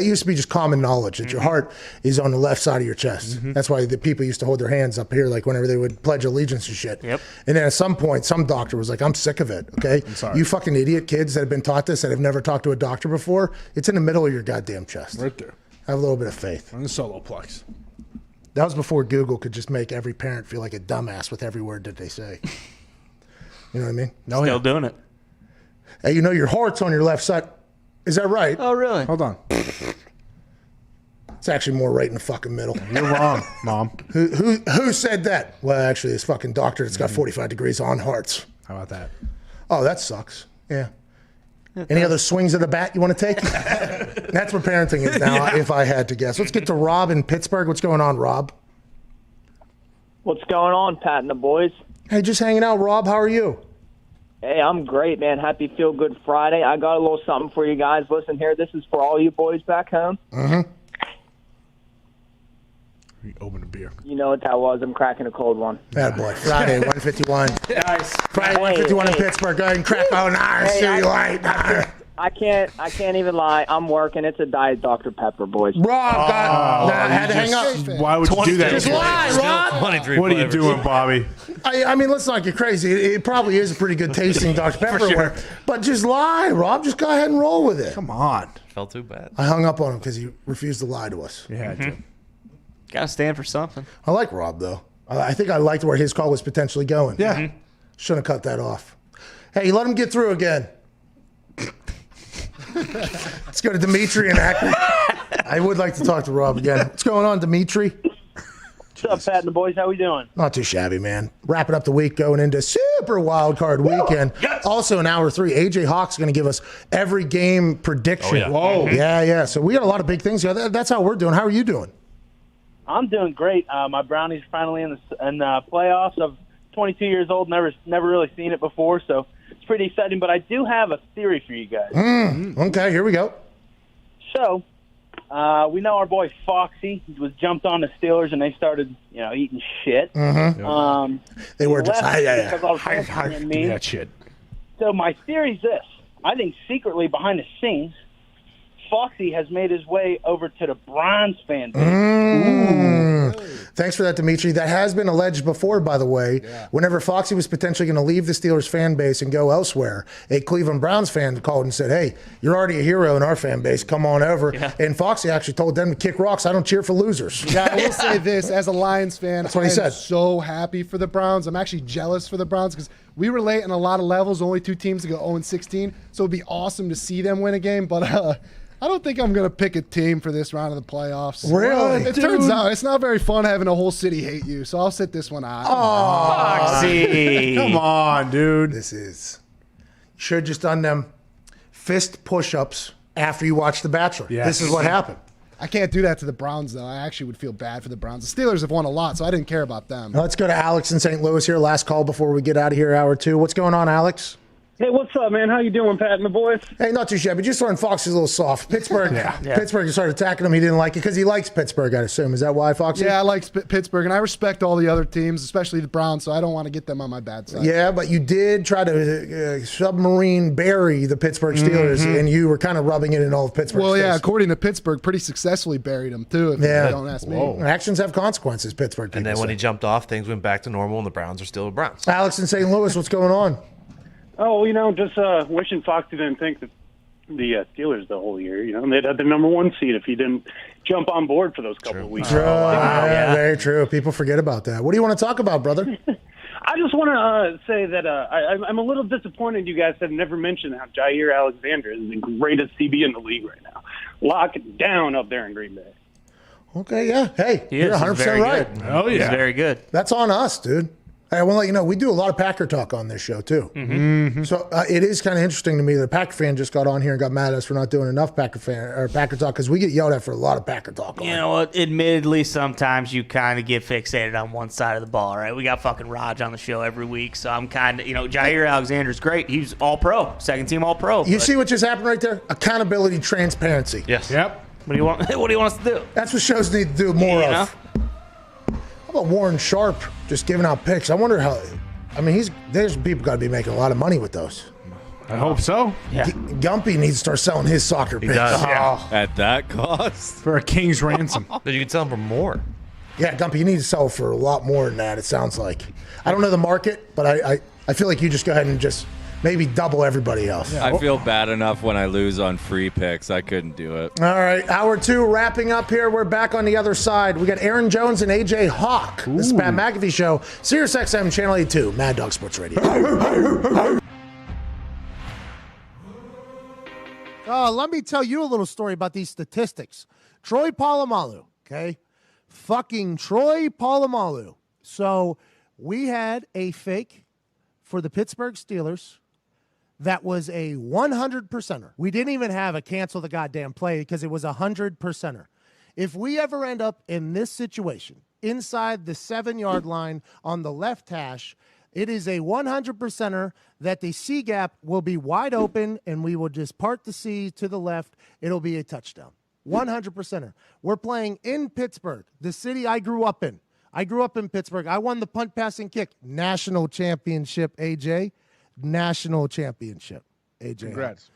used to be just common knowledge that your heart is on the left side of your chest. That's why the people used to hold their hands up here, like whenever they would pledge allegiance and shit. Yep. And then at some point, some doctor was like, I'm sick of it, okay? I'm sorry. You fucking idiot kids that have been taught this, that have never talked to a doctor before, it's in the middle of your goddamn chest. Right there. Have a little bit of faith. On the solo plex. That was before Google could just make every parent feel like a dumbass with every word that they say. You know what I mean? Still doing it. Hey, you know your heart's on your left side. Is that right? Oh, really? Hold on. It's actually more right in the fucking middle. You're wrong, Mom. Who said that? Well, actually, this fucking doctor that's got 45 degrees on hearts. How about that? Oh, that sucks. Yeah. Any other swings of the bat you want to take? That's what parenting is now, if I had to guess. Let's get to Rob in Pittsburgh. What's going on, Rob? What's going on, Pat and the boys? Hey, just hanging out, Rob. How are you? Hey, I'm great, man. Happy Feel Good Friday. I got a little something for you guys. Listen here. This is for all you boys back home. Mm-hmm. You open a beer. You know what that was. I'm cracking a cold one. Bad boy. Friday, 151. Nice. Friday, 151 in Pittsburgh. Go ahead and crack on ours. Hey, See you light. I can't even lie. I'm working. It's a Diet Dr. Pepper, boys. Rob, I had to hang up. Why would you do that? Just lie, Rob. What are you doing, Bobby? I mean, let's not get crazy. It probably is a pretty good tasting Dr. Pepper. sure. But just lie, Rob. Just go ahead and roll with it. Come on. Felt too bad. I hung up on him because he refused to lie to us. You had to. Gotta stand for something. I like Rob, though. I think I liked where his call was potentially going. Yeah. Shouldn't have cut that off. Hey, let him get through again. Let's go to Dimitri and Akron. I would like to talk to Rob again. What's going on, Dimitri? What's up, Pat and the boys? How we doing? Not too shabby, man. Wrapping up the week, going into super wild card weekend. Yes. Also in hour 3, AJ Hawk's going to give us every game prediction. Oh, yeah. Whoa. Yeah. So we got a lot of big things here. That's how we're doing. How are you doing? I'm doing great. My Brownies are finally in the playoffs. I'm 22 years old, never really seen it before, so it's pretty exciting. But I do have a theory for you guys. Okay, here we go. So we know our boy Foxy was jumped on the Steelers and they started, eating shit. They were just because all the fans and me. That shit. So my theory is this: I think secretly behind the scenes, Foxy has made his way over to the Browns fan base. Thanks for that, Dimitri. That has been alleged before, by the way. Yeah. Whenever Foxy was potentially going to leave the Steelers fan base and go elsewhere, a Cleveland Browns fan called and said, hey, you're already a hero in our fan base. Come on over. Yeah. And Foxy actually told them to kick rocks. I don't cheer for losers. Yeah, I will say this. As a Lions fan, that's what he said. I'm so happy for the Browns. I'm actually jealous for the Browns because we were late in a lot of levels. Only 2 teams to go 0-16. So it would be awesome to see them win a game. But I don't think I'm going to pick a team for this round of the playoffs. Really? It turns out it's not very fun having a whole city hate you, so I'll sit this one out. Oh, Foxy. Come on, dude. You should have just done them fist push-ups after you watch The Bachelor. Yes. This is what happened. I can't do that to the Browns, though. I actually would feel bad for the Browns. The Steelers have won a lot, so I didn't care about them. Now let's go to Alex in St. Louis here. Last call before we get out of here, hour 2. What's going on, Alex? Hey, what's up, man? How you doing, Pat and the boys? Hey, not too shabby. Just throwing Foxy a little soft. Pittsburgh, Pittsburgh started attacking him. He didn't like it because he likes Pittsburgh, I'd assume. Is that why, Foxy? Yeah, I like Pittsburgh, and I respect all the other teams, especially the Browns, so I don't want to get them on my bad side. Yeah, but you did try to submarine bury the Pittsburgh Steelers, and you were kind of rubbing it in all of Pittsburgh. Well, yeah, according to Pittsburgh, pretty successfully buried them, too, if you don't ask me. Actions have consequences, Pittsburgh. And then when he jumped off, things went back to normal, and the Browns are still the Browns. Alex in St. Louis, what's going on? Oh, just wishing Foxy didn't think that the Steelers the whole year. They'd have the number 1 seed if he didn't jump on board for those couple of weeks. Yeah, very true. People forget about that. What do you want to talk about, brother? I just want to say that I'm a little disappointed you guys have never mentioned how Jair Alexander is the greatest CB in the league right now. Lock it down up there in Green Bay. Okay, yeah. Hey, you're 100% right. Oh, yeah. He's very good. That's on us, dude. Hey, I want to let you know, we do a lot of Packer talk on this show, too. So it is kind of interesting to me that a Packer fan just got on here and got mad at us for not doing enough Packer talk because we get yelled at for a lot of Packer talk. You know what? Admittedly, sometimes you kind of get fixated on one side of the ball, right? We got fucking Raj on the show every week, so I'm kind of, Jair Alexander's great. He's all-pro, second-team all-pro. You see what just happened right there? Accountability, transparency. Yes. Yep. What do you want? What do you want us to do? That's what shows need to do more of. How about Warren Sharp just giving out picks? I wonder how. I mean, there's people got to be making a lot of money with those. I hope so. Yeah. Gumpy needs to start selling his soccer picks. Yeah. At that cost? For a king's ransom. But you can sell them for more. Yeah, Gumpy, you need to sell for a lot more than that, it sounds like. I don't know the market, but I feel like you just go ahead and just maybe double everybody else. Yeah. I feel bad enough when I lose on free picks. I couldn't do it. All right, hour 2 wrapping up here. We're back on the other side. We got Aaron Jones and AJ Hawk. This is Pat McAfee Show, Sirius XM, Channel 82, Mad Dog Sports Radio. Let me tell you a little story about these statistics. Troy Polamalu, okay? Fucking Troy Polamalu. So we had a fake for the Pittsburgh Steelers that was a 100%er. We didn't even have a cancel the goddamn play because it was a 100%er. If we ever end up in this situation, inside the 7-yard line on the left hash, it is a 100%er that the C gap will be wide open and we will just part the C to the left. It'll be a touchdown. 100%er. We're playing in Pittsburgh, the city I grew up in. I grew up in Pittsburgh. I won the punt, pass, and kick national championship, AJ. National championship, AJ. Congrats.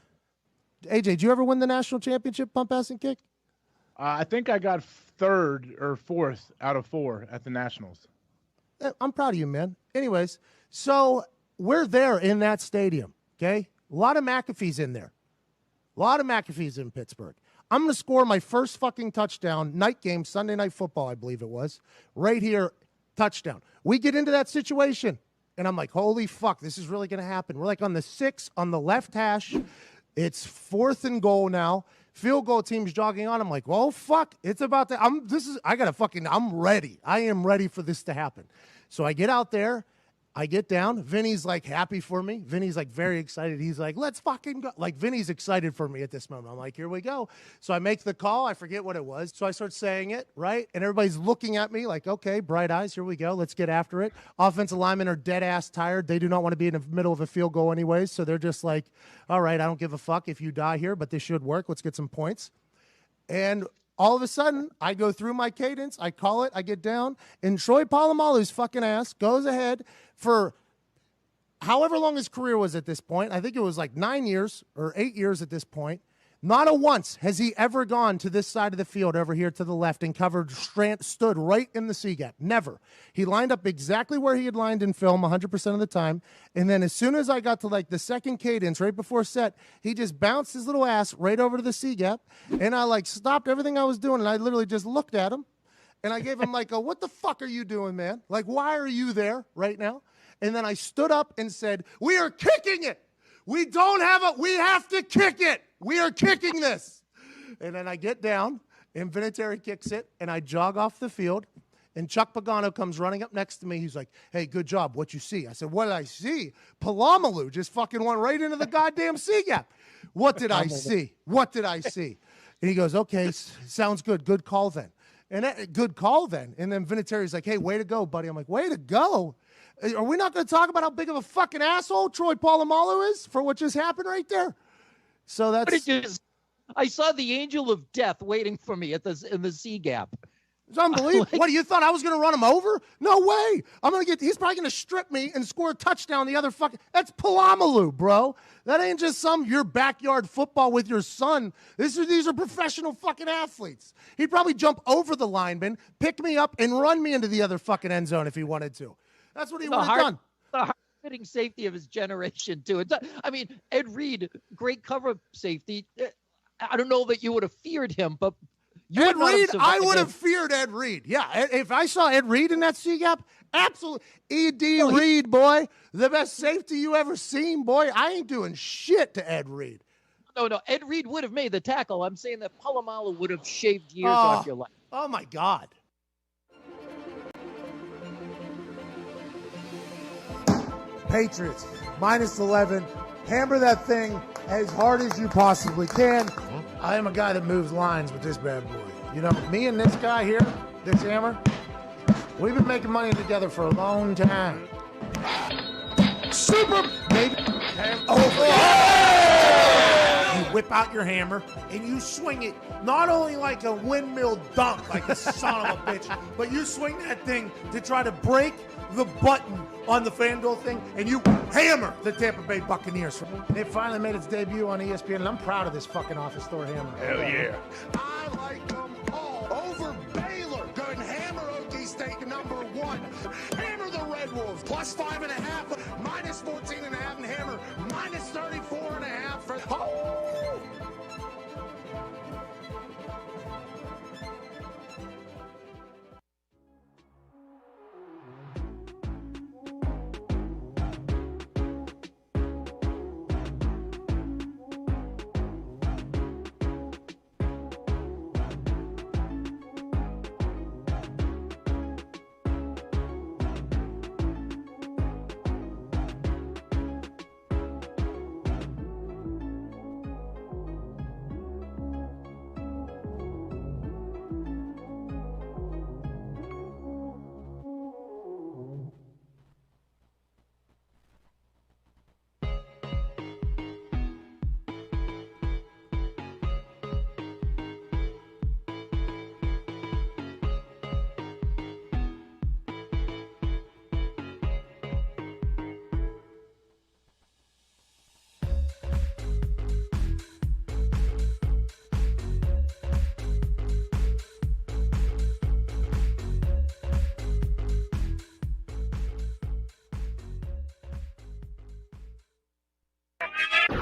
AJ, did you ever win the national championship, punt, pass, and kick? I think I got 3rd or 4th out of 4 at the Nationals. I'm proud of you, man. Anyways, so we're there in that stadium, okay? A lot of McAfee's in there. A lot of McAfee's in Pittsburgh. I'm going to score my first fucking touchdown, night game, Sunday Night Football, I believe it was, right here, touchdown. We get into that situation, and I'm like, holy fuck, this is really going to happen. We're like on the 6, on the left hash. It's 4th and goal now. Field goal team's jogging on. I'm like, well, fuck, it's about to, I'm ready. I am ready for this to happen. So I get out there. I get down. Vinny's like happy for me. Vinny's like very excited. He's like, let's fucking go. Like Vinny's excited for me at this moment. I'm like, here we go. So I make the call. I forget what it was. So I start saying it, right? And everybody's looking at me like, okay, bright eyes. Here we go. Let's get after it. Offensive linemen are dead ass tired. They do not want to be in the middle of a field goal anyways. So they're just like, all right, I don't give a fuck if you die here, but this should work. Let's get some points. And all of a sudden, I go through my cadence, I call it, I get down, and Troy Polamalu's fucking ass goes ahead for however long his career was at this point. I think it was like 9 years or 8 years at this point. Not a once has he ever gone to this side of the field over here to the left and covered, stood right in the C gap. Never. He lined up exactly where he had lined in film 100% of the time. And then as soon as I got to like the second cadence right before set, he just bounced his little ass right over to the C gap. And I like stopped everything I was doing and I literally just looked at him. And I gave him like a, what the fuck are you doing, man? Like, why are you there right now? And then I stood up and said, we are kicking it. We don't have it. We have to kick it. We are kicking this. And then I get down, and Vinatieri kicks it, and I jog off the field, and Chuck Pagano comes running up next to me. He's like, hey, good job. What'd you see? I said, what did I see? Polamalu just fucking went right into the goddamn C gap. What did I see? What did I see? And he goes, okay, sounds good. Good call then. And good call then. And then Vinatieri's like, hey, way to go, buddy. I'm like, way to go? Are we not going to talk about how big of a fucking asshole Troy Polamalu is for what just happened right there? So that's. I saw the angel of death waiting for me in the C gap. It's unbelievable. What, you thought I was going to run him over? No way. He's probably going to strip me and score a touchdown the other fucking. That's Polamalu, bro. That ain't just your backyard football with your son. These are professional fucking athletes. He'd probably jump over the lineman, pick me up, and run me into the other fucking end zone if he wanted to. That's what he would have done. The hard-hitting safety of his generation, too. I mean, Ed Reed, great cover safety. I don't know that you would have feared him, but Ed Reed, I would have feared Ed Reed. Yeah, if I saw Ed Reed in that C gap, absolutely. Reed, boy, the best safety you ever seen, boy. I ain't doing shit to Ed Reed. No, Ed Reed would have made the tackle. I'm saying that Polamalu would have shaved years off your life. Oh, my God. Patriots, -11. Hammer that thing as hard as you possibly can. I am a guy that moves lines with this bad boy. You know, me and this guy here, this hammer, we've been making money together for a long time. Super, baby. You whip out your hammer and you swing it not only like a windmill dunk, like a son of a bitch, but you swing that thing to try to break the button on the FanDuel thing, and you hammer the Tampa Bay Buccaneers. It finally made its debut on ESPN, and I'm proud of this fucking office store hammer. Hell yeah. I like them all over Baylor. Good hammer OT State #1. Hammer the Red Wolves plus 5.5, minus 14.5, and hammer minus 34.5 for. Oh!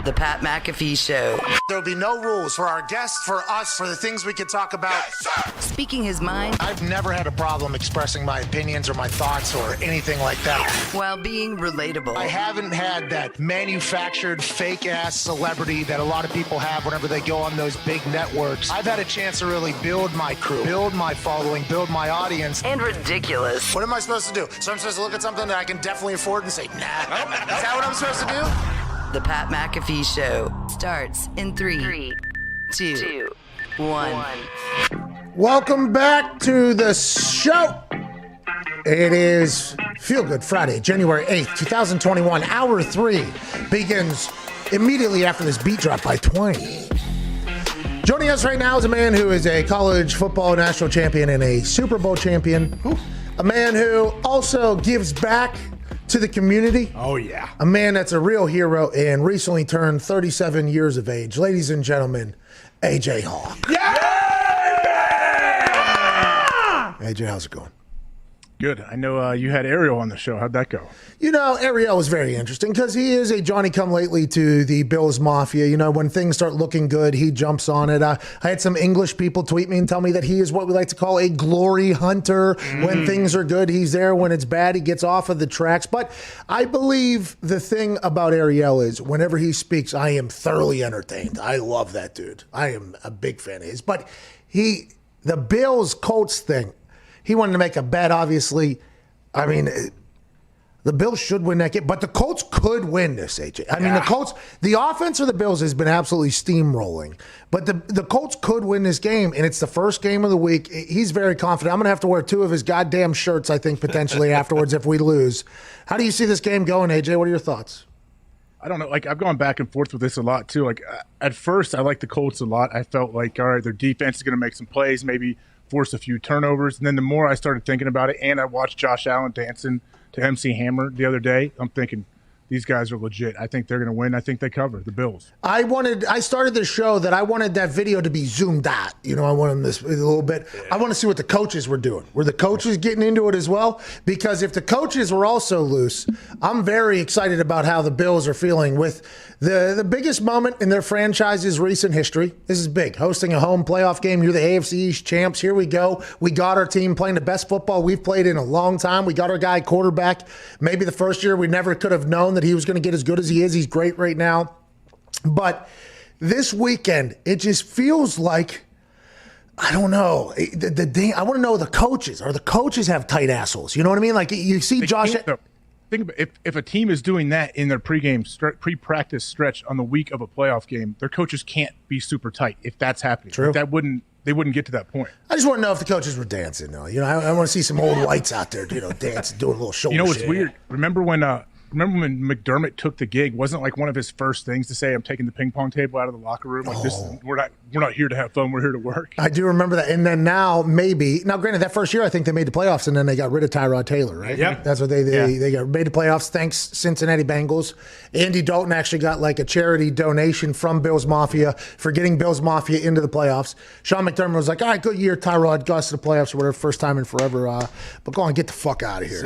The Pat McAfee Show. There'll be no rules for our guests, for us, for the things we can talk about. Yes, speaking his mind. I've never had a problem expressing my opinions or my thoughts or anything like that. While being relatable. I haven't had that manufactured fake-ass celebrity that a lot of people have whenever they go on those big networks. I've had a chance to really build my crew, build my following, build my audience. And ridiculous. What am I supposed to do? So I'm supposed to look at something that I can definitely afford and say, nah. Is that what I'm supposed to do? The Pat McAfee Show starts in 3, 2, 1. Welcome back to the show. It is Feel Good Friday, January 8th, 2021. Hour 3 begins immediately after this beat drop by 20. Joining us right now is a man who is a college football national champion and a Super Bowl champion. A man who also gives back to the community. Oh, yeah. A man that's a real hero and recently turned 37 years of age. Ladies and gentlemen, AJ Hawk. Yeah! AJ, how's it going? Good. I know you had Ariel on the show. How'd that go? You know, Ariel was very interesting because he is a Johnny-come-lately to the Bills Mafia. You know, when things start looking good, he jumps on it. I had some English people tweet me and tell me that he is what we like to call a glory hunter. When things are good, he's there. When it's bad, he gets off of the tracks. But I believe the thing about Ariel is whenever he speaks, I am thoroughly entertained. I love that dude. I am a big fan of his. But the Bills-Colts thing, he wanted to make a bet, obviously. I mean, the Bills should win that game, but the Colts could win this, AJ. I mean, the Colts, the offense of the Bills has been absolutely steamrolling, but the Colts could win this game, and it's the first game of the week. He's very confident. I'm going to have to wear 2 of his goddamn shirts, I think, potentially afterwards if we lose. How do you see this game going, AJ? What are your thoughts? I don't know. Like, I've gone back and forth with this a lot, too. Like, at first, I liked the Colts a lot. I felt like, all right, their defense is going to make some plays, maybe force a few turnovers. And then the more I started thinking about it, and I watched Josh Allen dancing to MC Hammer the other day, I'm thinking these guys are legit. I think they're going to win. I think they cover the Bills. I started the show that I wanted that video to be zoomed out. You know, I wanted this a little bit. Yeah. I want to see what the coaches were doing. Were the coaches getting into it as well? Because if the coaches were also loose, I'm very excited about how the Bills are feeling with the biggest moment in their franchise's recent history. This is big. Hosting a home playoff game. You're the AFC East champs. Here we go. We got our team playing the best football we've played in a long time. We got our guy quarterback. Maybe the first year we never could have known that he was going to get as good as he is. He's great right now. But this weekend, it just feels like, I don't know. I want to know the coaches. Or the coaches have tight assholes? You know what I mean? Like, you see Josh. Think about if a team is doing that in their pre-practice stretch on the week of a playoff game, their coaches can't be super tight if that's happening. True. They wouldn't get to that point. I just want to know if the coaches were dancing, though. You know, I want to see some old whites out there, you know, dancing, doing a little shoulder. You know what's weird? Remember when remember when McDermott took the gig, wasn't like one of his first things to say, I'm taking the ping pong table out of the locker room. Like we're not here to have fun. We're here to work. I do remember that. And then now granted, that first year, I think they made the playoffs and then they got rid of Tyrod Taylor, right? Yep. That's what they got made the playoffs. Thanks, Cincinnati Bengals. Andy Dalton actually got like a charity donation from Bills Mafia for getting Bills Mafia into the playoffs. Sean McDermott was like, all right, good year, Tyrod got us to the playoffs or whatever, first time in forever. But go on, get the fuck out of here.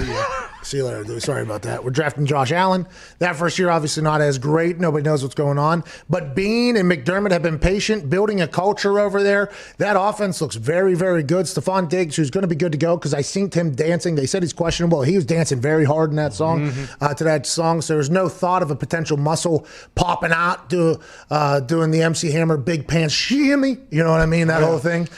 See you later, dude. Sorry about that. We're drafting Josh Allen. That first year, obviously not as great. Nobody knows what's going on. But Bean and McDermott have been patient, building a culture over there. That offense looks very, very good. Stephon Diggs, who's going to be good to go because I seen him dancing. They said he's questionable. He was dancing very hard in that song, to that song. So there's no thought of a potential muscle popping out doing the MC Hammer big pants shimmy. You know what I mean? That whole thing.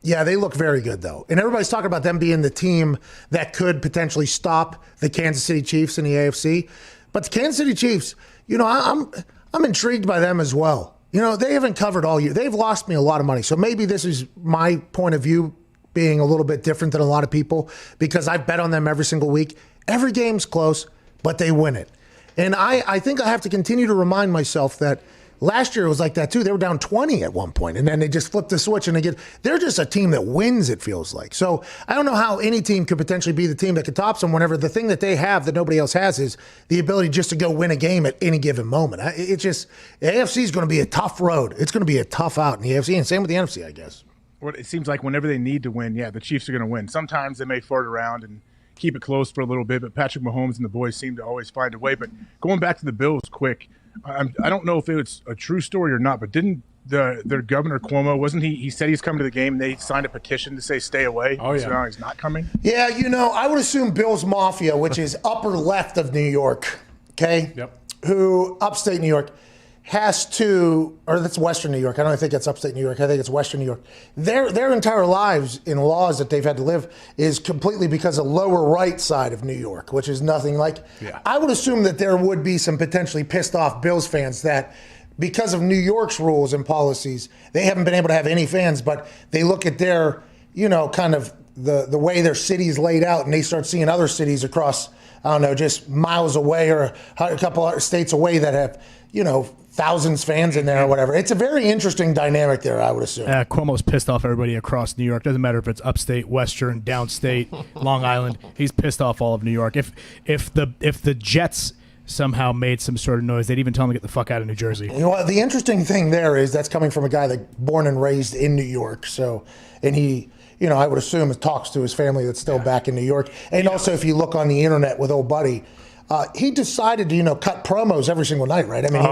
Yeah, they look very good, though. And everybody's talking about them being the team that could potentially stop the Kansas City Chiefs in the AFC. But the Kansas City Chiefs, I'm intrigued by them as well. They haven't covered all year. They've lost me a lot of money. So maybe this is my point of view being a little bit different than a lot of people because I've bet on them every single week. Every game's close, but they win it. And I think I have to continue to remind myself that last year it was like that too. They were down 20 at one point, and then they just flipped the switch and they're just a team that wins, it feels like. So I don't know how any team could potentially be the team that could top them whenever the thing that they have that nobody else has is the ability just to go win a game at any given moment. The AFC is going to be a tough road. It's going to be a tough out in the AFC, and same with the NFC, I guess. Well, it seems like whenever they need to win, the Chiefs are going to win. Sometimes they may flirt around and keep it close for a little bit, but Patrick Mahomes and the boys seem to always find a way. But going back to the Bills quick, I don't know if it's a true story or not, but didn't their governor Cuomo, wasn't he said he's coming to the game and they signed a petition to say stay away? Oh, yeah. So now he's not coming? Yeah, I would assume Bills Mafia, which is upper left of New York, okay? Yep. Who, upstate New York, has to, or that's Western New York. I don't think it's upstate New York. I think it's Western New York. Their entire lives in laws that they've had to live is completely because of lower right side of New York, which is nothing like. Yeah. I would assume that there would be some potentially pissed off Bills fans that because of New York's rules and policies, they haven't been able to have any fans, but they look at their, kind of the way their city's laid out and they start seeing other cities across, I don't know, just miles away or a couple other states away that have, thousands fans in there or whatever. It's a very interesting dynamic there, I would assume. Cuomo's pissed off everybody across New York. Doesn't matter if it's upstate, western, downstate, Long Island. He's pissed off all of New York. If the Jets somehow made some sort of noise, they'd even tell him to get the fuck out of New Jersey. The interesting thing there is that's coming from a guy that born and raised in New York. So, and he, I would assume talks to his family that's still back in New York. And also, if you look on the internet with old buddy, he decided to, cut promos every single night, right? I mean,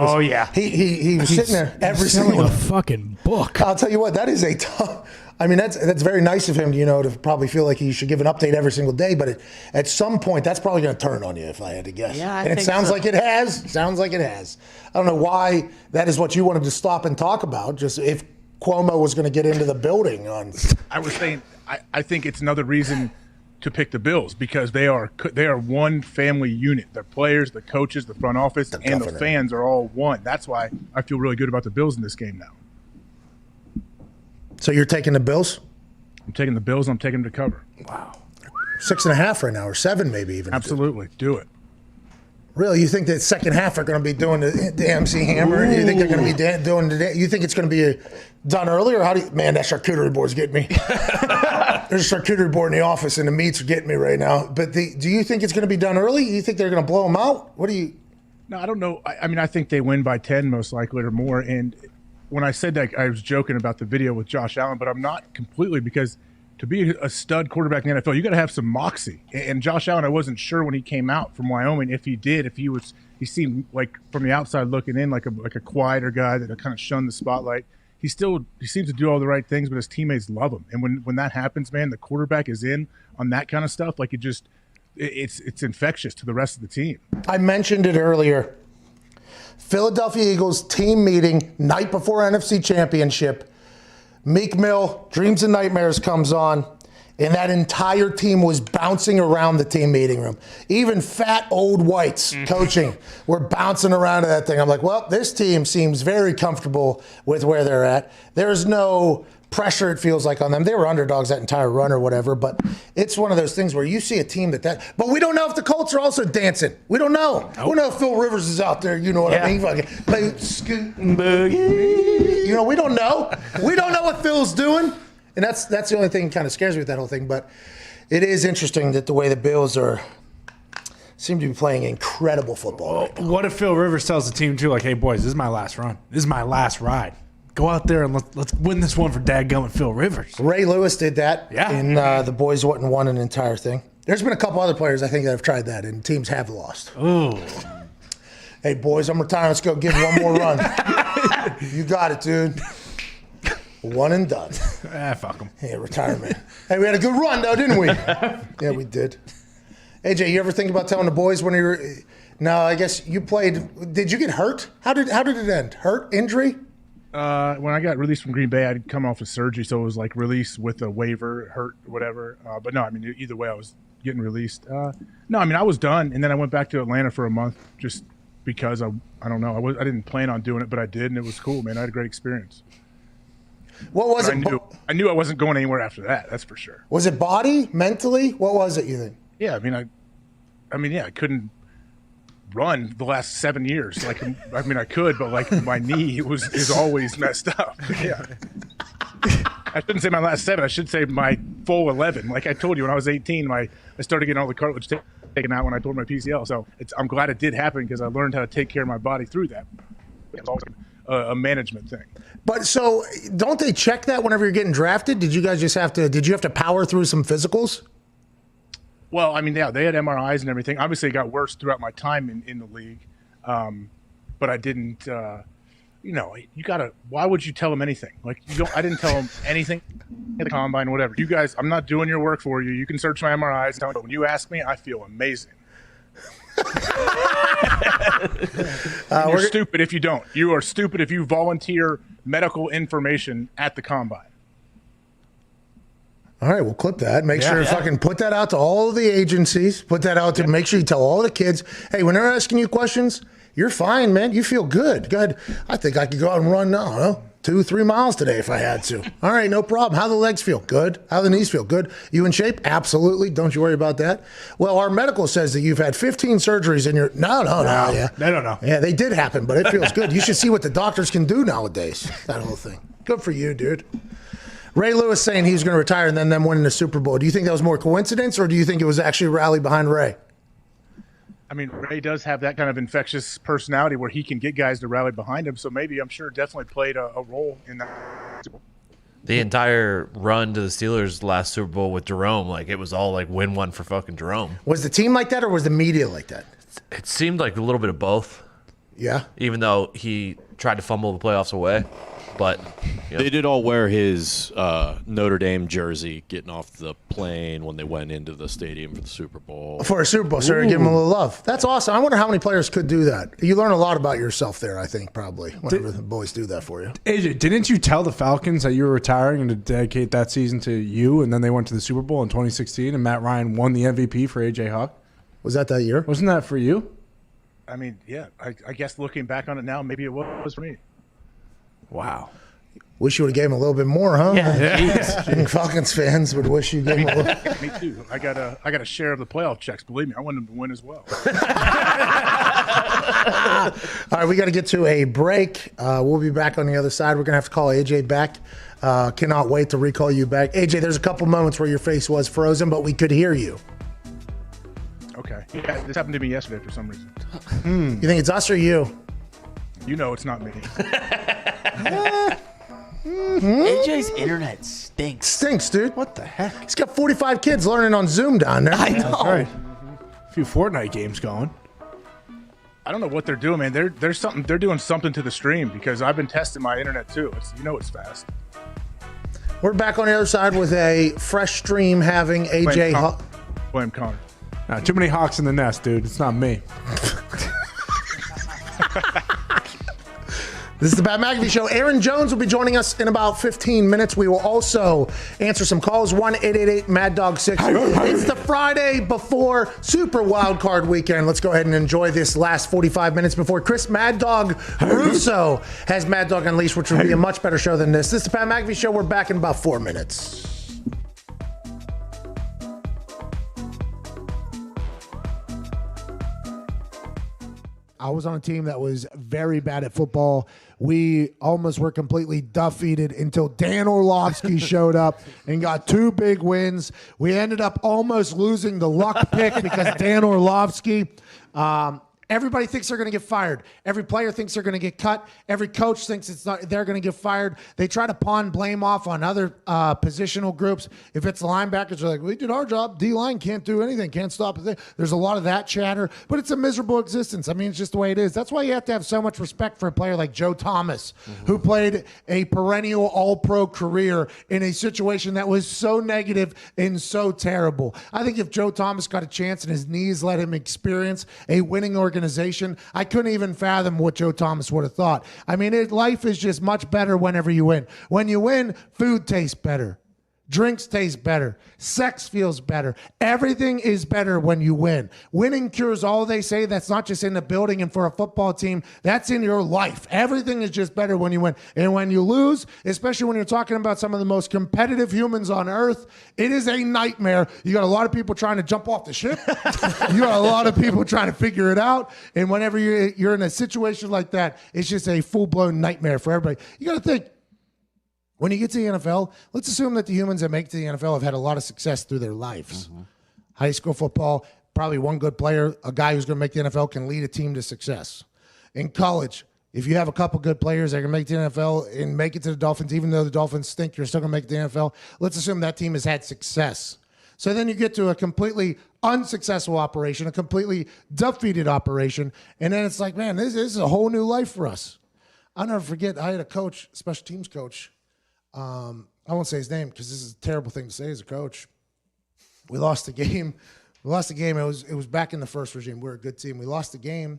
he was sitting there every single night. A fucking book. I'll tell you what, that is a tough. I mean, that's very nice of him, to probably feel like he should give an update every single day. But at some point, that's probably going to turn on you, if I had to guess. Yeah, and it sounds like it has. Sounds like it has. I don't know why that is what you wanted to stop and talk about. Just if Cuomo was going to get into the building on. I was saying, I think it's another reason to pick the Bills because they are one family unit. The players, the coaches, the front office, and the fans are all one. That's why I feel really good about the Bills in this game now. So you're taking the Bills? I'm taking the Bills. I'm taking them to cover. Wow. 6.5 right now, or 7 maybe even. Absolutely. Do it. Really? You think that second half are going to be doing the MC Hammer? Ooh. You think they're going to be doing the? You think it's going to be done earlier? How do you? Man, that charcuterie board's getting me. There's a charcuterie board in the office, and the meats are getting me right now. But do you think it's going to be done early? You think they're going to blow them out? What do you? No, I don't know. I mean, I think they win by 10 most likely or more. And when I said that, I was joking about the video with Josh Allen, but I'm not completely because to be a stud quarterback in the NFL, you got to have some moxie. And Josh Allen, I wasn't sure when he came out from Wyoming if he seemed like from the outside looking in like a quieter guy that kind of shunned the spotlight. He seems to do all the right things, but his teammates love him. And when that happens, man, the quarterback is in on that kind of stuff. Like it's infectious to the rest of the team. I mentioned it earlier. Philadelphia Eagles team meeting night before NFC Championship. Meek Mill, Dreams and Nightmares comes on, and that entire team was bouncing around the team meeting room. Even fat old whites coaching were bouncing around to that thing. I'm like, well, this team seems very comfortable with where they're at. There's no pressure it feels like on them. They were underdogs that entire run or whatever, but it's one of those things where you see a team but we don't know if the Colts are also dancing. We don't know. We don't know if Phil Rivers is out there, you know what I mean? Fucking play scootin' boogie. You know, we don't know. We don't know what Phil's doing. And that's the only thing that kind of scares me with that whole thing. But it is interesting that the way the Bills seem to be playing incredible football. Right now. What if Phil Rivers tells the team too, like, hey boys, this is my last run. This is my last ride. Go out there and let's win this one for dadgummit Phil Rivers. Ray Lewis did that. Yeah. And the boys wouldn't won an entire thing. There's been a couple other players I think that have tried that, and teams have lost. Ooh. Hey boys, I'm retiring. Let's go give one more run. You got it, dude. One and done. Fuck them. Hey, retirement. Hey, we had a good run though, didn't we? Yeah, we did. AJ, you ever think about telling the boys when you were? No, I guess you played. Did you get hurt? How did it end? Hurt? Injury? When I got released from Green Bay, I'd come off of surgery, so it was like release with a waiver, hurt, whatever. But no, I mean, either way, I was getting released. No, I mean, I was done, and then I went back to Atlanta for a month just because I don't know. I didn't plan on doing it, but I did, and it was cool, man. I had a great experience. What was it? I knew I wasn't going anywhere after that. That's for sure. Was it body, mentally? What was it, you think? Yeah, I mean, I couldn't run the last 7 years. Like, I mean, I could, but like my knee is always messed up. Yeah. I shouldn't say my last 7. I should say my full 11. Like I told you, when I was 18, I started getting all the cartilage taken out when I tore my PCL. So I'm glad it did happen because I learned how to take care of my body through that. It's always a management thing. But so don't they check that whenever you're getting drafted? Did you guys did you have to power through some physicals? Well, I mean, yeah, they had MRIs and everything. Obviously, it got worse throughout my time in the league. But I didn't, why would you tell them anything? Like, I didn't tell them anything at the combine, whatever. You guys, I'm not doing your work for you. You can search my MRIs. And tell me, but when you ask me, I feel amazing. You're stupid if you don't. You are stupid if you volunteer medical information at the combine. All right, we'll clip that. Make sure to fucking put that out to all of the agencies. Put that out to make sure you tell all the kids, hey, when they're asking you questions, you're fine, man. You feel good. Good. I think I could go out and run, 2-3 miles today if I had to. All right, no problem. How do the legs feel? Good. How do the knees feel? Good. You in shape? Absolutely. Don't you worry about that. Well, our medical says that you've had 15 surgeries in your... No. Yeah. They don't know. Yeah, they did happen, but it feels good. You should see what the doctors can do nowadays. That whole thing. Good for you, dude. Ray Lewis saying he was going to retire and then them winning the Super Bowl. Do you think that was more coincidence, or do you think it was actually a rally behind Ray? I mean, Ray does have that kind of infectious personality where he can get guys to rally behind him. So maybe, I'm sure, definitely played a role in that. The entire run to the Steelers last Super Bowl with Jerome, like it was all like win one for fucking Jerome. Was the team like that, or was the media like that? It seemed like a little bit of both. Yeah. Even though he tried to fumble the playoffs away. But they did all wear his Notre Dame jersey getting off the plane when they went into the stadium for the Super Bowl. For a Super Bowl, so give him a little love. That's awesome. I wonder how many players could do that. You learn a lot about yourself there, I think, probably, whenever the boys do that for you. AJ, didn't you tell the Falcons that you were retiring and to dedicate that season to you, and then they went to the Super Bowl in 2016, and Matt Ryan won the MVP for AJ Hawk? Was that year? Wasn't that for you? I mean, yeah. I guess looking back on it now, maybe it was for me. Wow. Wish you would have gave him a little bit more, huh? Yeah. I think Falcons fans would wish you gave him a little. Me too. I got a share of the playoff checks. Believe me, I want him to win as well. All right, we got to get to a break. We'll be back on the other side. We're going to have to call AJ back. Cannot wait to recall you back. AJ, there's a couple moments where your face was frozen, but we could hear you. Okay. Yeah, this happened to me yesterday for some reason. You think it's us or you? You know it's not me. AJ's internet stinks. Stinks, dude. What the heck? He's got 45 kids learning on Zoom down there. I know. That's right. A few Fortnite games going. I don't know what they're doing, man. They're doing something to the stream because I've been testing my internet too. It's fast. We're back on the other side with a fresh stream having AJ. Blame Connor. Too many hawks in the nest, dude. It's not me. This is the Pat McAfee Show. Aaron Jones will be joining us in about 15 minutes. We will also answer some calls. 1-888-MAD-DOG-6. It's the Friday before Super Wild Card Weekend. Let's go ahead and enjoy this last 45 minutes before Chris Mad Dog Russo has Mad Dog Unleashed, which will be a much better show than this. This is the Pat McAfee Show. We're back in about 4 minutes. I was on a team that was very bad at football. We almost were completely defeated until Dan Orlovsky showed up and got 2 big wins. We ended up almost losing the luck pick because Dan Orlovsky, everybody thinks they're going to get fired. Every player thinks they're going to get cut. Every coach thinks they're going to get fired. They try to pawn blame off on other positional groups. If it's the linebackers, they're like, we did our job. D-line can't do anything, can't stop it. There's a lot of that chatter, but it's a miserable existence. I mean, it's just the way it is. That's why you have to have so much respect for a player like Joe Thomas, who played a perennial all-pro career in a situation that was so negative and so terrible. I think if Joe Thomas got a chance and his knees let him experience a winning organization, I couldn't even fathom what Joe Thomas would have thought. I mean, life is just much better whenever you win. When you win, food tastes better. Drinks taste better. Sex feels better. Everything is better when you win. Winning cures all, they say. That's not just in the building and for a football team. That's in your life. Everything is just better when you win. And when you lose, especially when you're talking about some of the most competitive humans on earth, it is a nightmare. You got a lot of people trying to jump off the ship. You got a lot of people trying to figure it out. And whenever you're in a situation like that, it's just a full-blown nightmare for everybody. You got to think, when you get to the NFL, let's assume that the humans that make it to the NFL have had a lot of success through their lives. High school football, probably one good player, a guy who's going to make the NFL can lead a team to success. In college, if you have a couple good players that can make the NFL and make it to the Dolphins, even though the Dolphins stink, you're still going to make it to the NFL. Let's assume that team has had success. So then you get to a completely unsuccessful operation, a completely defeated operation, and then it's like, man, this is a whole new life for us. I'll never forget, I had a coach, special teams coach. I won't say his name because this is a terrible thing to say as a coach. We lost the game. It was back in the first regime. We were a good team. We lost the game,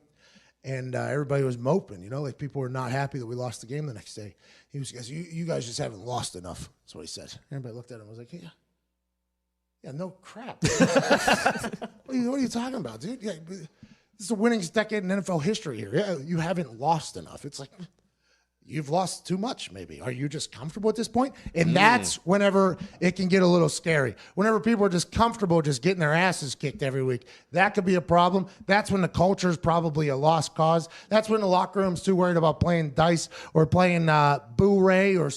and everybody was moping. Like people were not happy that we lost the game the next day. He was, you guys just haven't lost enough. That's what he said. Everybody looked at him and was like, yeah, no crap. What are you talking about, dude? Yeah, this is the winningest decade in NFL history here. Yeah, you haven't lost enough. It's like, you've lost too much, maybe. Are you just comfortable at this point? And that's whenever it can get a little scary. Whenever people are just comfortable just getting their asses kicked every week, that could be a problem. That's when the culture is probably a lost cause. That's when the locker room's too worried about playing dice or playing Boo-Ray or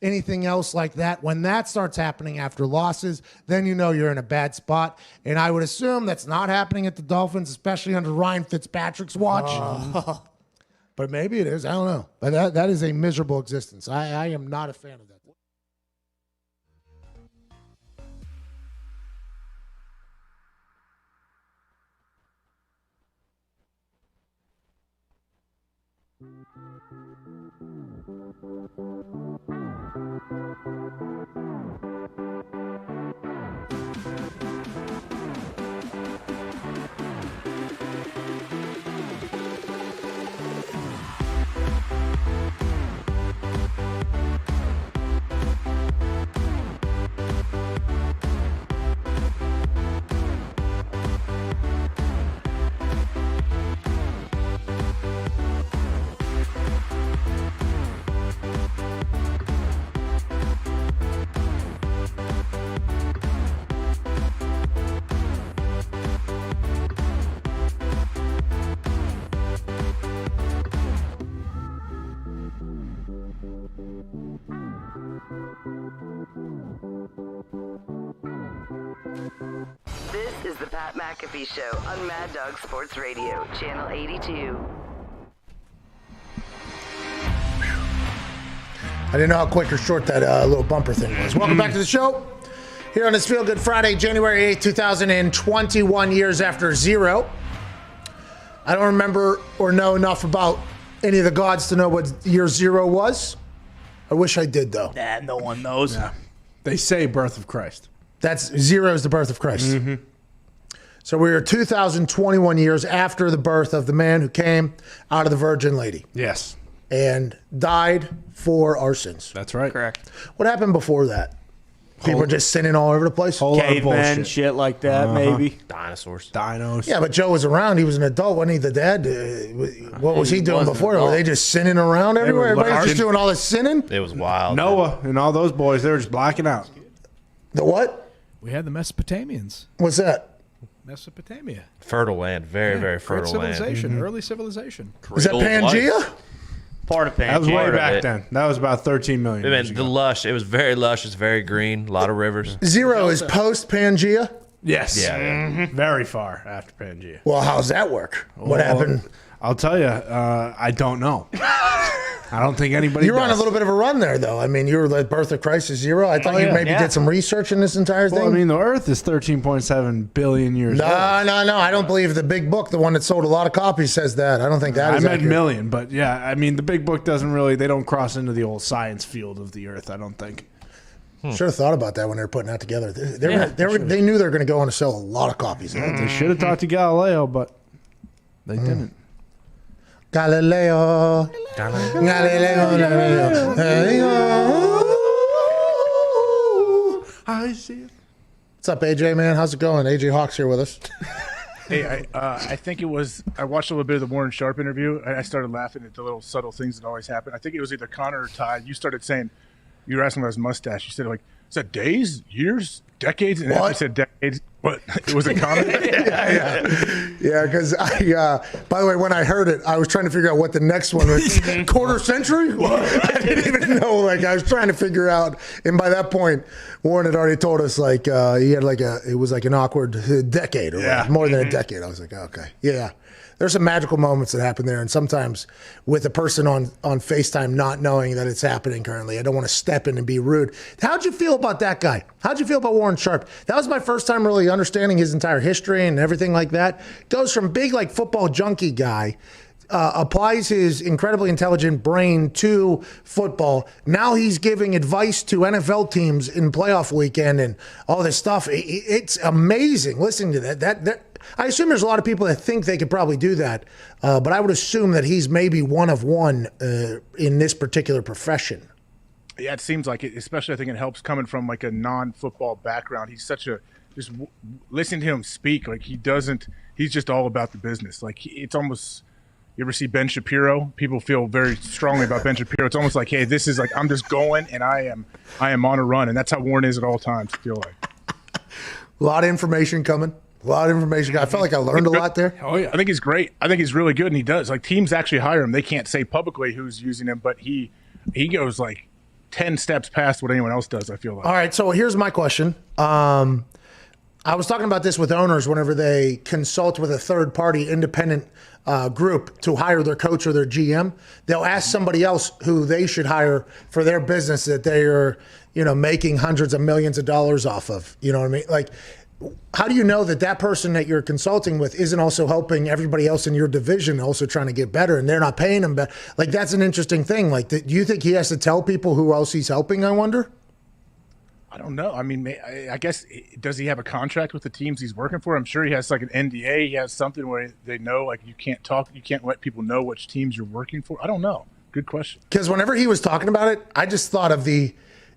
anything else like that. When that starts happening after losses, then you know you're in a bad spot. And I would assume that's not happening at the Dolphins, especially under Ryan Fitzpatrick's watch. But maybe it is. I don't know. But that is a miserable existence. I am not a fan of that. This is the Pat McAfee Show on Mad Dog Sports Radio, Channel 82. I didn't know how quick or short that little bumper thing was. Welcome back to the show. Here on this Feel Good Friday, January 8th, 2021, years after zero. I don't remember or know enough about any of the gods to know what year zero was. I wish I did, though. Nah, no one knows. Yeah. They say birth of Christ. That's zero is the birth of Christ. Mm-hmm. So we are 2021 years after the birth of the man who came out of the Virgin Lady. Yes. and died for our sins. That's right. Correct. What happened before that? People are just sinning all over the place. Cavemen, shit like that, maybe. Dinosaurs. Dinos. Yeah, but Joe was around. He was an adult, wasn't he? The dad. What was he doing before? Were they just sinning around everywhere? Everybody was just doing all this sinning? It was wild. Noah and all those boys, they were just blacking out. The what? We had the Mesopotamians. What's that? Mesopotamia. Fertile land. Very, very Great fertile land. civilization. Early civilization. Is that Pangea? Part of Pangea. That was way Part of back it. then. That was about 13 million I years mean, ago. the lush. It was very lush. It's very green. A lot of rivers. Zero is post Pangea. Yes. Yeah. Very far after Pangea. Well, how's that work? What happened? I'll tell you, I don't know. I don't think anybody You were on a does. little bit of a run there, though. I mean, you were the birth of Christ is zero. I thought you maybe did some research in this entire thing. Well, I mean, the Earth is 13.7 billion years old. No. I don't believe the big book, the one that sold a lot of copies, says that. I don't think that I is meant accurate. million, but yeah, I mean, the big book doesn't really, they don't cross into the old science field of the Earth, I don't think. Should have thought about that when they were putting that together. They knew they were going to go on to sell a lot of copies. They should have talked to Galileo, but they didn't. Galileo. I see it. What's up, AJ, man? How's it going? AJ Hawk's here with us. Hey, I think it was. I watched a little bit of the Warren Sharp interview, and I started laughing at the little subtle things that always happen. I think it was either Connor or Ty. You started saying, you were asking about his mustache. You said, like, is that days, years, decades? And after you said decades, what? It was a Connor? Yeah, because by the way, when I heard it, I was trying to figure out what the next one was. Quarter century? I didn't even know. Like, I was trying to figure out. And by that point, Warren had already told us, like, he had it was like an awkward decade or more than a decade. I was like, okay. Yeah. There's some magical moments that happen there. And sometimes with a person on FaceTime not knowing that it's happening currently, I don't want to step in and be rude. How'd you feel about that guy? How'd you feel about Warren Sharp? That was my first time really understanding his entire history and everything like that. Goes from big, like, football junkie guy, applies his incredibly intelligent brain to football. Now he's giving advice to NFL teams in playoff weekend and all this stuff. It's amazing listening to that. I assume there's a lot of people that think they could probably do that, but I would assume that he's maybe one of one in this particular profession. Yeah, it seems like it. Especially, I think it helps coming from like a non-football background. He's such a listening to him speak. Like he's just all about the business. Like it's almost. You ever see Ben Shapiro? People feel very strongly about Ben Shapiro. It's almost like, hey, this is like I'm just going and I am on a run, and that's how Warren is at all times. I feel like a lot of information coming. A lot of information. I felt like I learned a lot there. Oh yeah, I think he's great. I think he's really good, and he does. Like teams actually hire him. They can't say publicly who's using him, but he goes like 10 steps past what anyone else does. I feel like. All right, so here's my question. I was talking about this with owners whenever they consult with a third-party independent group to hire their coach or their GM. They'll ask somebody else who they should hire for their business that they are, making hundreds of millions of dollars off of. You know what I mean? Like. How do you know that person that you're consulting with isn't also helping everybody else in your division also trying to get better and they're not paying them better? Like, that's an interesting thing. Like, do you think he has to tell people who else he's helping, I wonder? I don't know. I mean, I guess, does he have a contract with the teams he's working for? I'm sure he has like an NDA. He has something where they know, like, you can't let people know which teams you're working for. I don't know. Good question. Because whenever he was talking about it, I just thought of the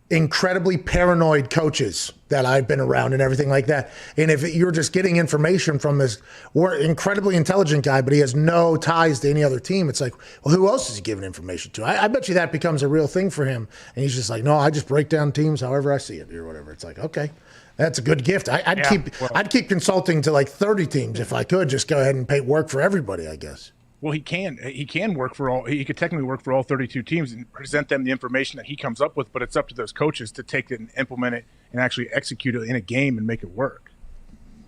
incredibly paranoid coaches that I've been around and everything like that. And if you're just getting information from this incredibly intelligent guy, but he has no ties to any other team, it's like, well, who else is he giving information to? I bet you that becomes a real thing for him. And he's just like, no, I just break down teams however I see it or whatever. It's like, okay, that's a good gift. I'd keep consulting to like 30 teams if I could. Just go ahead and pay work for everybody, I guess. Well, he can work for all. He could technically work for all 32 teams and present them the information that he comes up with. But it's up to those coaches to take it and implement it and actually execute it in a game and make it work.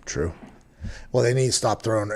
True. Well, they need to stop running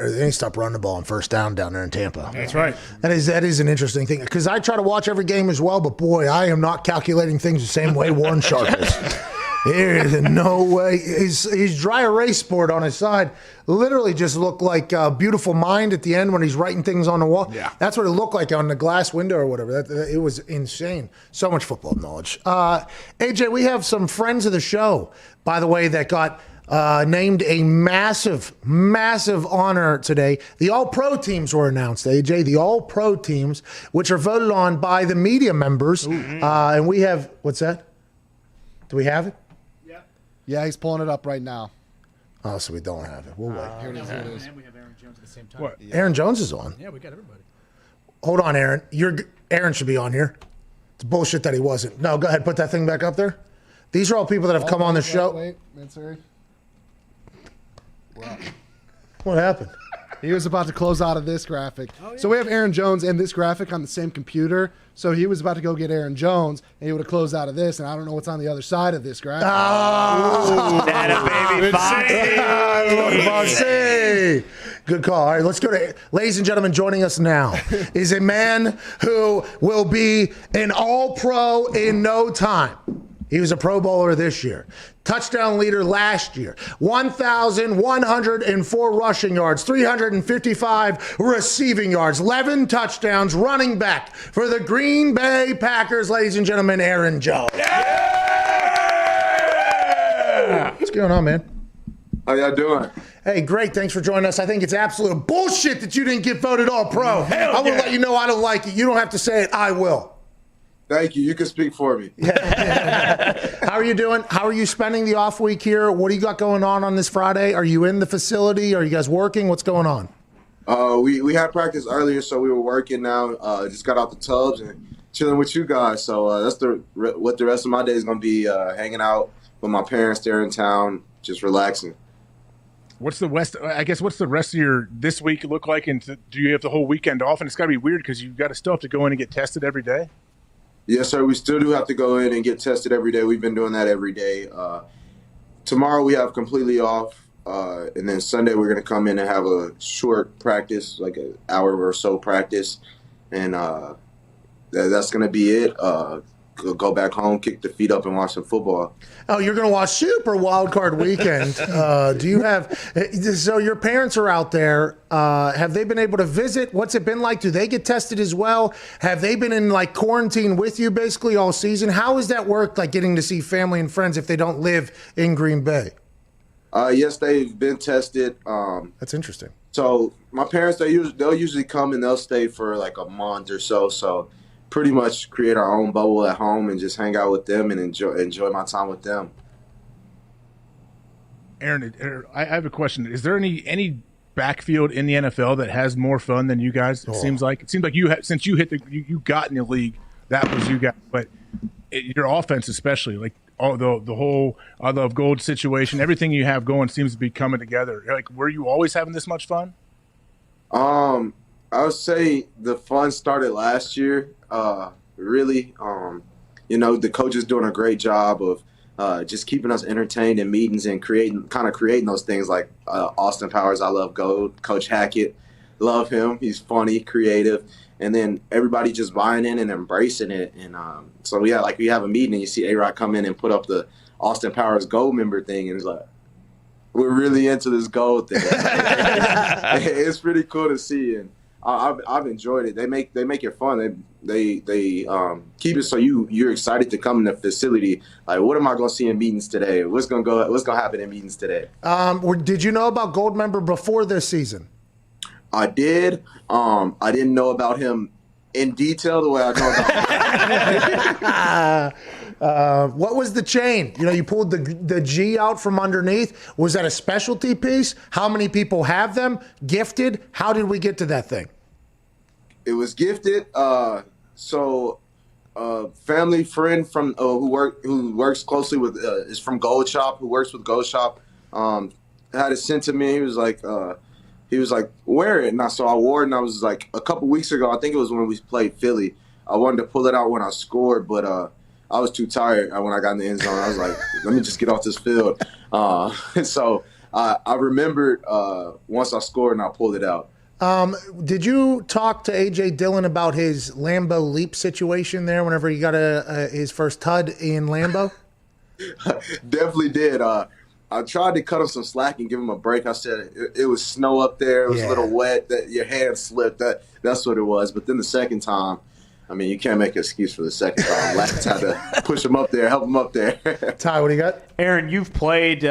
the ball on first down there in Tampa. That's right. That is an interesting thing because I try to watch every game as well. But boy, I am not calculating things the same way Warren Sharp is. There is no way. His dry erase board on his side literally just looked like a Beautiful Mind at the end when he's writing things on the wall. Yeah. That's what it looked like on the glass window or whatever. It was insane. So much football knowledge. AJ, we have some friends of the show, by the way, that got named a massive, massive honor today. The All-Pro teams were announced, AJ. The All-Pro teams, which are voted on by the media members. And we have, what's that? Do we have it? Yeah, he's pulling it up right now. Oh, so we don't have it. We'll wait. Here it is. Here it is. And we have Aaron Jones at the same time. What? Aaron Jones is on. Yeah, we got everybody. Hold on, Aaron. Aaron should be on here. It's bullshit that he wasn't. No, go ahead. Put that thing back up there. These are all people that have come on the show. Wait, sorry. Wow. What happened? He was about to close out of this graphic. So we have Aaron Jones and this graphic on the same computer. So he was about to go get Aaron Jones, and he would have closed out of this, and I don't know what's on the other side of this graphic. Oh, baby Foxy. Good call. All right, let's go to, ladies and gentlemen, joining us now is a man who will be an All-Pro in no time. He was a Pro Bowler this year. Touchdown leader last year. 1,104 rushing yards, 355 receiving yards, 11 touchdowns, running back for the Green Bay Packers, ladies and gentlemen, Aaron Jones. Yeah! What's going on, man? How y'all doing? Hey, great. Thanks for joining us. I think it's absolute bullshit that you didn't get voted All-Pro. I will let you know I don't like it. You don't have to say it. I will. Thank you. You can speak for me. How are you doing? How are you spending the off week here? What do you got going on this Friday? Are you in the facility? Are you guys working? What's going on? We had practice earlier, so we were working now. Just got out the tubs and chilling with you guys. So that's what the rest of my day is going to be, hanging out with my parents there in town, just relaxing. What's the rest of your this week look like? And do you have the whole weekend off? And it's got to be weird because you've got to still have to go in and get tested every day. Yes, sir. We still do have to go in and get tested every day. We've been doing that every day. Tomorrow we have completely off. And then Sunday we're going to come in and have a short practice, like an hour or so practice. And that's going to be it. Go back home, kick the feet up, and watch some football. Oh, you're going to watch Super Wild Card Weekend. Do you have – so your parents are out there. Have they been able to visit? What's it been like? Do they get tested as well? Have they been in, like, quarantine with you basically all season? How has that worked, like getting to see family and friends if they don't live in Green Bay? Yes, they've been tested. That's interesting. So my parents, they'll usually come and they'll stay for like a month or so. So pretty much create our own bubble at home and just hang out with them and enjoy my time with them. Aaron, I have a question. Is there any backfield in the NFL that has more fun than you guys? It seems like you since you got in the league, that was you guys. But your offense, especially, like all the whole I Love Gold situation, everything you have going seems to be coming together. Like, were you always having this much fun? I would say the fun started last year. Really, the coach is doing a great job of just keeping us entertained in meetings and creating those things like Austin Powers, I Love Gold, Coach Hackett, love him. He's funny, creative, and then everybody just buying in and embracing it. And so we have a meeting and you see A-Rod come in and put up the Austin Powers Gold member thing, and it's like, we're really into this gold thing. It's pretty cool to see, and I've enjoyed it. They make it fun. They keep it so you're excited to come in the facility. Like, what am I going to see in meetings today? What's going to happen in meetings today? Did you know about Gold Member before this season? I did. I didn't know about him in detail the way I know about him. What was the chain? You pulled the G out from underneath. Was that a specialty piece? How many people have them? Gifted? How did we get to that thing? It was gifted. Family friend from who works closely with is from Gold Shop, who works with Gold Shop, had it sent to me. He was like, wear it. And I wore it, and I was like, a couple weeks ago, I think it was when we played Philly, I wanted to pull it out when I scored, but I was too tired when I got in the end zone. I was like, let me just get off this field. So I remembered once I scored and I pulled it out. Did you talk to A.J. Dillon about his Lambeau leap situation there whenever he got his first TUD in Lambeau? Definitely did. I tried to cut him some slack and give him a break. I said it was snow up there. It was a little wet. That your hand slipped. That's what it was. But then the second time, I mean, you can't make an excuse for the second time. Last had to push him up there, help him up there. Ty, what do you got? Aaron, you've played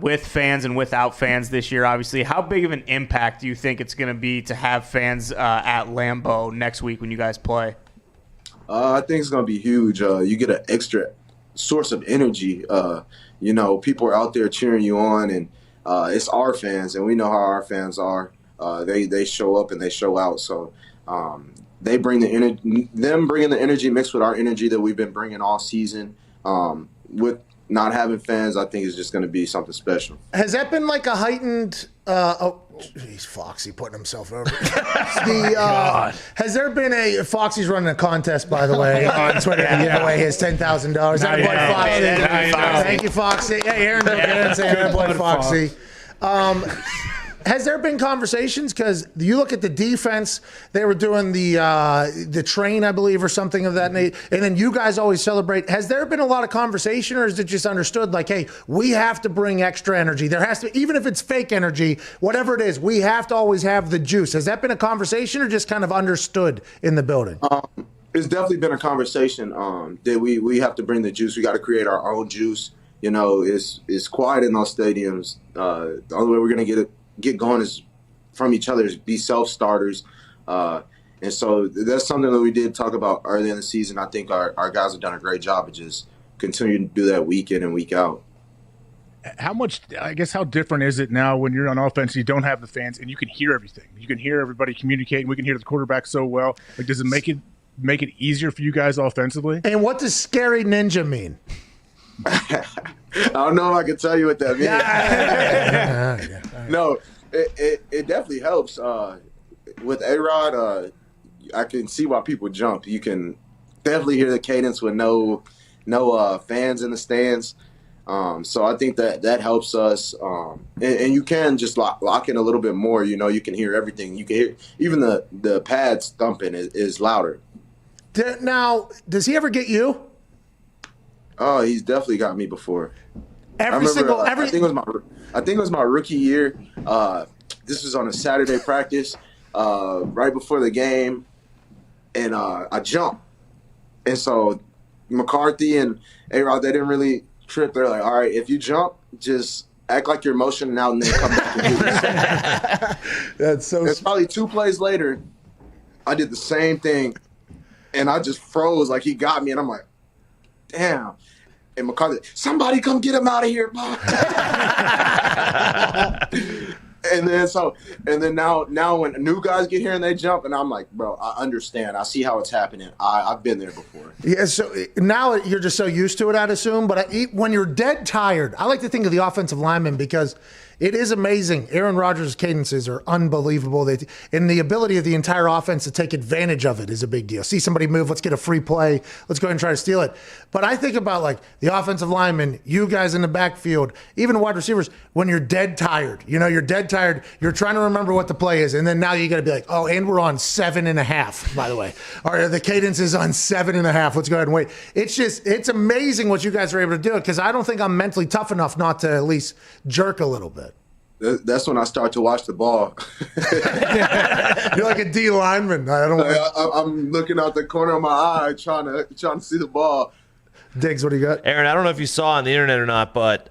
with fans and without fans this year, obviously. How big of an impact do you think it's going to be to have fans at Lambeau next week when you guys play? I think it's going to be huge. You get an extra source of energy. People are out there cheering you on, and it's our fans, and we know how our fans are. They show up and they show out. So they bring the energy. Them bringing the energy mixed with our energy that we've been bringing all season. With not having fans, I think is just going to be something special. Has that been like a heightened? He's Foxy putting himself over. Has there been a Foxy's running a contest, by the way, on Twitter to give away his $10,000? Thank you, Foxy. Hey, Aaron saying boy Foxy. Has there been conversations? Because you look at the defense, they were doing the train, I believe, or something of that nature, and then you guys always celebrate. Has there been a lot of conversation, or is it just understood like, hey, we have to bring extra energy? There has to, even if it's fake energy, whatever it is, we have to always have the juice. Has that been a conversation, or just kind of understood in the building? It's definitely been a conversation that we have to bring the juice. We got to create our own juice. It's quiet in those stadiums. The only way we're going to get going is from each other, is be self-starters. And so that's something that we did talk about early in the season. I think our guys have done a great job of just continuing to do that week in and week out. How different is it now when you're on offense, you don't have the fans, and you can hear everything? You can hear everybody communicating. We can hear the quarterback so well. Like, does it make it easier for you guys offensively? And what does scary ninja mean? I don't know if I can tell you what that means. No, it definitely helps. With A-Rod, I can see why people jump. You can definitely hear the cadence with no fans in the stands. So I think that helps us. And you can just lock in a little bit more. You can hear everything. You can hear even the pads thumping is louder. Now, does he ever get you? Oh, he's definitely got me before. I think it was my rookie year. This was on a Saturday practice, right before the game, and I jumped. And so McCarthy and A-Rod, they didn't really trip. They're like, all right, if you jump, just act like you're emotioning out and then come back and do this. That's so. It's probably 2 plays later, I did the same thing, and I just froze like he got me, and I'm like, damn. And McCarthy, somebody come get him out of here, Bob. And then now when new guys get here and they jump, and I'm like, bro, I understand. I see how it's happening. I've been there before. Yeah, so now you're just so used to it, I'd assume. But when you're dead tired, I like to think of the offensive lineman because it is amazing. Aaron Rodgers' cadences are unbelievable. And the ability of the entire offense to take advantage of it is a big deal. See somebody move, let's get a free play. Let's go ahead and try to steal it. But I think about like the offensive linemen, you guys in the backfield, even wide receivers, when you're dead tired. You're dead tired. You're trying to remember what the play is. And then now you got to be like, oh, and we're on 7.5, by the way. Or the cadence is on 7.5. Let's go ahead and wait. It's amazing what you guys are able to do because I don't think I'm mentally tough enough not to at least jerk a little bit. That's when I start to watch the ball. You're like a D lineman. I'm looking out the corner of my eye trying to see the ball. Diggs, what do you got? Aaron, I don't know if you saw on the internet or not, but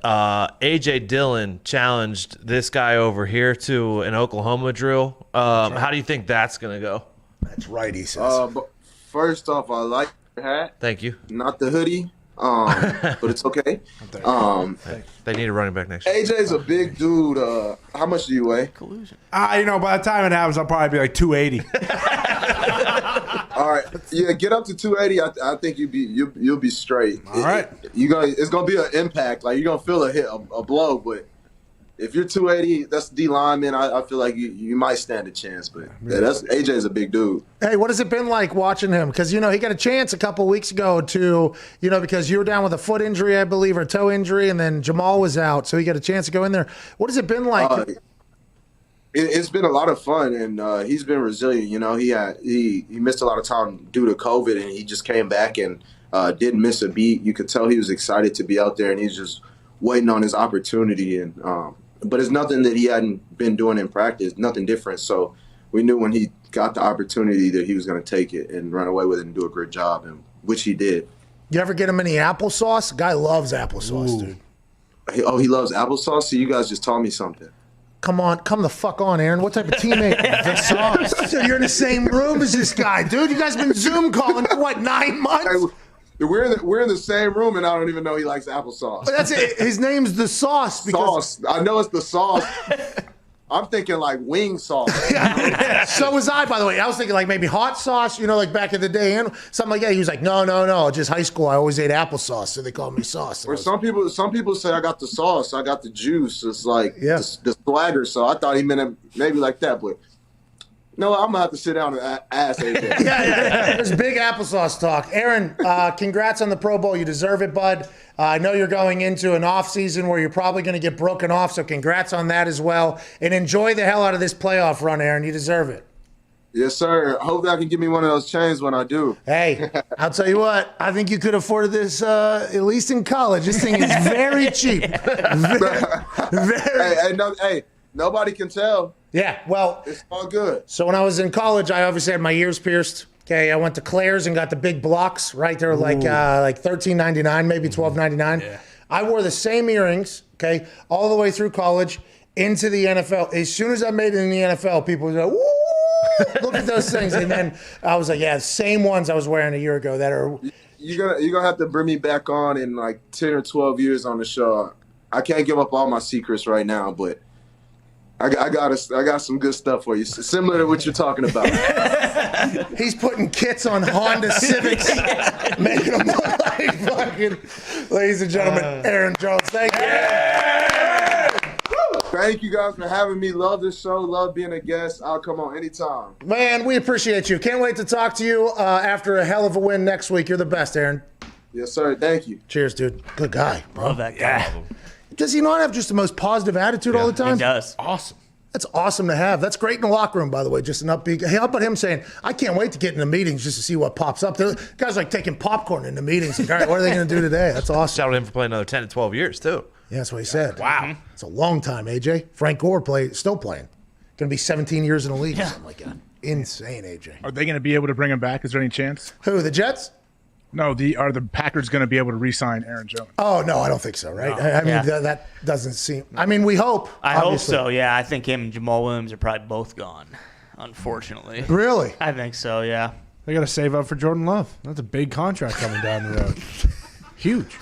A.J. Dillon challenged this guy over here to an Oklahoma drill. How do you think that's going to go? That's right, he says. But first off, I like your hat. Thank you. Not the hoodie. But it's okay. They need a running back next year. AJ's a big dude. How much do you weigh? Collusion. By the time it happens, I'll probably be like 280. All right, yeah, get up to 280. I think you'll be straight. All right, it's gonna be an impact. Like you're gonna feel a hit, a blow, but if you're 280, that's D lineman. I feel like you might stand a chance, but yeah, AJ's a big dude. Hey, what has it been like watching him? Because he got a chance a couple weeks ago to because you were down with a foot injury, I believe, or a toe injury, and then Jamal was out, so he got a chance to go in there. What has it been like? It's been a lot of fun, and he's been resilient. He missed a lot of time due to COVID, and he just came back and didn't miss a beat. You could tell he was excited to be out there, and he's just waiting on his opportunity. And but it's nothing that he hadn't been doing in practice, nothing different. So we knew when he got the opportunity that he was going to take it and run away with it and do a great job, and which he did. You ever get him any applesauce? Guy loves applesauce, dude. He loves applesauce? So you guys just taught me something. Come the fuck on, Aaron. What type of teammate? The sauce. So you're in the same room as this guy, dude. You guys been Zoom calling for what, 9 months? Hey, we're in the same room, and I don't even know he likes applesauce. That's it. His name's the sauce. Sauce. I know it's the sauce. I'm thinking like wing sauce. So was I, by the way. I was thinking like maybe hot sauce, like back in the day, and something like that. He was like, no. Just high school. I always ate applesauce, so they called me sauce. Or some people say I got the sauce, I got the juice. It's like the swagger. So I thought he meant it maybe like that, but no, I'm gonna have to sit down and ask AJ. Yeah. There's big applesauce talk. Aaron, congrats on the Pro Bowl. You deserve it, bud. I know you're going into an off season where you're probably going to get broken off, so congrats on that as well. And enjoy the hell out of this playoff run, Aaron. You deserve it. Yes, sir. Hope that can give me one of those chains when I do. Hey, I'll tell you what. I think you could afford this, at least in college. This thing is very cheap. Hey, nobody can tell. Yeah, well, it's all good. So when I was in college, I obviously had my ears pierced. Okay, I went to Claire's and got the big blocks. Right, they were like $13.99, maybe $12.99. Yeah. I wore the same earrings. Okay, all the way through college into the NFL. As soon as I made it in the NFL, people were like, "Woo! Look at those things!" And then I was like, "Yeah, same ones I was wearing a year ago." That are you're gonna have to bring me back on in like 10 or 12 years on the show. I can't give up all my secrets right now, but I got some good stuff for you, similar to what you're talking about. He's putting kits on Honda Civics, making them look like fucking. Ladies and gentlemen, Aaron Jones, thank you. Thank you guys for having me. Love this show. Love being a guest. I'll come on anytime. Man, we appreciate you. Can't wait to talk to you after a hell of a win next week. You're the best, Aaron. Yes, sir. Thank you. Cheers, dude. Good guy, bro. Love that guy. Does he not have just the most positive attitude all the time? He does. Awesome. That's awesome to have. That's great in the locker room, by the way. Just an upbeat. Hey, how about him saying, I can't wait to get in the meetings just to see what pops up. The guys like taking popcorn in the meetings. Like, all right, what are they going to do today? That's awesome. Shout out him for playing another 10 to 12 years, too. Yeah, that's what he said. Wow. It's a long time, AJ. Frank Gore still playing. Going to be 17 years in the league or something like that. Insane, AJ. Are they going to be able to bring him back? Is there any chance? Who, the Jets? No, are the Packers going to be able to re-sign Aaron Jones? Oh, no, I don't think so, right? No. I mean, that doesn't seem – I mean, we hope. I hope so, yeah. I think him and Jamal Williams are probably both gone, unfortunately. Really? I think so, yeah. They got to save up for Jordan Love. That's a big contract coming down the road. Huge.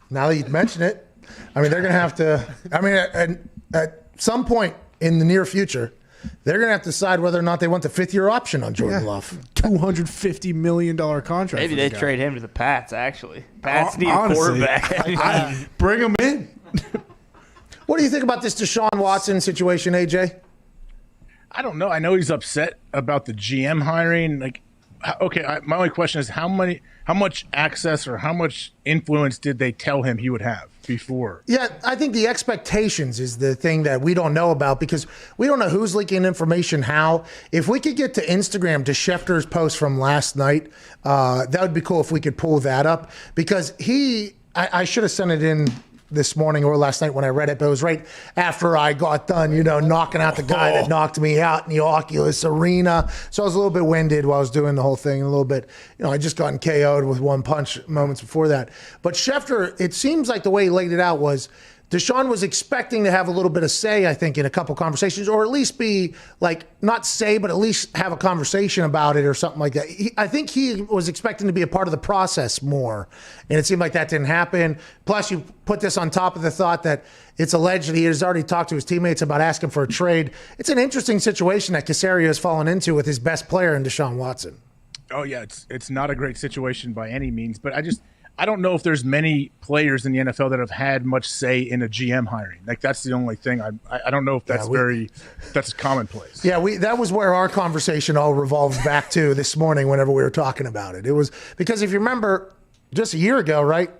Now that you mention it, I mean, they're going to have to – I mean, at some point in the near future – they're going to have to decide whether or not they want the fifth-year option on Jordan Love. $250 million contract. Maybe they trade him to the Pats, actually. Pats need a quarterback. Bring him in. What do you think about this Deshaun Watson situation, AJ? I don't know. I know he's upset about the GM hiring. Like, okay, my only question is how much access or how much influence did they tell him he would have before? Yeah, I think the expectations is the thing that we don't know about because we don't know who's leaking information how. If we could get to Instagram, to Schefter's post from last night, that would be cool if we could pull that up because I should have sent it in this morning or last night when I read it, but it was right after I got done, knocking out the guy that knocked me out in the Oculus Arena. So I was a little bit winded while I was doing the whole thing, and a little bit, I just gotten KO'd with one punch moments before that. But Schefter, it seems like the way he laid it out was Deshaun was expecting to have a little bit of say, I think, in a couple conversations, or at least be like, not say, but at least have a conversation about it or something like that. I think he was expecting to be a part of the process more, and it seemed like that didn't happen. Plus, you put this on top of the thought that it's alleged that he has already talked to his teammates about asking for a trade. It's an interesting situation that Caserio has fallen into with his best player in Deshaun Watson. Oh, yeah, it's not a great situation by any means, but I don't know if there's many players in the NFL that have had much say in a GM hiring. Like, that's the only thing. I don't know if that's that's commonplace. Yeah, that was where our conversation all revolves back to this morning whenever we were talking about it. It was because if you remember just a year ago, right?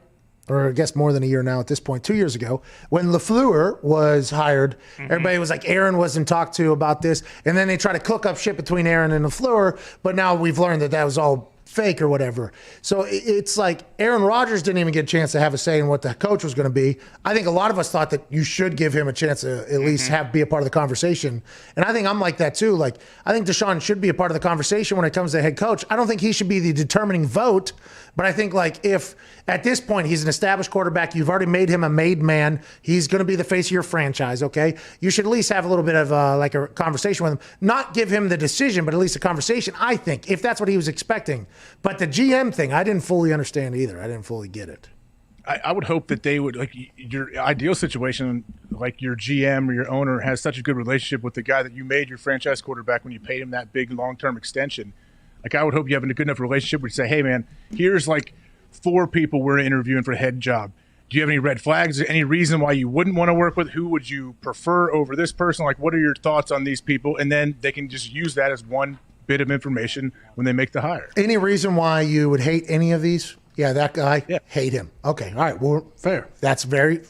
Or I guess more than a year now at this point, 2 years ago, when LaFleur was hired, everybody was like, Aaron wasn't talked to about this. And then they try to cook up shit between Aaron and LaFleur. But now we've learned that was all fake or whatever. So it's like Aaron Rodgers didn't even get a chance to have a say in what the coach was going to be. I think a lot of us thought that you should give him a chance to at least be a part of the conversation. And I think I'm like that too. Like, I think Deshaun should be a part of the conversation when it comes to head coach. I don't think he should be the determining vote, but I think like if at this point he's an established quarterback, you've already made him a made man, he's going to be the face of your franchise, okay? You should at least have a little bit of like a conversation with him. Not give him the decision, but at least a conversation, I think, if that's what he was expecting. But the GM thing, I didn't fully understand either. I didn't fully get it. I would hope that they would, like, your ideal situation, like your GM or your owner has such a good relationship with the guy that you made your franchise quarterback when you paid him that big long-term extension. Like, I would hope you have a good enough relationship where you say, hey, man, here's like 4 people we're interviewing for a head job. Do you have any red flags? Any reason why you wouldn't want to work with? Who would you prefer over this person? Like, what are your thoughts on these people? And then they can just use that as one bit of information when they make the hire. Any reason why you would hate any of these? Yeah, that guy, hate him. Okay, all right, well, fair.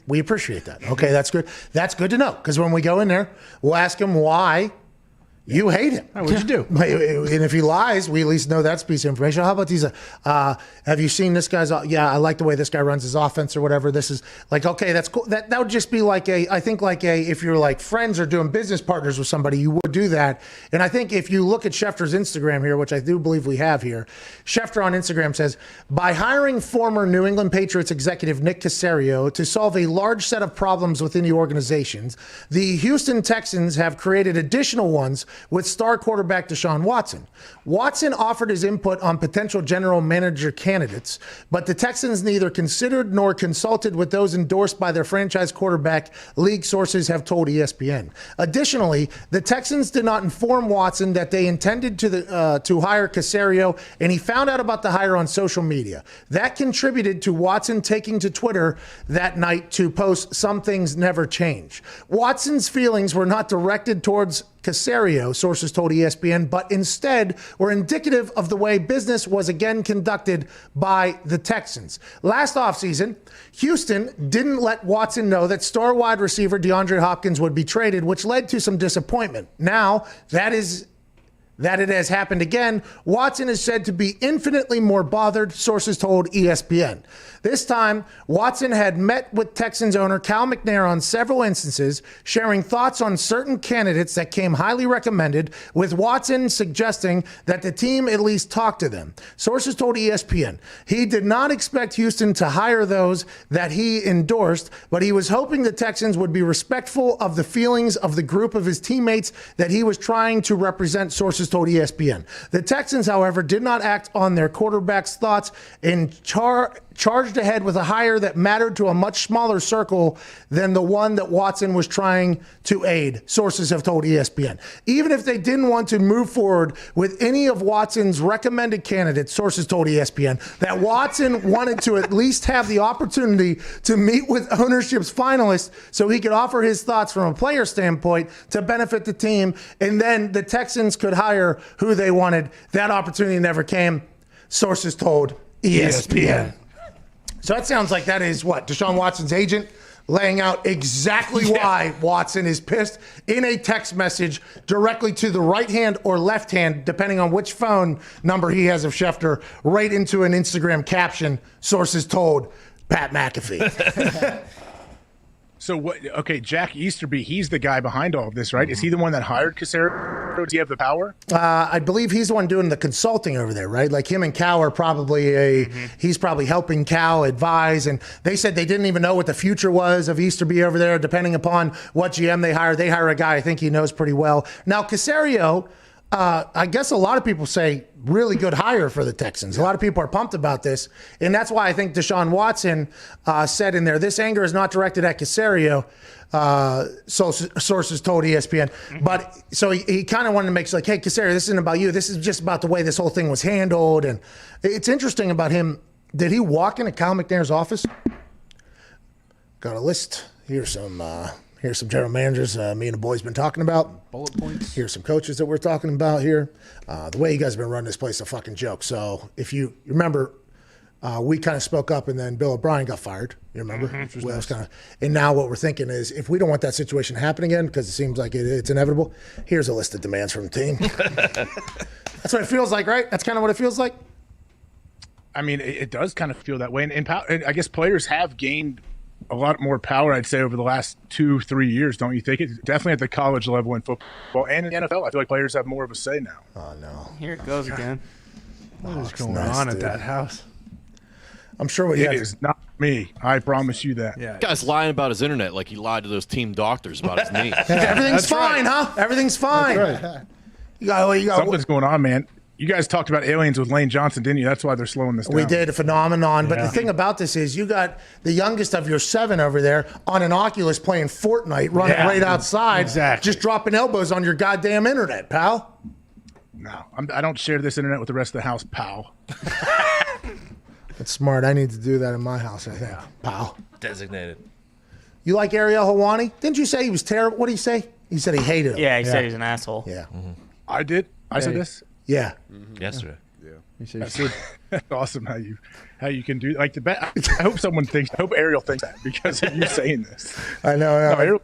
We appreciate that. Okay, that's good. That's good to know, because when we go in there, we'll ask him why you hate him. What'd you do? And if he lies, we at least know that's a piece of information. How about these? Have you seen this guy's? Yeah, I like the way this guy runs his offense or whatever. This is like, okay, that's cool. That would just be like if you're like friends or doing business partners with somebody, you would do that. And I think if you look at Schefter's Instagram here, which I do believe we have here, Schefter on Instagram says, by hiring former New England Patriots executive Nick Caserio to solve a large set of problems within the organizations, the Houston Texans have created additional ones with star quarterback Deshaun Watson. Watson offered his input on potential general manager candidates, but the Texans neither considered nor consulted with those endorsed by their franchise quarterback, league sources have told ESPN. Additionally, the Texans did not inform Watson that they intended to hire Caserio, and he found out about the hire on social media. That contributed to Watson taking to Twitter that night to post, "Some things never change." Watson's feelings were not directed towards Caserio, sources told ESPN, but instead were indicative of the way business was again conducted by the Texans. Last offseason, Houston didn't let Watson know that star wide receiver DeAndre Hopkins would be traded, which led to some disappointment. Now, that it has happened again, Watson is said to be infinitely more bothered, sources told ESPN. This time, Watson had met with Texans owner Cal McNair on several instances, sharing thoughts on certain candidates that came highly recommended, with Watson suggesting that the team at least talk to them. Sources told ESPN he did not expect Houston to hire those that he endorsed, but he was hoping the Texans would be respectful of the feelings of the group of his teammates that he was trying to represent, sources told ESPN. The Texans, however, did not act on their quarterback's thoughts and charged ahead with a hire that mattered to a much smaller circle than the one that Watson was trying to aid, sources have told ESPN. Even if they didn't want to move forward with any of Watson's recommended candidates, sources told ESPN, that Watson wanted to at least have the opportunity to meet with ownership's finalists so he could offer his thoughts from a player standpoint to benefit the team, and then the Texans could hire who they wanted. That opportunity never came, sources told ESPN. So that sounds like that is what? Deshaun Watson's agent laying out exactly why Watson is pissed in a text message directly to the right hand or left hand, depending on which phone number he has of Schefter, right into an Instagram caption, sources told Pat McAfee. So what? Okay, Jack Easterby, he's the guy behind all of this, right? Is he the one that hired Caserio? Does he have the power? I believe he's the one doing the consulting over there, right? Like him and Cal are probably he's probably helping Cal advise. And they said they didn't even know what the future was of Easterby over there, depending upon what GM they hire. They hire a guy I think he knows pretty well. Now, Caserio, I guess a lot of people say really good hire for the Texans. A lot of people are pumped about this. And that's why I think Deshaun Watson said in there, this anger is not directed at Caserio, so sources told ESPN. But so he kind of wanted to make it like, hey, Caserio, this isn't about you. This is just about the way this whole thing was handled. And it's interesting about him. Did he walk into Cal McNair's office? Got a list. Here's some general managers me and the boys been talking about. Bullet points. Here's some coaches that we're talking about here. The way you guys have been running this place is a fucking joke. So if you remember, we kind of spoke up and then Bill O'Brien got fired. You remember? And now what we're thinking is if we don't want that situation to happen again, because it seems like it's inevitable, here's a list of demands from the team. That's what it feels like, right? That's kind of what it feels like. I mean, it does kind of feel that way. And I guess players have gained a lot more power, I'd say, over the last 2-3 years, don't you think? It's definitely at the college level in football and in the NFL. I feel like players have more of a say now. Oh, no. Here it goes again. What is going on at that house? I'm sure it is not me. I promise you that. Yeah, guy's lying about his internet like he lied to those team doctors about his knee. Everything's fine, huh? Everything's fine. You got Something's going on, man. You guys talked about aliens with Lane Johnson, didn't you? That's why they're slowing this down. We did, a phenomenon. But the thing about this is you got the youngest of your 7 over there on an Oculus playing Fortnite, running right outside, just dropping elbows on your goddamn internet, pal. No, I don't share this internet with the rest of the house, pal. That's smart. I need to do that in my house, I think, pal. Designated. You like Ariel Helwani? Didn't you say he was terrible? What did he say? He said he hated him. Yeah, he said he's an asshole. Yeah. I did? I said this? Yeah. Yesterday. That's awesome how you can do like the bet. I hope Ariel thinks that because of you saying this. I know. Ariel,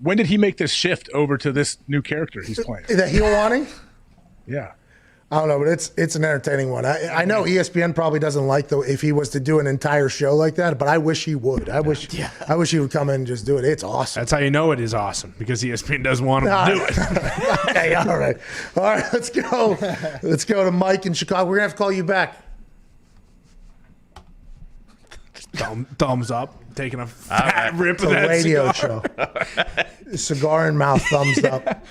when did he make this shift over to this new character he's playing? The Helwani? Yeah. I don't know, but it's an entertaining one. I know ESPN probably doesn't like if he was to do an entire show like that, but I wish he would. I wish he would come in and just do it. It's awesome. That's how you know it is awesome, because ESPN doesn't want him to do it. Okay, all right, let's go. Let's go to Mike in Chicago. We're gonna have to call you back. Just thumbs up, taking a fat rip of It's a that radio cigar. show. Cigar in mouth, thumbs up.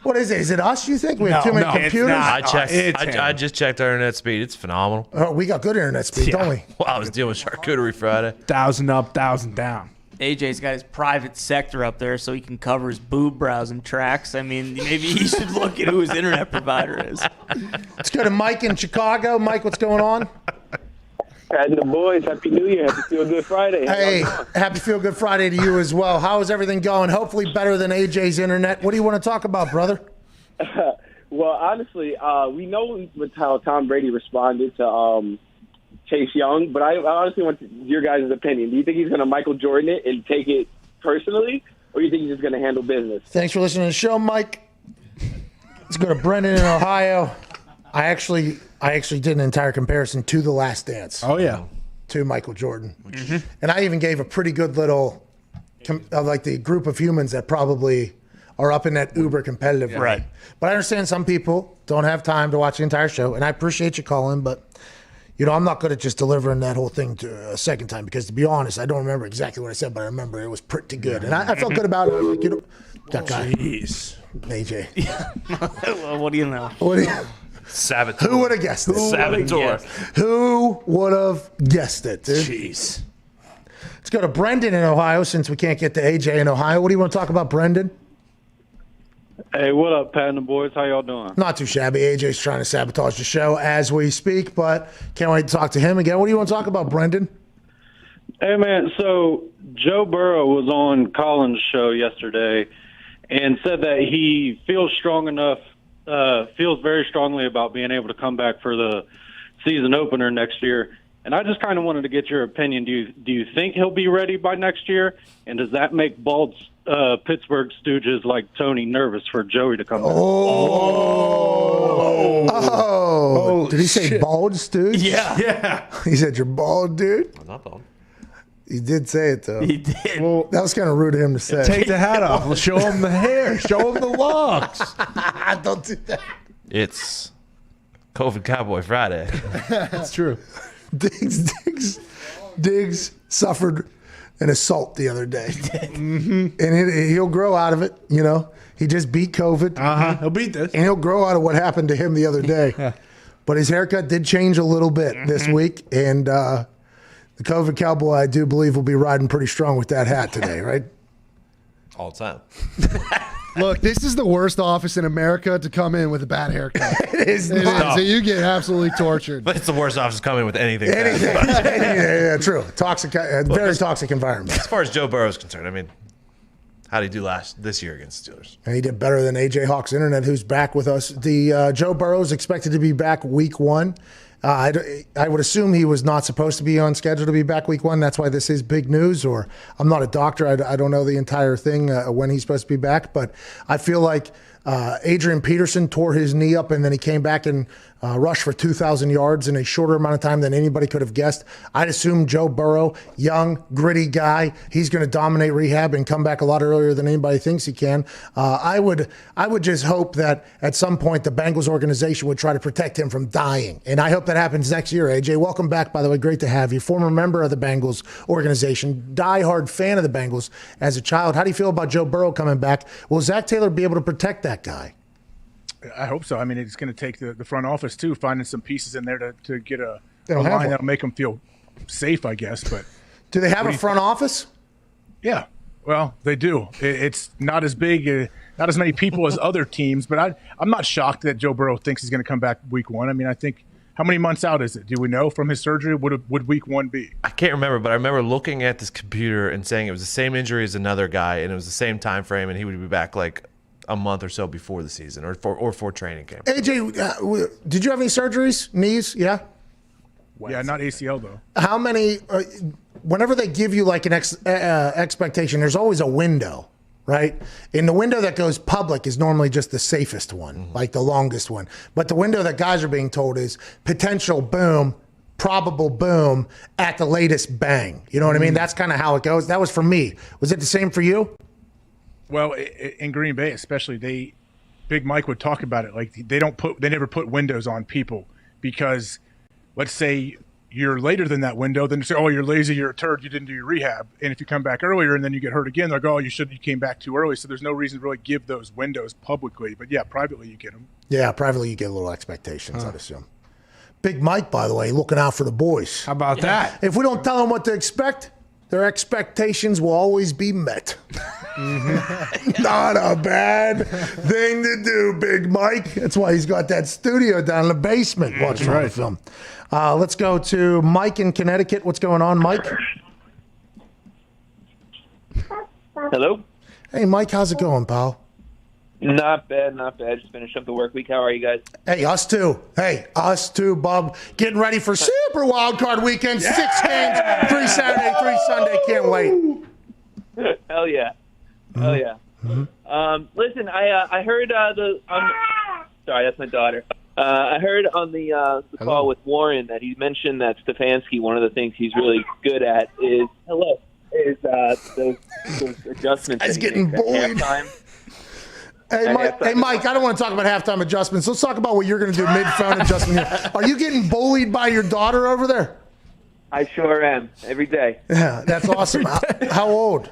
What is it? Is it us, you think? We have too many computers? I checked. I just checked our internet speed. It's phenomenal. Oh, we got good internet speed, don't we? Well, I was dealing with charcuterie Friday. 1,000 up, 1,000 down. AJ's got his private sector up there so he can cover his boob browsing tracks. I mean, maybe he should look at who his internet provider is. Let's go to Mike in Chicago. Mike, what's going on? And the boys, Happy New Year. Happy Feel Good Friday. Hey, happy Feel Good Friday to you as well. How is everything going? Hopefully better than AJ's internet. What do you want to talk about, brother? Well, honestly, we know with how Tom Brady responded to Chase Young, but I honestly want your guys' opinion. Do you think he's going to Michael Jordan it and take it personally, or do you think he's just going to handle business? Thanks for listening to the show, Mike. Let's go to Brendan in Ohio. I actually did an entire comparison to The Last Dance. Oh, yeah. To Michael Jordan. Mm-hmm. And I even gave a pretty good little, like the group of humans that probably are up in that uber competitive range. Right. But I understand some people don't have time to watch the entire show, and I appreciate you calling, but I'm not good at just delivering that whole thing to a second time, because to be honest, I don't remember exactly what I said, but I remember it was pretty good. And I felt good about it. That guy. Jeez. AJ. Well, what do you know? Saboteur. Who would have guessed it? Saboteur. Who would have guessed it, dude? Jeez. Let's go to Brendan in Ohio, since we can't get to AJ in Ohio. What do you want to talk about, Brendan? Hey, what up, Pat and the boys? How y'all doing? Not too shabby. AJ's trying to sabotage the show as we speak, but can't wait to talk to him again. What do you want to talk about, Brendan? Hey, man, so Joe Burrow was on Colin's show yesterday and said that he feels very strongly about being able to come back for the season opener next year. And I just kind of wanted to get your opinion. Do you think he'll be ready by next year? And does that make bald Pittsburgh stooges like Tony nervous for Joey to come back? Oh. Did he say bald, stooge? Yeah. He said, you're bald, dude? I'm not bald. He did say it, though. He did. Well, that was kind of rude of him to say. Take the hat off. Let's show him the hair. Show him the locks. Don't do that. It's COVID Cowboy Friday. That's true. Diggs suffered an assault the other day. And he'll grow out of it, He just beat COVID. He'll beat this. And he'll grow out of what happened to him the other day. Yeah. But his haircut did change a little bit this week. And the COVID Cowboy, I do believe, will be riding pretty strong with that hat today, right? All the time. Look, this is the worst office in America to come in with a bad haircut. It is not. So you get absolutely tortured. But it's the worst office coming with anything. Yeah, true. Very toxic environment. As far as Joe Burrow is concerned, I mean, how did he do this year against the Steelers? And he did better than AJ Hawk's Internet, who's back with us. The Joe Burrow is expected to be back week 1. I would assume he was not supposed to be on schedule to be back week 1. That's why this is big news. Or I'm not a doctor. I don't know the entire thing when he's supposed to be back. But I feel like Adrian Peterson tore his knee up, and then he came back and rushed for 2,000 yards in a shorter amount of time than anybody could have guessed. I'd assume Joe Burrow, young, gritty guy, he's going to dominate rehab and come back a lot earlier than anybody thinks he can. I would just hope that at some point the Bengals organization would try to protect him from dying, and I hope that happens next year. AJ, welcome back, by the way. Great to have you. Former member of the Bengals organization, diehard fan of the Bengals as a child. How do you feel about Joe Burrow coming back? Will Zach Taylor be able to protect that guy? I hope so. I mean, it's going to take the front office, too, finding some pieces in there to get a don't have line one. that'll make them feel safe, I guess. But do they have a front office? Yeah. Well, they do. It's not as big, not as many people as other teams, but I'm not shocked that Joe Burrow thinks he's going to come back week 1. I mean, I think how many months out is it? Do we know from his surgery? Would week 1 be? I can't remember, but I remember looking at this computer and saying it was the same injury as another guy, and it was the same time frame, and he would be back like a month or so before the season or for training camp. AJ, did you have any surgeries? Knees? Yeah? Yeah, not ACL, though. How many, whenever they give you like an expectation, there's always a window, right? And the window that goes public is normally just the safest one, like the longest one. But the window that guys are being told is potential boom, probable boom, at the latest bang. You know what I mean? That's kind of how it goes. That was for me. Was it the same for you? Well, in Green Bay especially, Big Mike would talk about it. Like they never put windows on people because, let's say you're later than that window, then they say, oh, you're lazy, you're a turd, you didn't do your rehab. And if you come back earlier and then you get hurt again, they're like, oh, you came back too early. So there's no reason to really give those windows publicly. But yeah, privately you get them. Yeah, privately you get a little expectations, I'd assume. Big Mike, by the way, looking out for the boys. How about that? If we don't tell them what to expect, their expectations will always be met. Not a bad thing to do, Big Mike. That's why he's got that studio down in the basement watching the film. Let's go to Mike in Connecticut. What's going on, Mike? Hello? Hey, Mike, how's it going, pal? Not bad, not bad. Just finished up the work week. How are you guys? Hey, us too. Bob. Getting ready for Super Wild Card Weekend. 6 games, 3 Saturday, 3 Sunday. Can't wait. Hell yeah. Hell yeah. Listen, I heard sorry, that's my daughter. I heard on the call with Warren that he mentioned that Stefanski, one of the things he's really good at is those adjustments. He's getting bullied. Hey, Mike, I don't want to talk about halftime adjustments. Let's talk about what you're going to do mid-phone adjustment here. Are you getting bullied by your daughter over there? I sure am. Every day. Yeah, that's awesome. How old?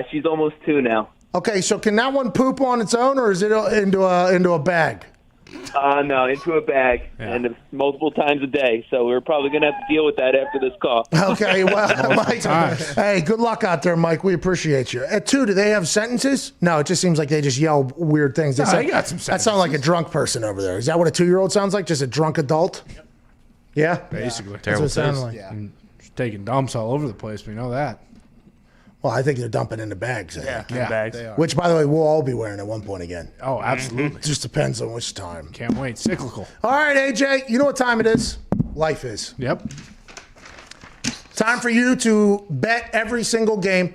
She's almost 2 now. Okay, so can that one poop on its own, or is it into a bag? No, into a bag, and multiple times a day. So we're probably going to have to deal with that after this call. Okay, well, Mike, hey, good luck out there, Mike. We appreciate you. At 2, do they have sentences? No, it just seems like they just yell weird things. They got some sentences. That sounds like a drunk person over there. Is that what a 2-year-old sounds like? Just a drunk adult? Yep. Yeah? Basically. That's what it sounds like. Yeah. Just taking dumps all over the place. We know that. Well, I think they're dumping in the bags. Yeah, bags. They are. Which, by the way, we'll all be wearing at one point again. Oh, absolutely. It just depends on which time. Can't wait. Cyclical. All right, AJ, you know what time it is? Life is. Yep. Time for you to bet every single game.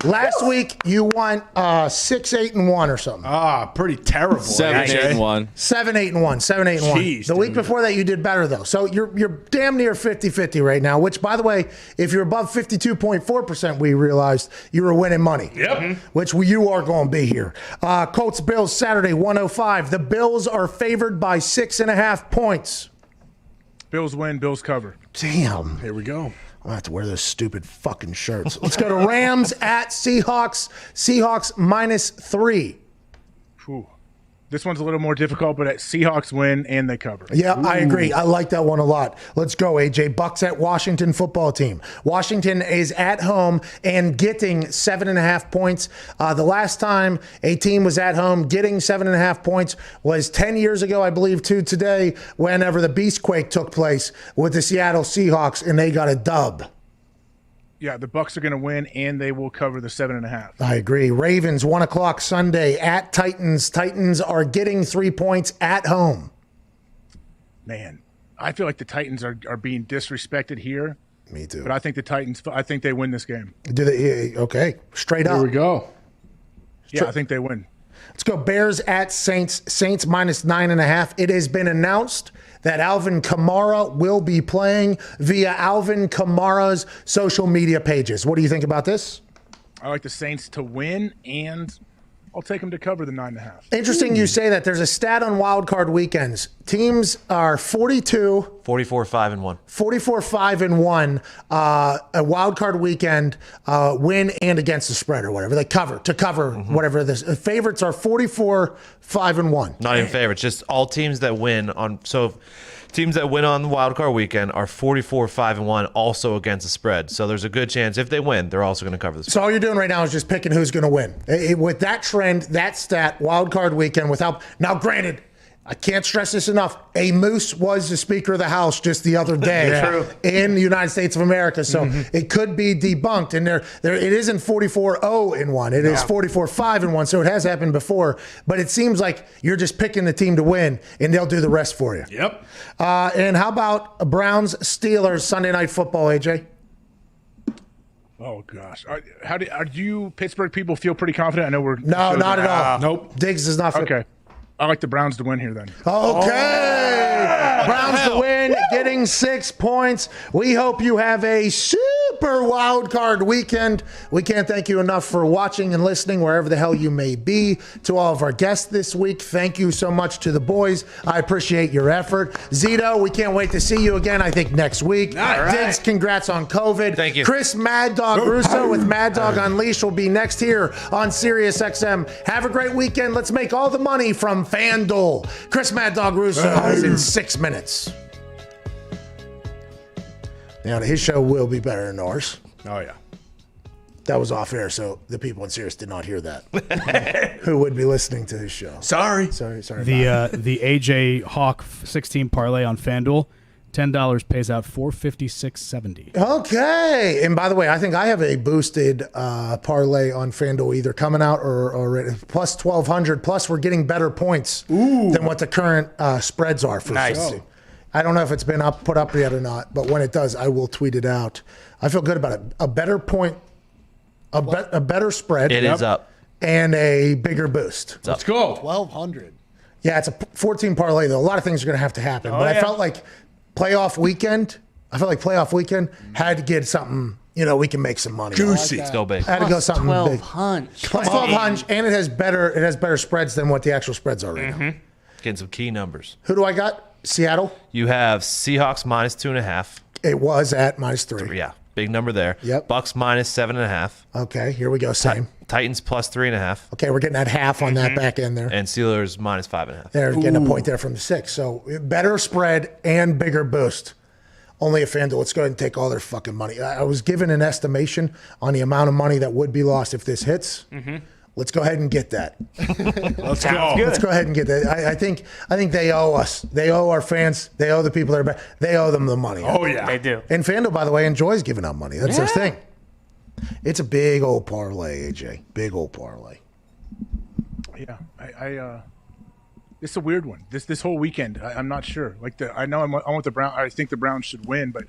Last week, you won 6-8-1 or something. Pretty terrible. 7-8-1. 7-8-1. 7-8-1. Jeez, the week before that, you did better, though. So you're damn near 50-50 right now, which, by the way, if you're above 52.4%, we realized you were winning money. Yep. Which you are going to be here. Colts Bills Saturday, 105. The Bills are favored by 6.5 points. Bills win, Bills cover. Damn. Here we go. I'm going to have to wear those stupid fucking shirts. Let's go to Rams at Seahawks. Seahawks -3. Whew. This one's a little more difficult, but Seahawks win and they cover. Yeah, I agree. I like that one a lot. Let's go, AJ. Bucks at Washington football team. Washington is at home and getting 7.5 points. The last time a team was at home getting 7.5 points was 10 years ago, I believe, to today, whenever the Beastquake took place with the Seattle Seahawks, and they got a dub. Yeah, the Bucks are going to win, and they will cover the 7.5. I agree. Ravens, 1 o'clock Sunday at Titans. Titans are getting 3 points at home. Man, I feel like the Titans are being disrespected here. Me too. But I think the Titans. I think they win this game. Do they? Okay, straight up. Here we go. Yeah, I think they win. Let's go Bears at Saints. Saints minus 9.5. It has been announced that Alvin Kamara will be playing via Alvin Kamara's social media pages. What do you think about this? I like the Saints to win, and I'll take them to cover the 9.5. Interesting you say that. There's a stat on wild card weekends. Teams are 44, 5-1. 5-1. A wild card weekend, win and against the spread or whatever. They cover whatever this. Favorites are 44-5-1. Not even favorites, just all teams that win on. So teams that win on the wild card weekend are 44-5-1, also against the spread. So there's a good chance if they win, they're also going to cover the spread. So all you're doing right now is just picking who's going to win. With that trend, that stat, wild card weekend, without now, granted, I can't stress this enough. A moose was the Speaker of the House just the other day in the United States of America, so it could be debunked. And there, it isn't 44-0-1. It is 44-5-1. So it has happened before. But it seems like you're just picking the team to win, and they'll do the rest for you. Yep. And how about Browns Steelers Sunday Night Football, AJ? Oh gosh, do you Pittsburgh people feel pretty confident? I know we're no, not at all. Nope. Diggs is not fit. Okay. I like the Browns to win here then. Okay. Browns to win, getting 6 points. We hope you have a super wild card weekend. We can't thank you enough for watching and listening wherever the hell you may be. To all of our guests this week, thank you so much to the boys. I appreciate your effort. Zito, we can't wait to see you again, I think, next week. Right. Diggs, congrats on COVID. Thank you. Chris Mad Dog Russo with Mad Dog Unleashed will be next here on Sirius XM. Have a great weekend. Let's make all the money from FanDuel. Chris Mad Dog Russo is in 6 minutes. Now, his show will be better than ours. Oh, yeah. That was off air, so the people in Sirius did not hear that. Who would be listening to his show? Sorry. Sorry. The AJ Hawk 16 parlay on FanDuel, $10 pays out $456.70. Okay. And by the way, I think I have a boosted parlay on FanDuel either coming out or plus 1,200. Plus, we're getting better points than what the current spreads are for nice. I don't know if it's been put up yet or not, but when it does, I will tweet it out. I feel good about it. A better point, a better spread. It is up. And a bigger boost. Let's go. 1,200. Yeah, it's a 14 parlay, though. A lot of things are going to have to happen. But I felt like playoff weekend had to get something, we can make some money. Juicy. Let's go big. Had to go something big. Hunch. Plus 12 hunch, and it has better spreads than what the actual spreads are right now. Getting some key numbers. Who do I got? Seattle? You have Seahawks minus 2.5. It was at minus 3. Yeah, big number there. Yep. Bucks minus 7.5. Okay, here we go. Same. Titans plus 3.5. Okay, we're getting that half on that back end there. And Steelers minus 5.5. They're getting a point there from the 6. So better spread and bigger boost. Only a FanDuel. Let's go ahead and take all their fucking money. I was given an estimation on the amount of money that would be lost if this hits. Let's go ahead and get that. Let's go. Let's go ahead and get that. I think they owe us. They owe our fans. They owe the people that are back. They owe them the money. Oh, yeah. They do. And FanDuel, by the way, enjoys giving out money. That's their thing. It's a big old parlay, AJ. Big old parlay. Yeah, it's a weird one. This whole weekend, I'm not sure. I know I'm with the Browns. I think the Browns should win, but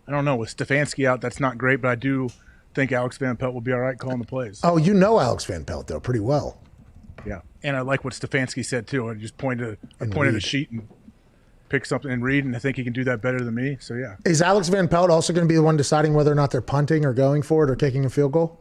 I don't know. With Stefanski out, that's not great. But I do think Alex Van Pelt will be all right calling the plays. Oh, you know Alex Van Pelt though pretty well. Yeah, and I like what Stefanski said too. I just pointed a sheet and pick something and read, and I think he can do that better than me. So yeah. Is Alex Van Pelt also going to be the one deciding whether or not they're punting or going for it or kicking a field goal?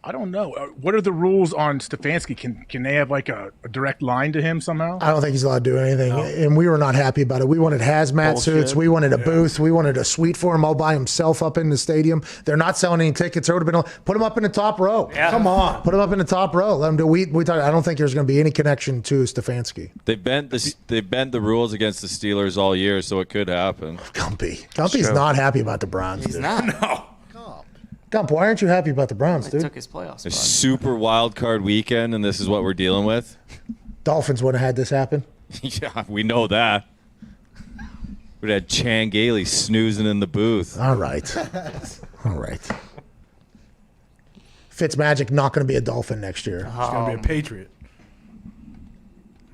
I don't know. What are the rules on Stefanski? Can they have like a direct line to him somehow? I don't think he's allowed to do anything. No. And we were not happy about it. We wanted hazmat suits. We wanted a booth. We wanted a suite for him all by himself up in the stadium. They're not selling any tickets. There would have been put him up in the top row. Yeah. Come on. Put him up in the top row. Let him do. We thought, I don't think there's going to be any connection to Stefanski. They bent the rules against the Steelers all year, so it could happen. Gumpy's not happy about the Browns. He's not. No. Gump, why aren't you happy about the Browns, dude? Took his playoffs. A super wild card weekend, and this is what we're dealing with. Dolphins would have had this happen. Yeah, we know that. We'd had Chan Gailey snoozing in the booth. All right. All right. Fitzmagic not going to be a Dolphin next year. He's going to be a Patriot.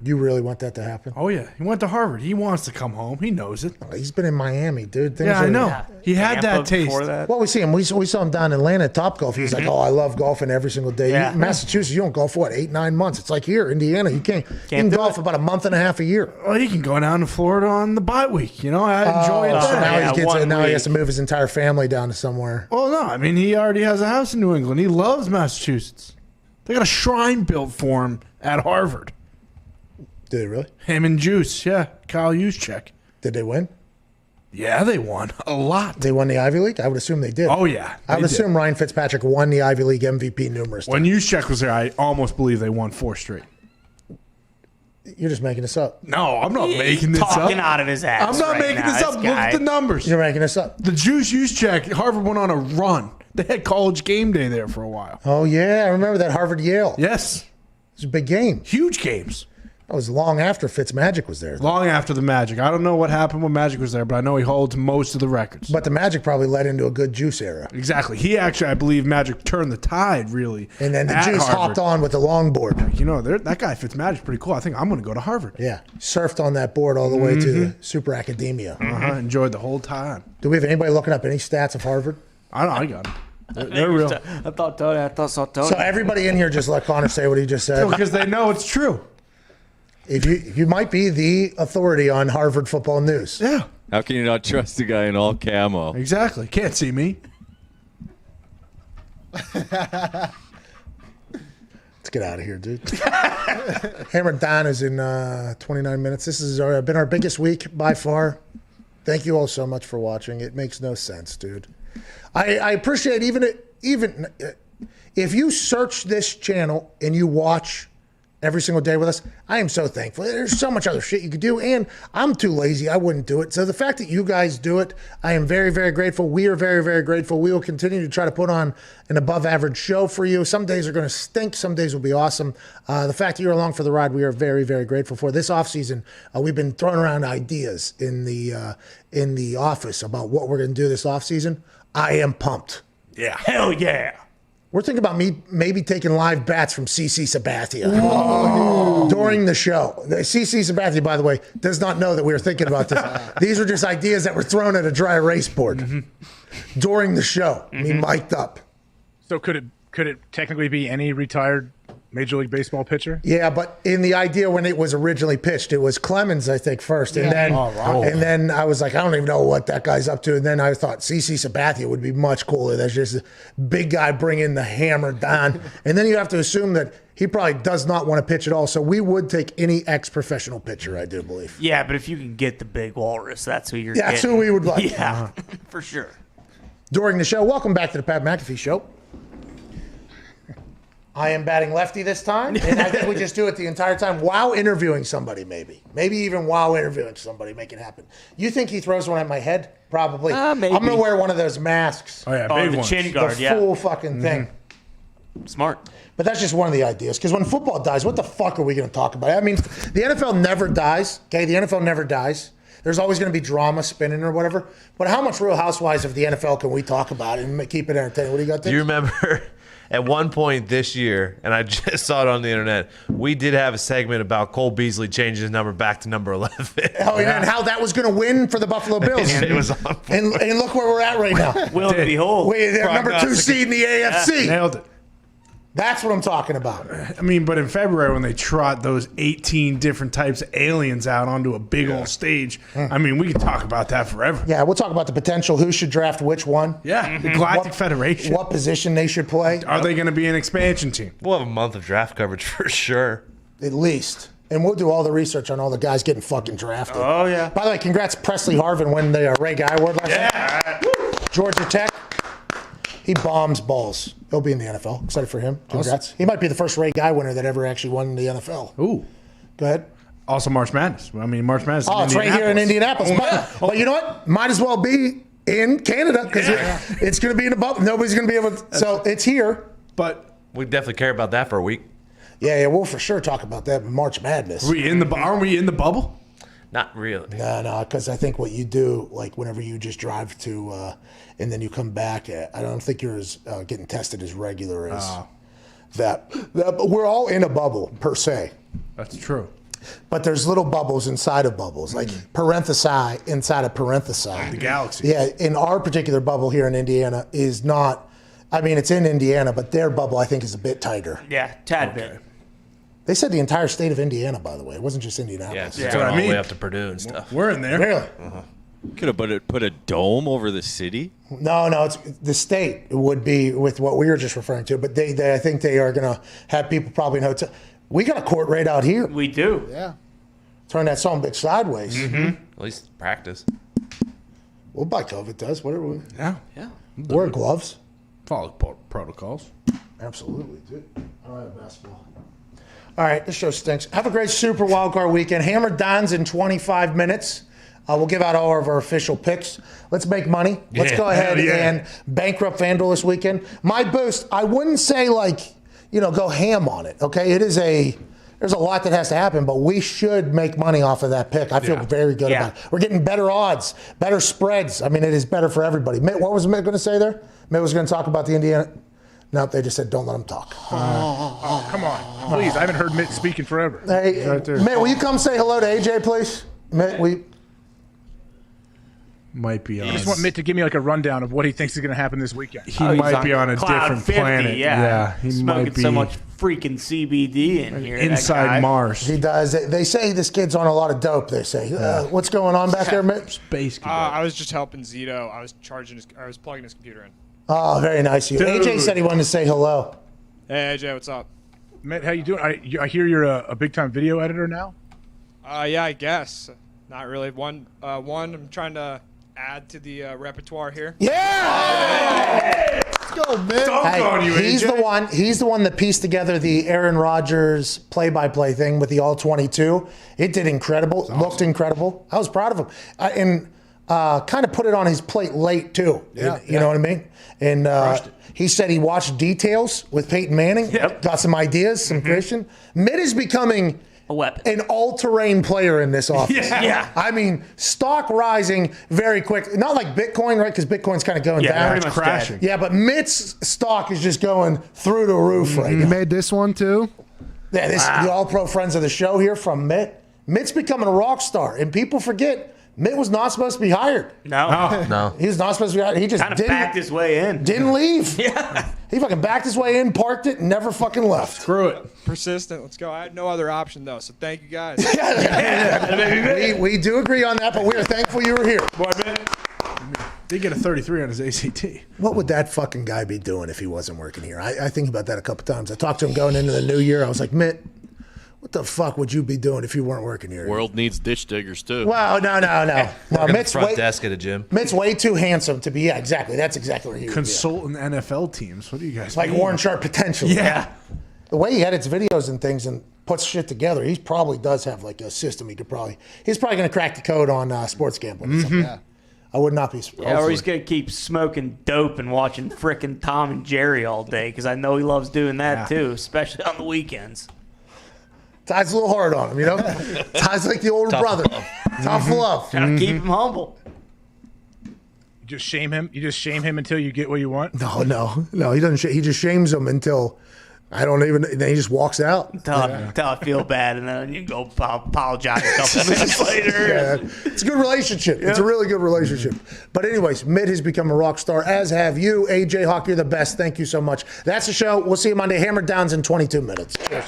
You really want that to happen? Oh, yeah. He went to Harvard. He wants to come home. He knows it. He's been in Miami, dude. Things I are- know. He had that taste. Well, we see him. We saw him down in Atlanta at Topgolf. He's like, oh, I love golfing every single day. Yeah. Massachusetts, you don't golf for what, 8-9 months? It's like here, Indiana, you can golf about a month and a half a year. Well, he can go down to Florida on the bye week. You know, I enjoy it. So there. now he has to move his entire family down to somewhere. Well, no. I mean, he already has a house in New England. He loves Massachusetts. They got a shrine built for him at Harvard. Did they really? Him and Juice, yeah. Kyle Juszczyk. Did they win? Yeah, they won a lot. They won the Ivy League? I would assume they did. Oh, yeah. I would they did. assume Ryan Fitzpatrick won the Ivy League MVP numerous times. When Juszczyk was there, I almost believe they won 4 straight. You're just making this up. No, I'm not making this up. Talking out of his ass I'm not right making now, this up. this Look guy. at the numbers. You're making this up. The Juszczyk, Harvard went on a run. They had college game day there for a while. Oh, yeah. I remember that Harvard-Yale. Yes. It was a big game. Huge games. That was long after Fitzmagic was there. Long after the Magic. I don't know what happened when Magic was there, but I know he holds most of the records. But the Magic probably led into a good Juice era. Exactly. He actually, I believe, Magic turned the tide, really. And then the at Juice Harvard. hopped on with the longboard. You know, that guy Fitzmagic's pretty cool. I think I'm going to go to Harvard. Yeah. Surfed on that board all the way to the Super Academia. Enjoyed the whole time. Do we have anybody looking up any stats of Harvard? I got them. They're real. I thought Tony. So everybody in here just let Connor say what he just said. Because they know it's true. If you might be the authority on Harvard football news. Yeah. How can you not trust a guy in all camo? Exactly. Can't see me. Let's get out of here, dude. Hammer Don is in 29 minutes. This has been our biggest week by far. Thank you all so much for watching. It makes no sense, dude. I appreciate even if you search this channel and you watch every single day with us, I am so thankful. There's so much other shit you could do, and I'm too lazy. I wouldn't do it. So the fact that you guys do it, I am very, very grateful. We are very, very grateful. We will continue to try to put on an above-average show for you. Some days are going to stink. Some days will be awesome. The fact that you're along for the ride, we are very, very grateful for. This offseason, we've been throwing around ideas in the office about what we're going to do this offseason. I am pumped. Yeah. Hell yeah. We're thinking about me maybe taking live bats from CC Sabathia during the show. CC Sabathia, by the way, does not know that we were thinking about this. These are just ideas that were thrown at a dry erase board during the show. Me mic'd up. So could it technically be any retired Major League Baseball pitcher? Yeah, but in the idea when it was originally pitched, it was Clemens, I think, first. And then I was like, I don't even know what that guy's up to. And then I thought CC Sabathia would be much cooler. There's just a big guy bringing the hammer down. And then you have to assume that he probably does not want to pitch at all. So we would take any ex-professional pitcher, I do believe. Yeah, but if you can get the big walrus, that's who you're Yeah, that's getting. who we would like. Yeah, for sure. During the show, welcome back to the Pat McAfee Show. I am batting lefty this time, and I think we just do it the entire time while interviewing somebody, maybe. Maybe even while interviewing somebody, make it happen. You think he throws one at my head? Probably. Maybe. I'm going to wear one of those masks. Oh, yeah, Oh, big the ones. chin guard, The yeah. full fucking thing. Smart. But that's just one of the ideas. Because when football dies, what the fuck are we going to talk about? I mean, the NFL never dies. Okay, the NFL never dies. There's always going to be drama spinning or whatever. But how much Real Housewives of the NFL can we talk about and keep it entertaining? What do you got there? Do you remember at one point this year, and I just saw it on the internet, we did have a segment about Cole Beasley changing his number back to number 11. Oh, yeah, and how that was going to win for the Buffalo Bills. It was on and look where we're at right now. Will and behold. They're number 2 seed in the AFC. Nailed it. That's what I'm talking about. I mean, but in February when they trot those 18 different types of aliens out onto a big old stage, I mean, we can talk about that forever. Yeah, we'll talk about the potential, who should draft which one. Yeah, the Galactic Federation. What position they should play. Are they going to be an expansion team? We'll have a month of draft coverage for sure. At least. And we'll do all the research on all the guys getting fucking drafted. Oh, yeah. By the way, congrats Presley Harvin winning the Ray Guy Award last night. Georgia Tech. He bombs balls. He'll be in the NFL. Excited for him. Congrats. Awesome. He might be the first Ray Guy winner that ever actually won the NFL. Ooh. Go ahead. Also March Madness. I mean, March Madness Oh, it's right here in Indianapolis. But you know what? Might as well be in Canada because it's going to be in a bubble. Nobody's going to be able to. So it's here. But we definitely care about that for a week. Yeah, we'll for sure talk about that in March Madness. Aren't we in the bubble? Not really. No, because I think what you do, like whenever you just drive to, and then you come back, I don't think you're as getting tested as regular as that. But we're all in a bubble per se. That's true. but there's little bubbles inside of bubbles, like parenthesi inside of parenthesi. The galaxy. Yeah, in our particular bubble here in Indiana is not. I mean, it's in Indiana, but their bubble I think is a bit tighter. Yeah, tad bit. They said the entire state of Indiana, by the way. It wasn't just Indianapolis. Yeah, it's going all the way up to Purdue and stuff. We're in there. Really? Could have put a dome over the city. No, it's the state would be with what we were just referring to, but they I think they are going to have people probably in hotel. We got a court right out here. We do. Yeah. Turn that son of a bitch sideways. At least practice. Well, by COVID does. Whatever. Yeah. Wear gloves. Follow protocols. Absolutely, dude. I don't have basketball. All right, this show stinks. Have a great Super Wildcard weekend. Hammer Dons in 25 minutes. We'll give out all of our official picks. Let's make money. Let's go ahead and bankrupt FanDuel this weekend. My boost, I wouldn't say go ham on it, okay? There's a lot that has to happen, but we should make money off of that pick. I feel very good about it. We're getting better odds, better spreads. I mean, it is better for everybody. Mitt, what was Mitt going to say there? Mitt was going to talk about the Indiana. No, they just said don't let him talk. Oh, come on. Please, I haven't heard Mitt speak in forever. Hey, Right there. Mitt, will you come say hello to AJ, please? Mitt, Might be on. I just want Mitt to give me like a rundown of what he thinks is going to happen this weekend. He might be on a Cloud different 50, planet. Yeah, he smoking might be so much freaking CBD in here. inside Mars. He does. They say this kid's on a lot of dope. They say. What's going on back there, Mitt? Space. I was just helping Zito. I was plugging his computer in. Oh, very nice of you. Dude. AJ said he wanted to say hello. Hey AJ, what's up? Mitt, how you doing? I hear you're a big time video editor now. Yeah, I guess. Not really. One, I'm trying to add to the repertoire here. Yeah! Let's go, man. On you, He's AJ. He's the one that pieced together the Aaron Rodgers play-by-play thing with the All 22. It did incredible. Looked incredible. I was proud of him. And kind of put it on his plate late too. You know what I mean? And he said he watched Details with Peyton Manning. Yep. Got some ideas, some creation. Mitt is becoming A weapon. an all-terrain player in this office. Yeah. I mean, stock rising very quick. Not like Bitcoin, right? Because Bitcoin's kind of going down. pretty much crashing. dead. Yeah, but Mitt's stock is just going through the roof right You now. made this one too? Yeah, the all-pro friends of the show here from Mitt. Mitt's becoming a rock star, and people forget Mitt was not supposed to be hired. No. He was not supposed to be hired. He just Kind of backed his way in. didn't leave. Yeah. He fucking backed his way in, parked it, and never fucking left. Screw it. Persistent. Let's go. I had no other option though, so thank you guys. We do agree on that, but we are thankful you were here. Boy, man. Did get a 33 on his ACT. What would that fucking guy be doing if he wasn't working here? I think about that a couple times. I talked to him going into the new year. I was like, Mitt, what the fuck would you be doing if you weren't working here? World needs ditch diggers too. Well, no. Working Mitt's the front way, desk at a gym. Mitt's way too handsome to be. Yeah, exactly. That's exactly where he would Consultant NFL teams. What do you guys be. Like mean? Warren Sharp potentially. Yeah. The way he edits videos and things and puts shit together, he probably does have like a system. He's probably going to crack the code on sports gambling. Or something. Yeah. I would not be surprised. Yeah, or he's going to keep smoking dope and watching frickin' Tom and Jerry all day because I know he loves doing that too, especially on the weekends. Ty's a little hard on him, you know? Ty's like the older brother. Tough love. Trying to keep him humble. You just shame him. You just shame him until you get what you want. No. He doesn't. He just shames him until I don't even. Then he just walks out. Until I feel bad, and then you go apologize a couple minutes later. Yeah, it's a good relationship. It's a really good relationship. But anyways, Mitt has become a rock star, as have you. AJ Hawk, you're the best. Thank you so much. That's the show. We'll see you Monday. Hammer Downs in 22 minutes. Cheers.